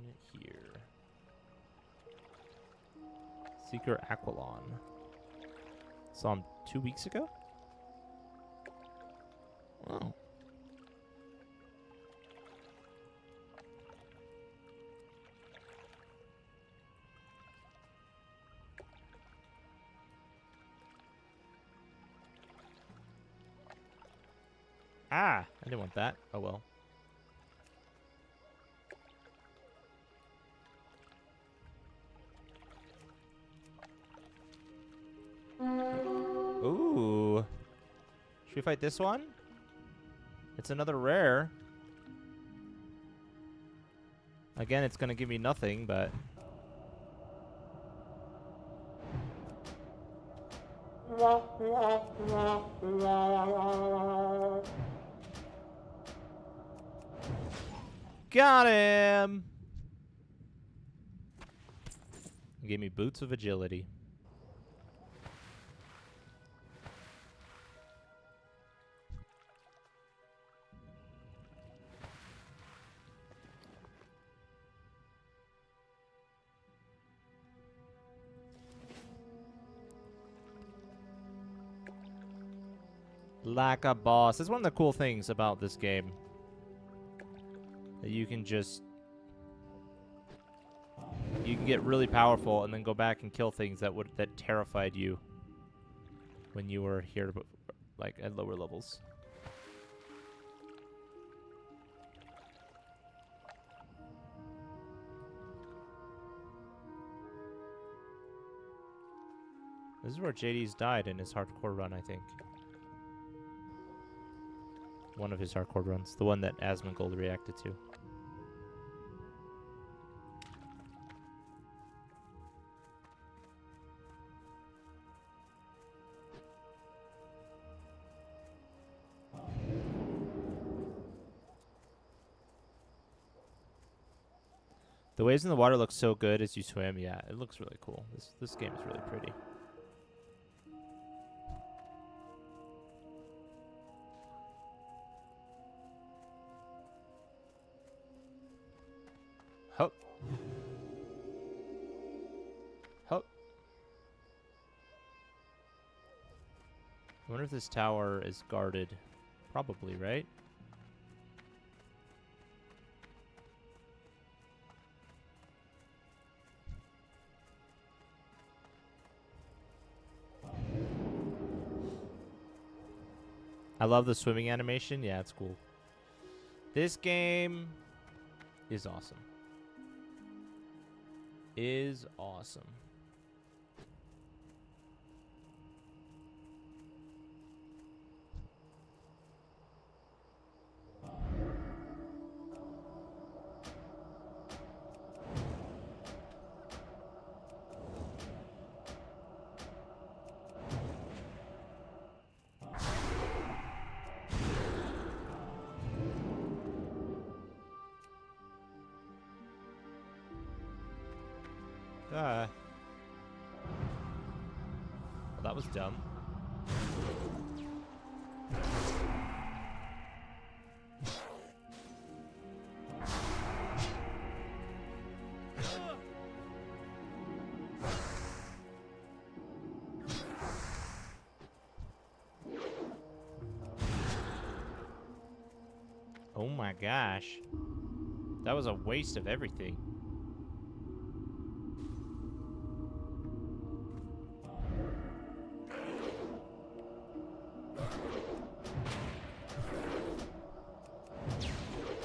here. Seeker Aquilon. Saw him 2 weeks ago? Oh. Ah, I didn't want that. Oh well. Ooh. Should we fight this one? It's another rare. Again, it's going to give me nothing, but... Got him! He gave me boots of agility. Like a boss. That's one of the cool things about this game. That you can just... You can get really powerful and then go back and kill things that terrified you when you were here, like, at lower levels. This is where JD's died in his hardcore run, I think. One of his hardcore runs. The one that Asmongold reacted to. The waves in the water look so good as you swim. Yeah, it looks really cool. This game is really pretty. Hup. Hup. I wonder if this tower is guarded. Probably, right? I love the swimming animation. Yeah, it's cool. This game is awesome. Is awesome. Well, that was dumb. Oh my gosh. That was a waste of everything.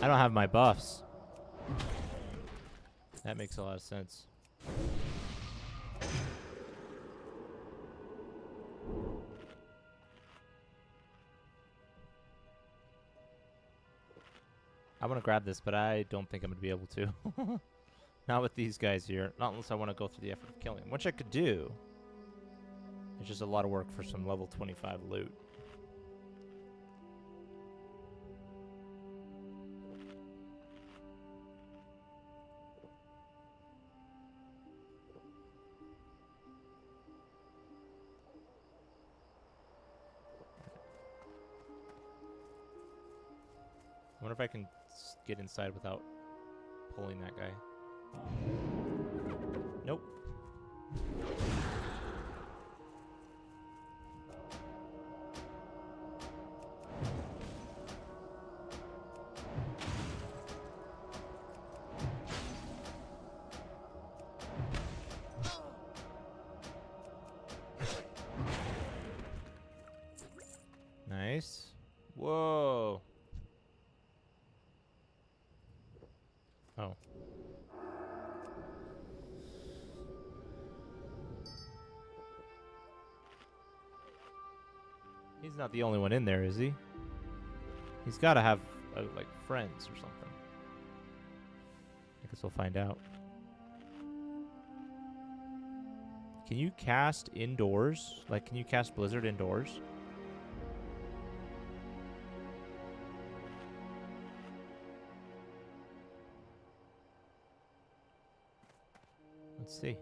I don't have my buffs. That makes a lot of sense. I want to grab this, but I don't think I'm going to be able to. Not with these guys here. Not unless I want to go through the effort of killing them, which I could do. It's just a lot of work for some level 25 loot. wonder if I can get inside without pulling that guy. Nope. Nice. Whoa. Oh. He's not the only one in there, is he? He's got to have, like, friends or something. I guess we'll find out. Can you cast indoors? Like, can you cast Blizzard indoors? Let's see.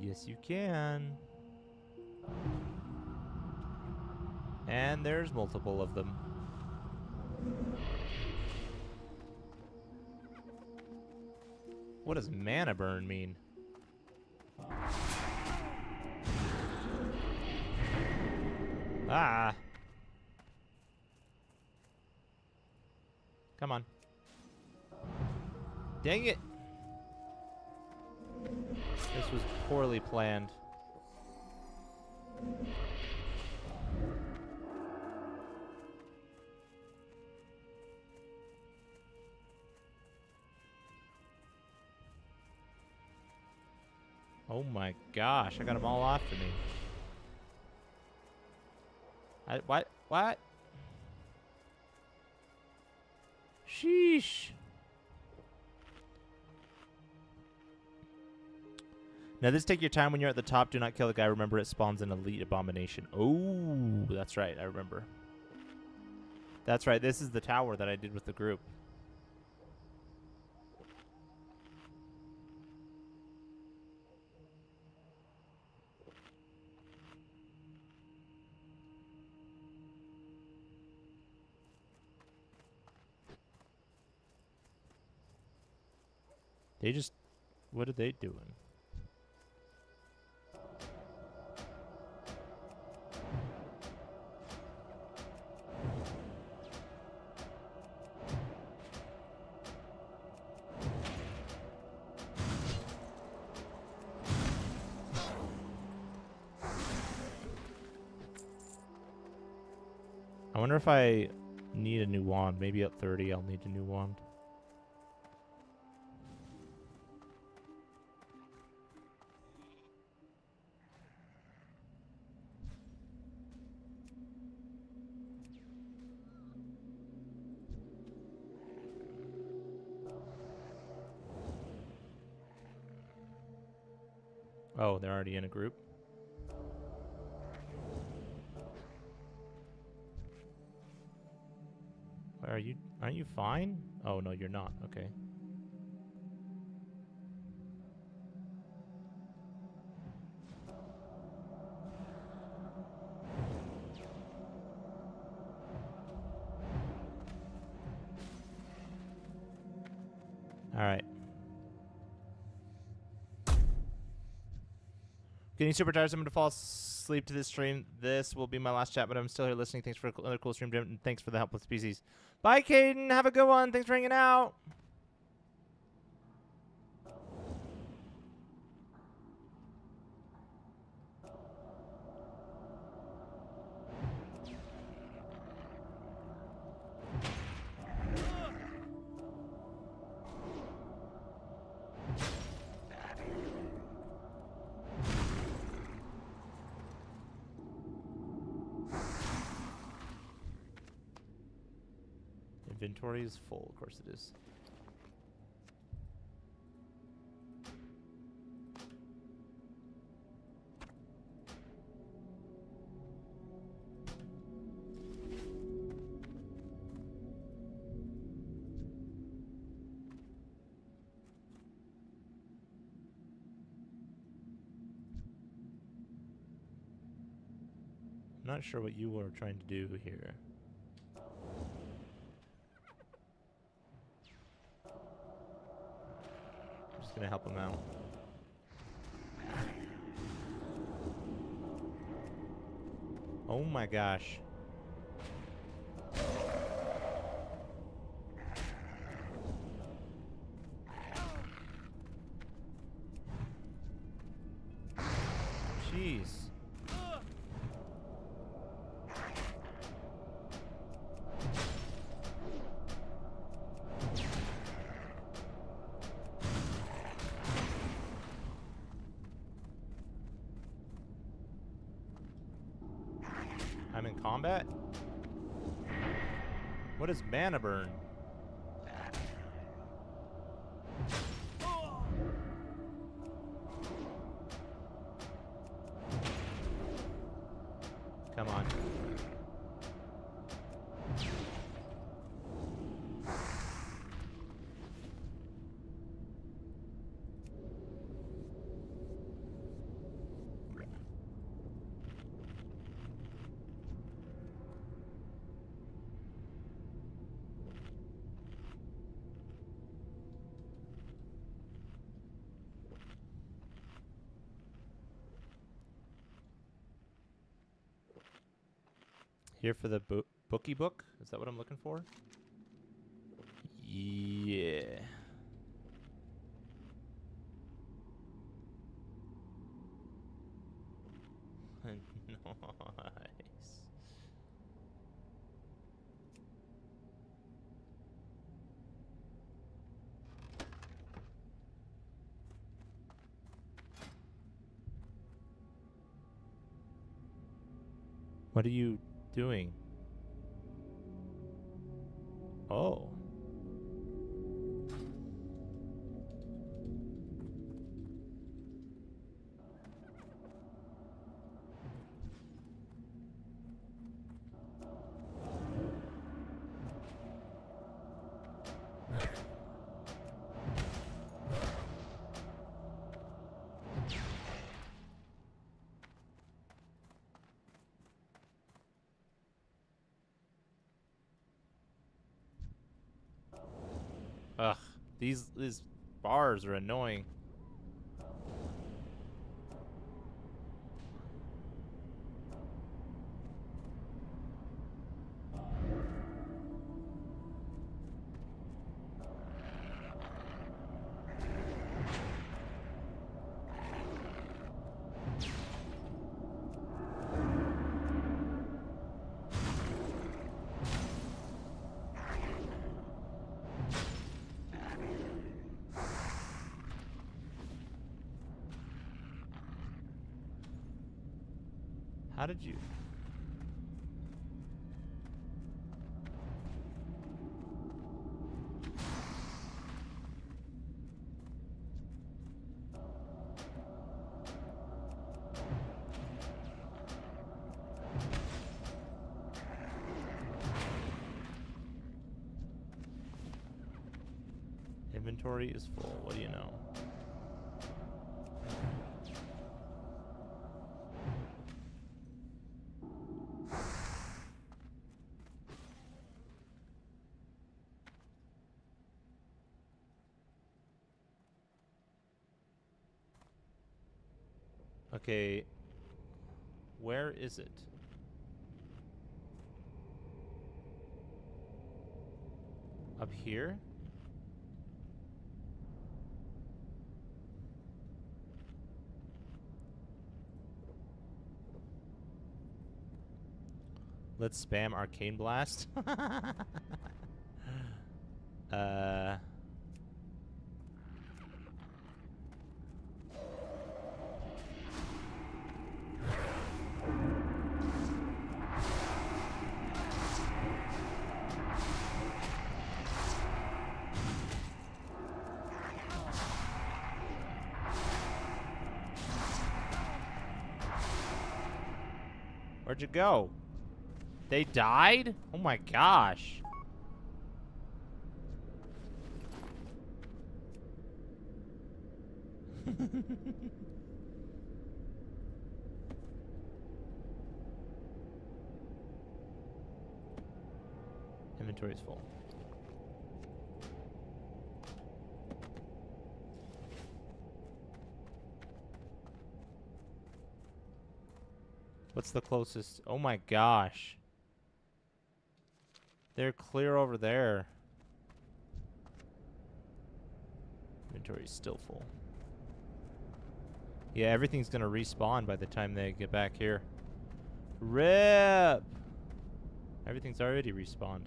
Yes, you can. And there's multiple of them. What does mana burn mean? Ah. Come on. Dang it. This was poorly planned. Oh my gosh, I got them all after me. What? Sheesh. Now this take your time when you're at the top. Do not kill the guy. Remember it spawns an elite abomination. Oh, that's right. I remember. That's right. This is the tower that I did with the group. They just... What are they doing? I wonder if I need a new wand. Maybe at 30 I'll need a new wand. Oh, they're already in a group. Where are you? Aren't you fine? Oh, no, you're not. Okay. All right. Getting super tired, so I'm going to fall asleep to this stream. This will be my last chat, but I'm still here listening. Thanks for another cool stream, Jim, and thanks for the help with species. Bye, Caden. Have a good one. Thanks for hanging out. Inventory is full. Of course it is. I'm not sure what you are trying to do here. Just gonna help him out. Oh my gosh. Jeez. I'm in combat? What is mana burn? Come on. Here for the bookie book? Is that what I'm looking for? Yeah. Nice. What are you doing? Oh. Ugh, these bars are annoying. How did you? Inventory is full. What do you know? Okay, where is it? Up here? Let's spam Arcane Blast. Where'd you go? They died? Oh my gosh. Inventory's full. What's the closest? Oh my gosh. They're clear over there. Inventory's still full. Yeah, everything's gonna respawn by the time they get back here. RIP! Everything's already respawned.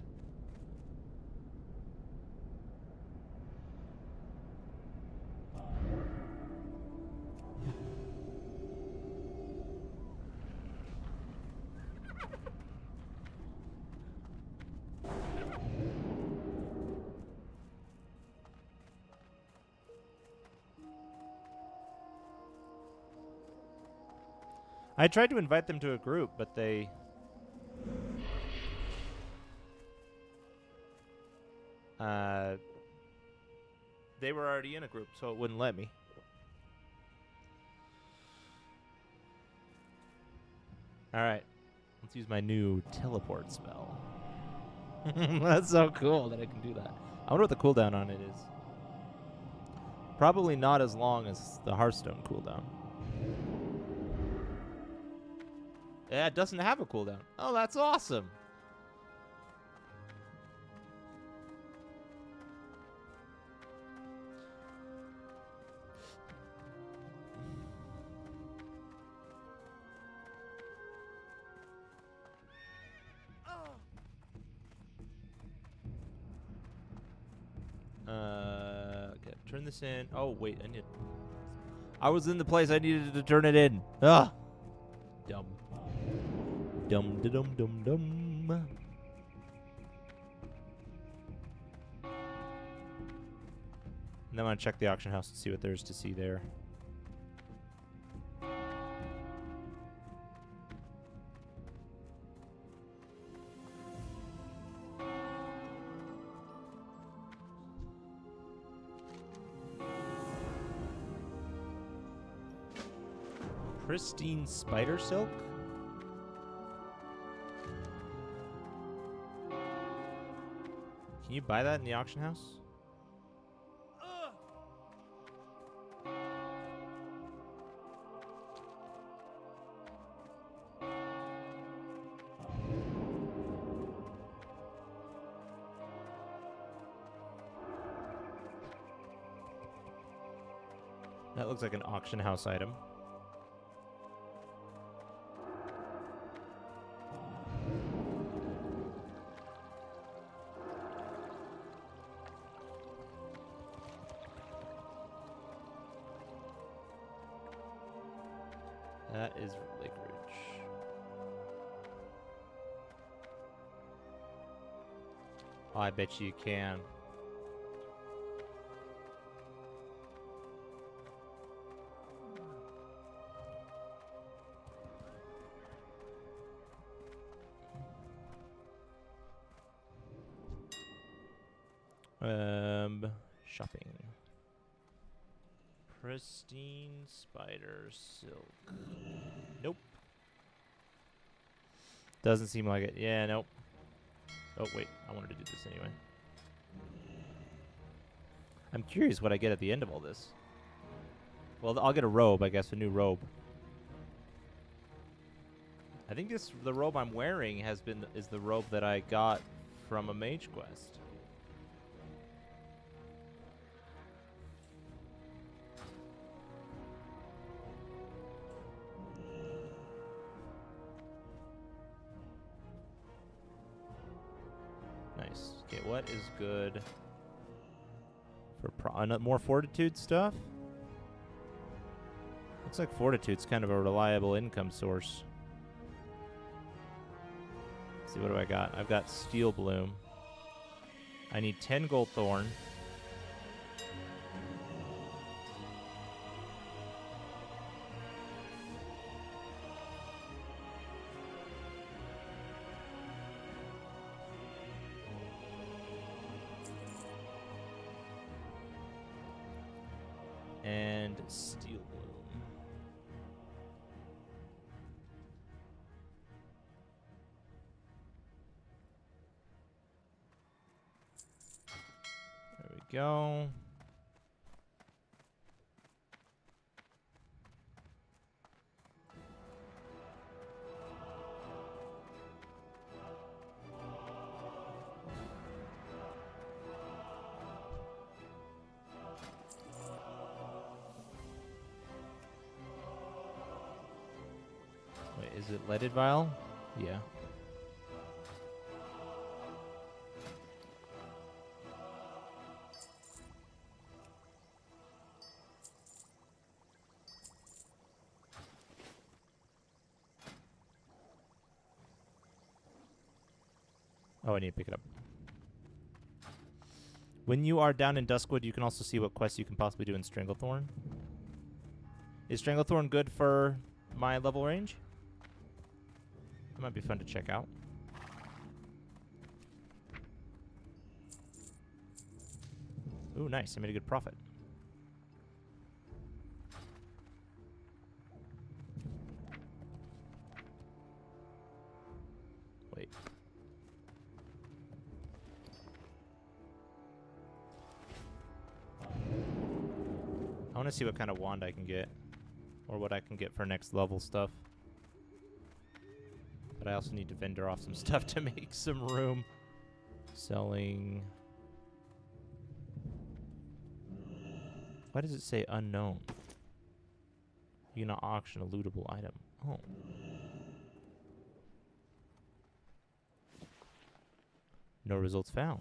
I tried to invite them to a group, but they were already in a group, so it wouldn't let me. All right, let's use my new teleport spell. That's so cool that I can do that. I wonder what the cooldown on it is. Probably not as long as the Hearthstone cooldown. Yeah, it doesn't have a cooldown. Oh, that's awesome. Okay, turn this in. Oh, wait, I was in the place I needed to turn it in. Ugh. Dumb. Dum da dum dum dum. And then I'm gonna check the auction house to see what there is to see there. Pristine spider silk? Can you buy that in the auction house? That looks like an auction house item. That is licorice. Oh, I bet you can. Shopping. Pristine spider silk. Nope. Doesn't seem like it. Yeah, nope. Oh, wait. I wanted to do this anyway. I'm curious what I get at the end of all this. Well, I'll get a robe, I guess, a new robe. I think the robe I'm wearing is the robe that I got from a mage quest. Nice. Okay, what is good for more fortitude stuff? Looks like fortitude's kind of a reliable income source. Let's see, what do I got? I've got steel bloom. I need 10 gold thorn. And steel bloom. There we go. Wait, is it leaded vial? Yeah. Oh, I need to pick it up. When you are down in Duskwood, you can also see what quests you can possibly do in Stranglethorn. Is Stranglethorn good for my level range? That might be fun to check out. Ooh, nice. I made a good profit. Wait. I want to see what kind of wand I can get. Or what I can get for next level stuff. But I also need to vendor off some stuff to make some room. Selling. Why does it say unknown? You can auction a lootable item. Oh. No results found.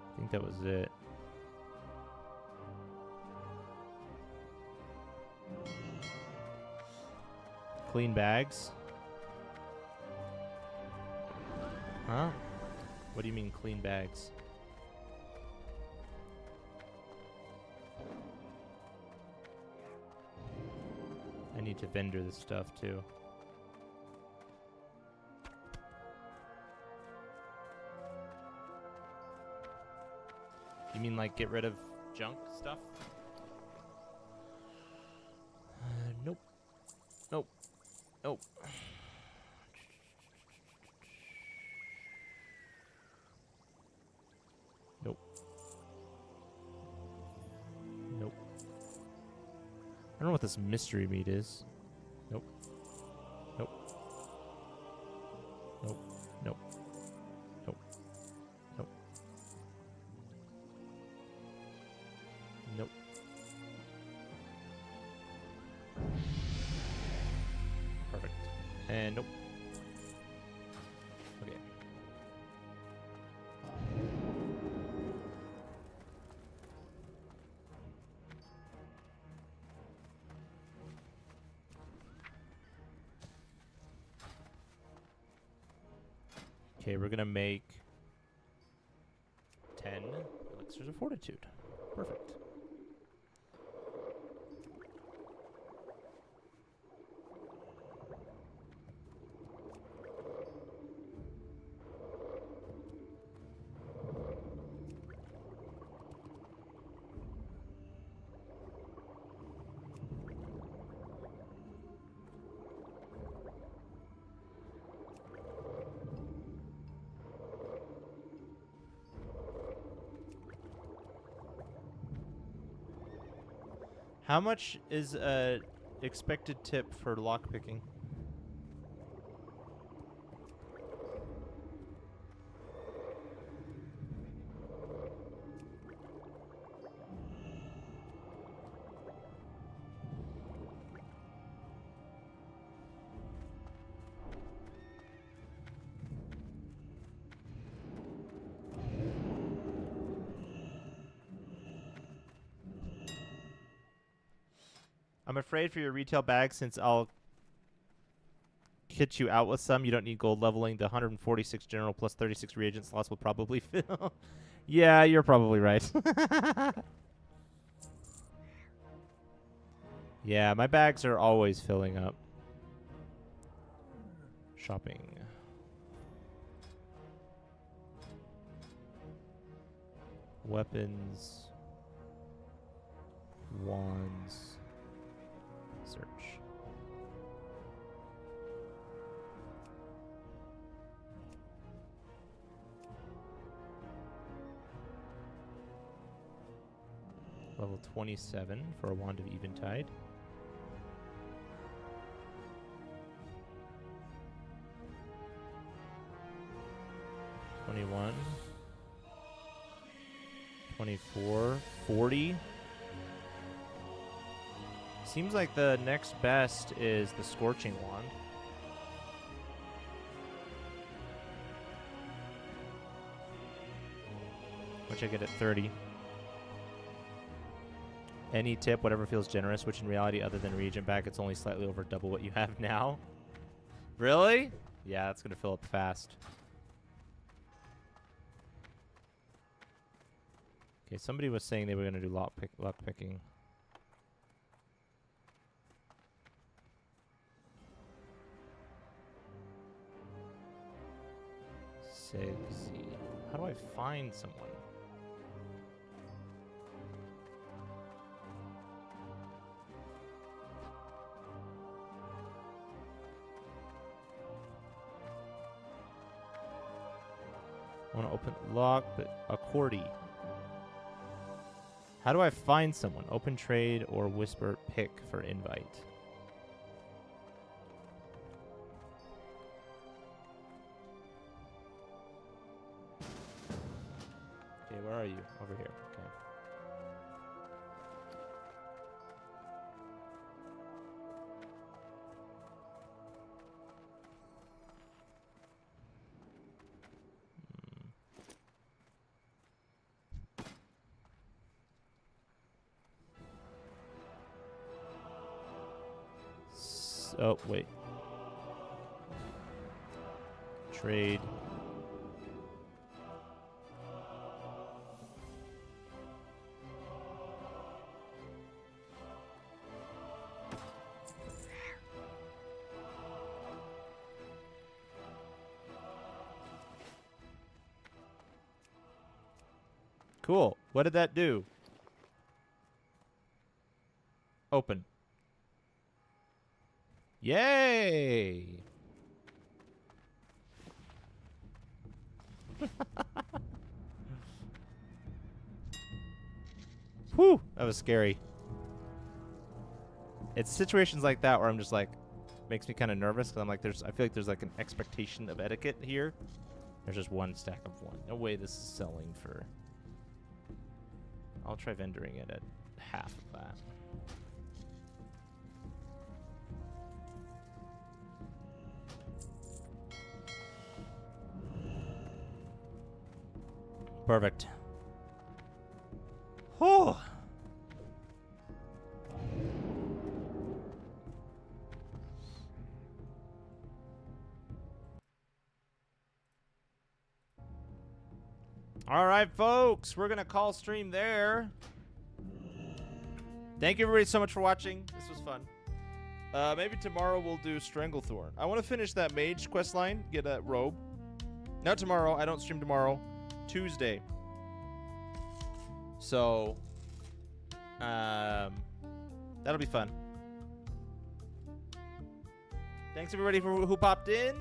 I think that was it. Clean bags? Huh? What do you mean clean bags? I need to vendor this stuff too. You mean like get rid of junk stuff? Nope. Nope. Nope. Nope. Nope. I don't know what this mystery meat is. Nope. Nope. Nope. Nope. Nope. Nope. Nope. Perfect. And nope. Okay. Okay, we're gonna make 10 elixirs of fortitude. Perfect. How much is a expected tip for lockpicking? I'm afraid for your retail bag, since I'll kit you out with some. You don't need gold leveling. The 146 general plus 36 reagent slots will probably fill. Yeah, you're probably right. Yeah, my bags are always filling up. Shopping. Weapons. Wands. Search. Level 27 for a Wand of Eventide. $21. 24, 40. Seems like the next best is the Scorching Wand. Which I get at 30. Any tip, whatever feels generous, which in reality, other than reagent back, it's only slightly over double what you have now. Really? Yeah, that's going to fill up fast. Okay, somebody was saying they were going to do luck picking. Sexy. How do I find someone? I want to open lock, but a Cordy. How do I find someone? Open trade or whisper pick for invite. Okay, where are you? Over here. Okay. Oh, wait. Trade. Cool. What did that do? Open. Yay! Whew, that was scary. It's situations like that where I'm just like, makes me kind of nervous because I'm like, I feel like there's like an expectation of etiquette here. There's just one stack of one. No way this is selling for. I'll try vendoring it at half of that. Perfect. Whew. All right, folks. We're going to call stream there. Thank you, everybody, so much for watching. This was fun. Maybe tomorrow we'll do Stranglethorn. I want to finish that mage quest line, get a robe. Not tomorrow. I don't stream tomorrow. Tuesday. So, that'll be fun. Thanks everybody who popped in.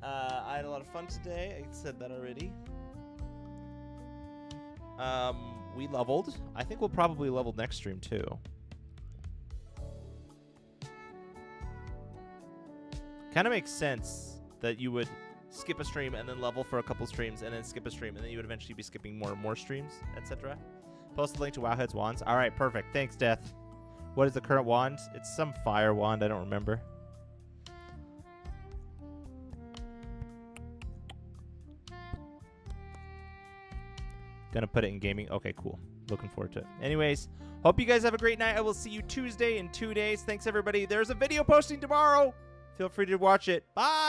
I had a lot of fun today. I said that already. We leveled. I think we'll probably level next stream too. Kind of makes sense that you would skip a stream and then level for a couple streams and then skip a stream and then you would eventually be skipping more and more streams, etc. Post the link to Wowhead's wands. All right, perfect. Thanks, Death. What is the current wand? It's some fire wand. I don't remember. Gonna put it in gaming. Okay, cool. Looking forward to it. Anyways, hope you guys have a great night. I will see you Tuesday in 2 days. Thanks, everybody. There's a video posting tomorrow. Feel free to watch it. Bye.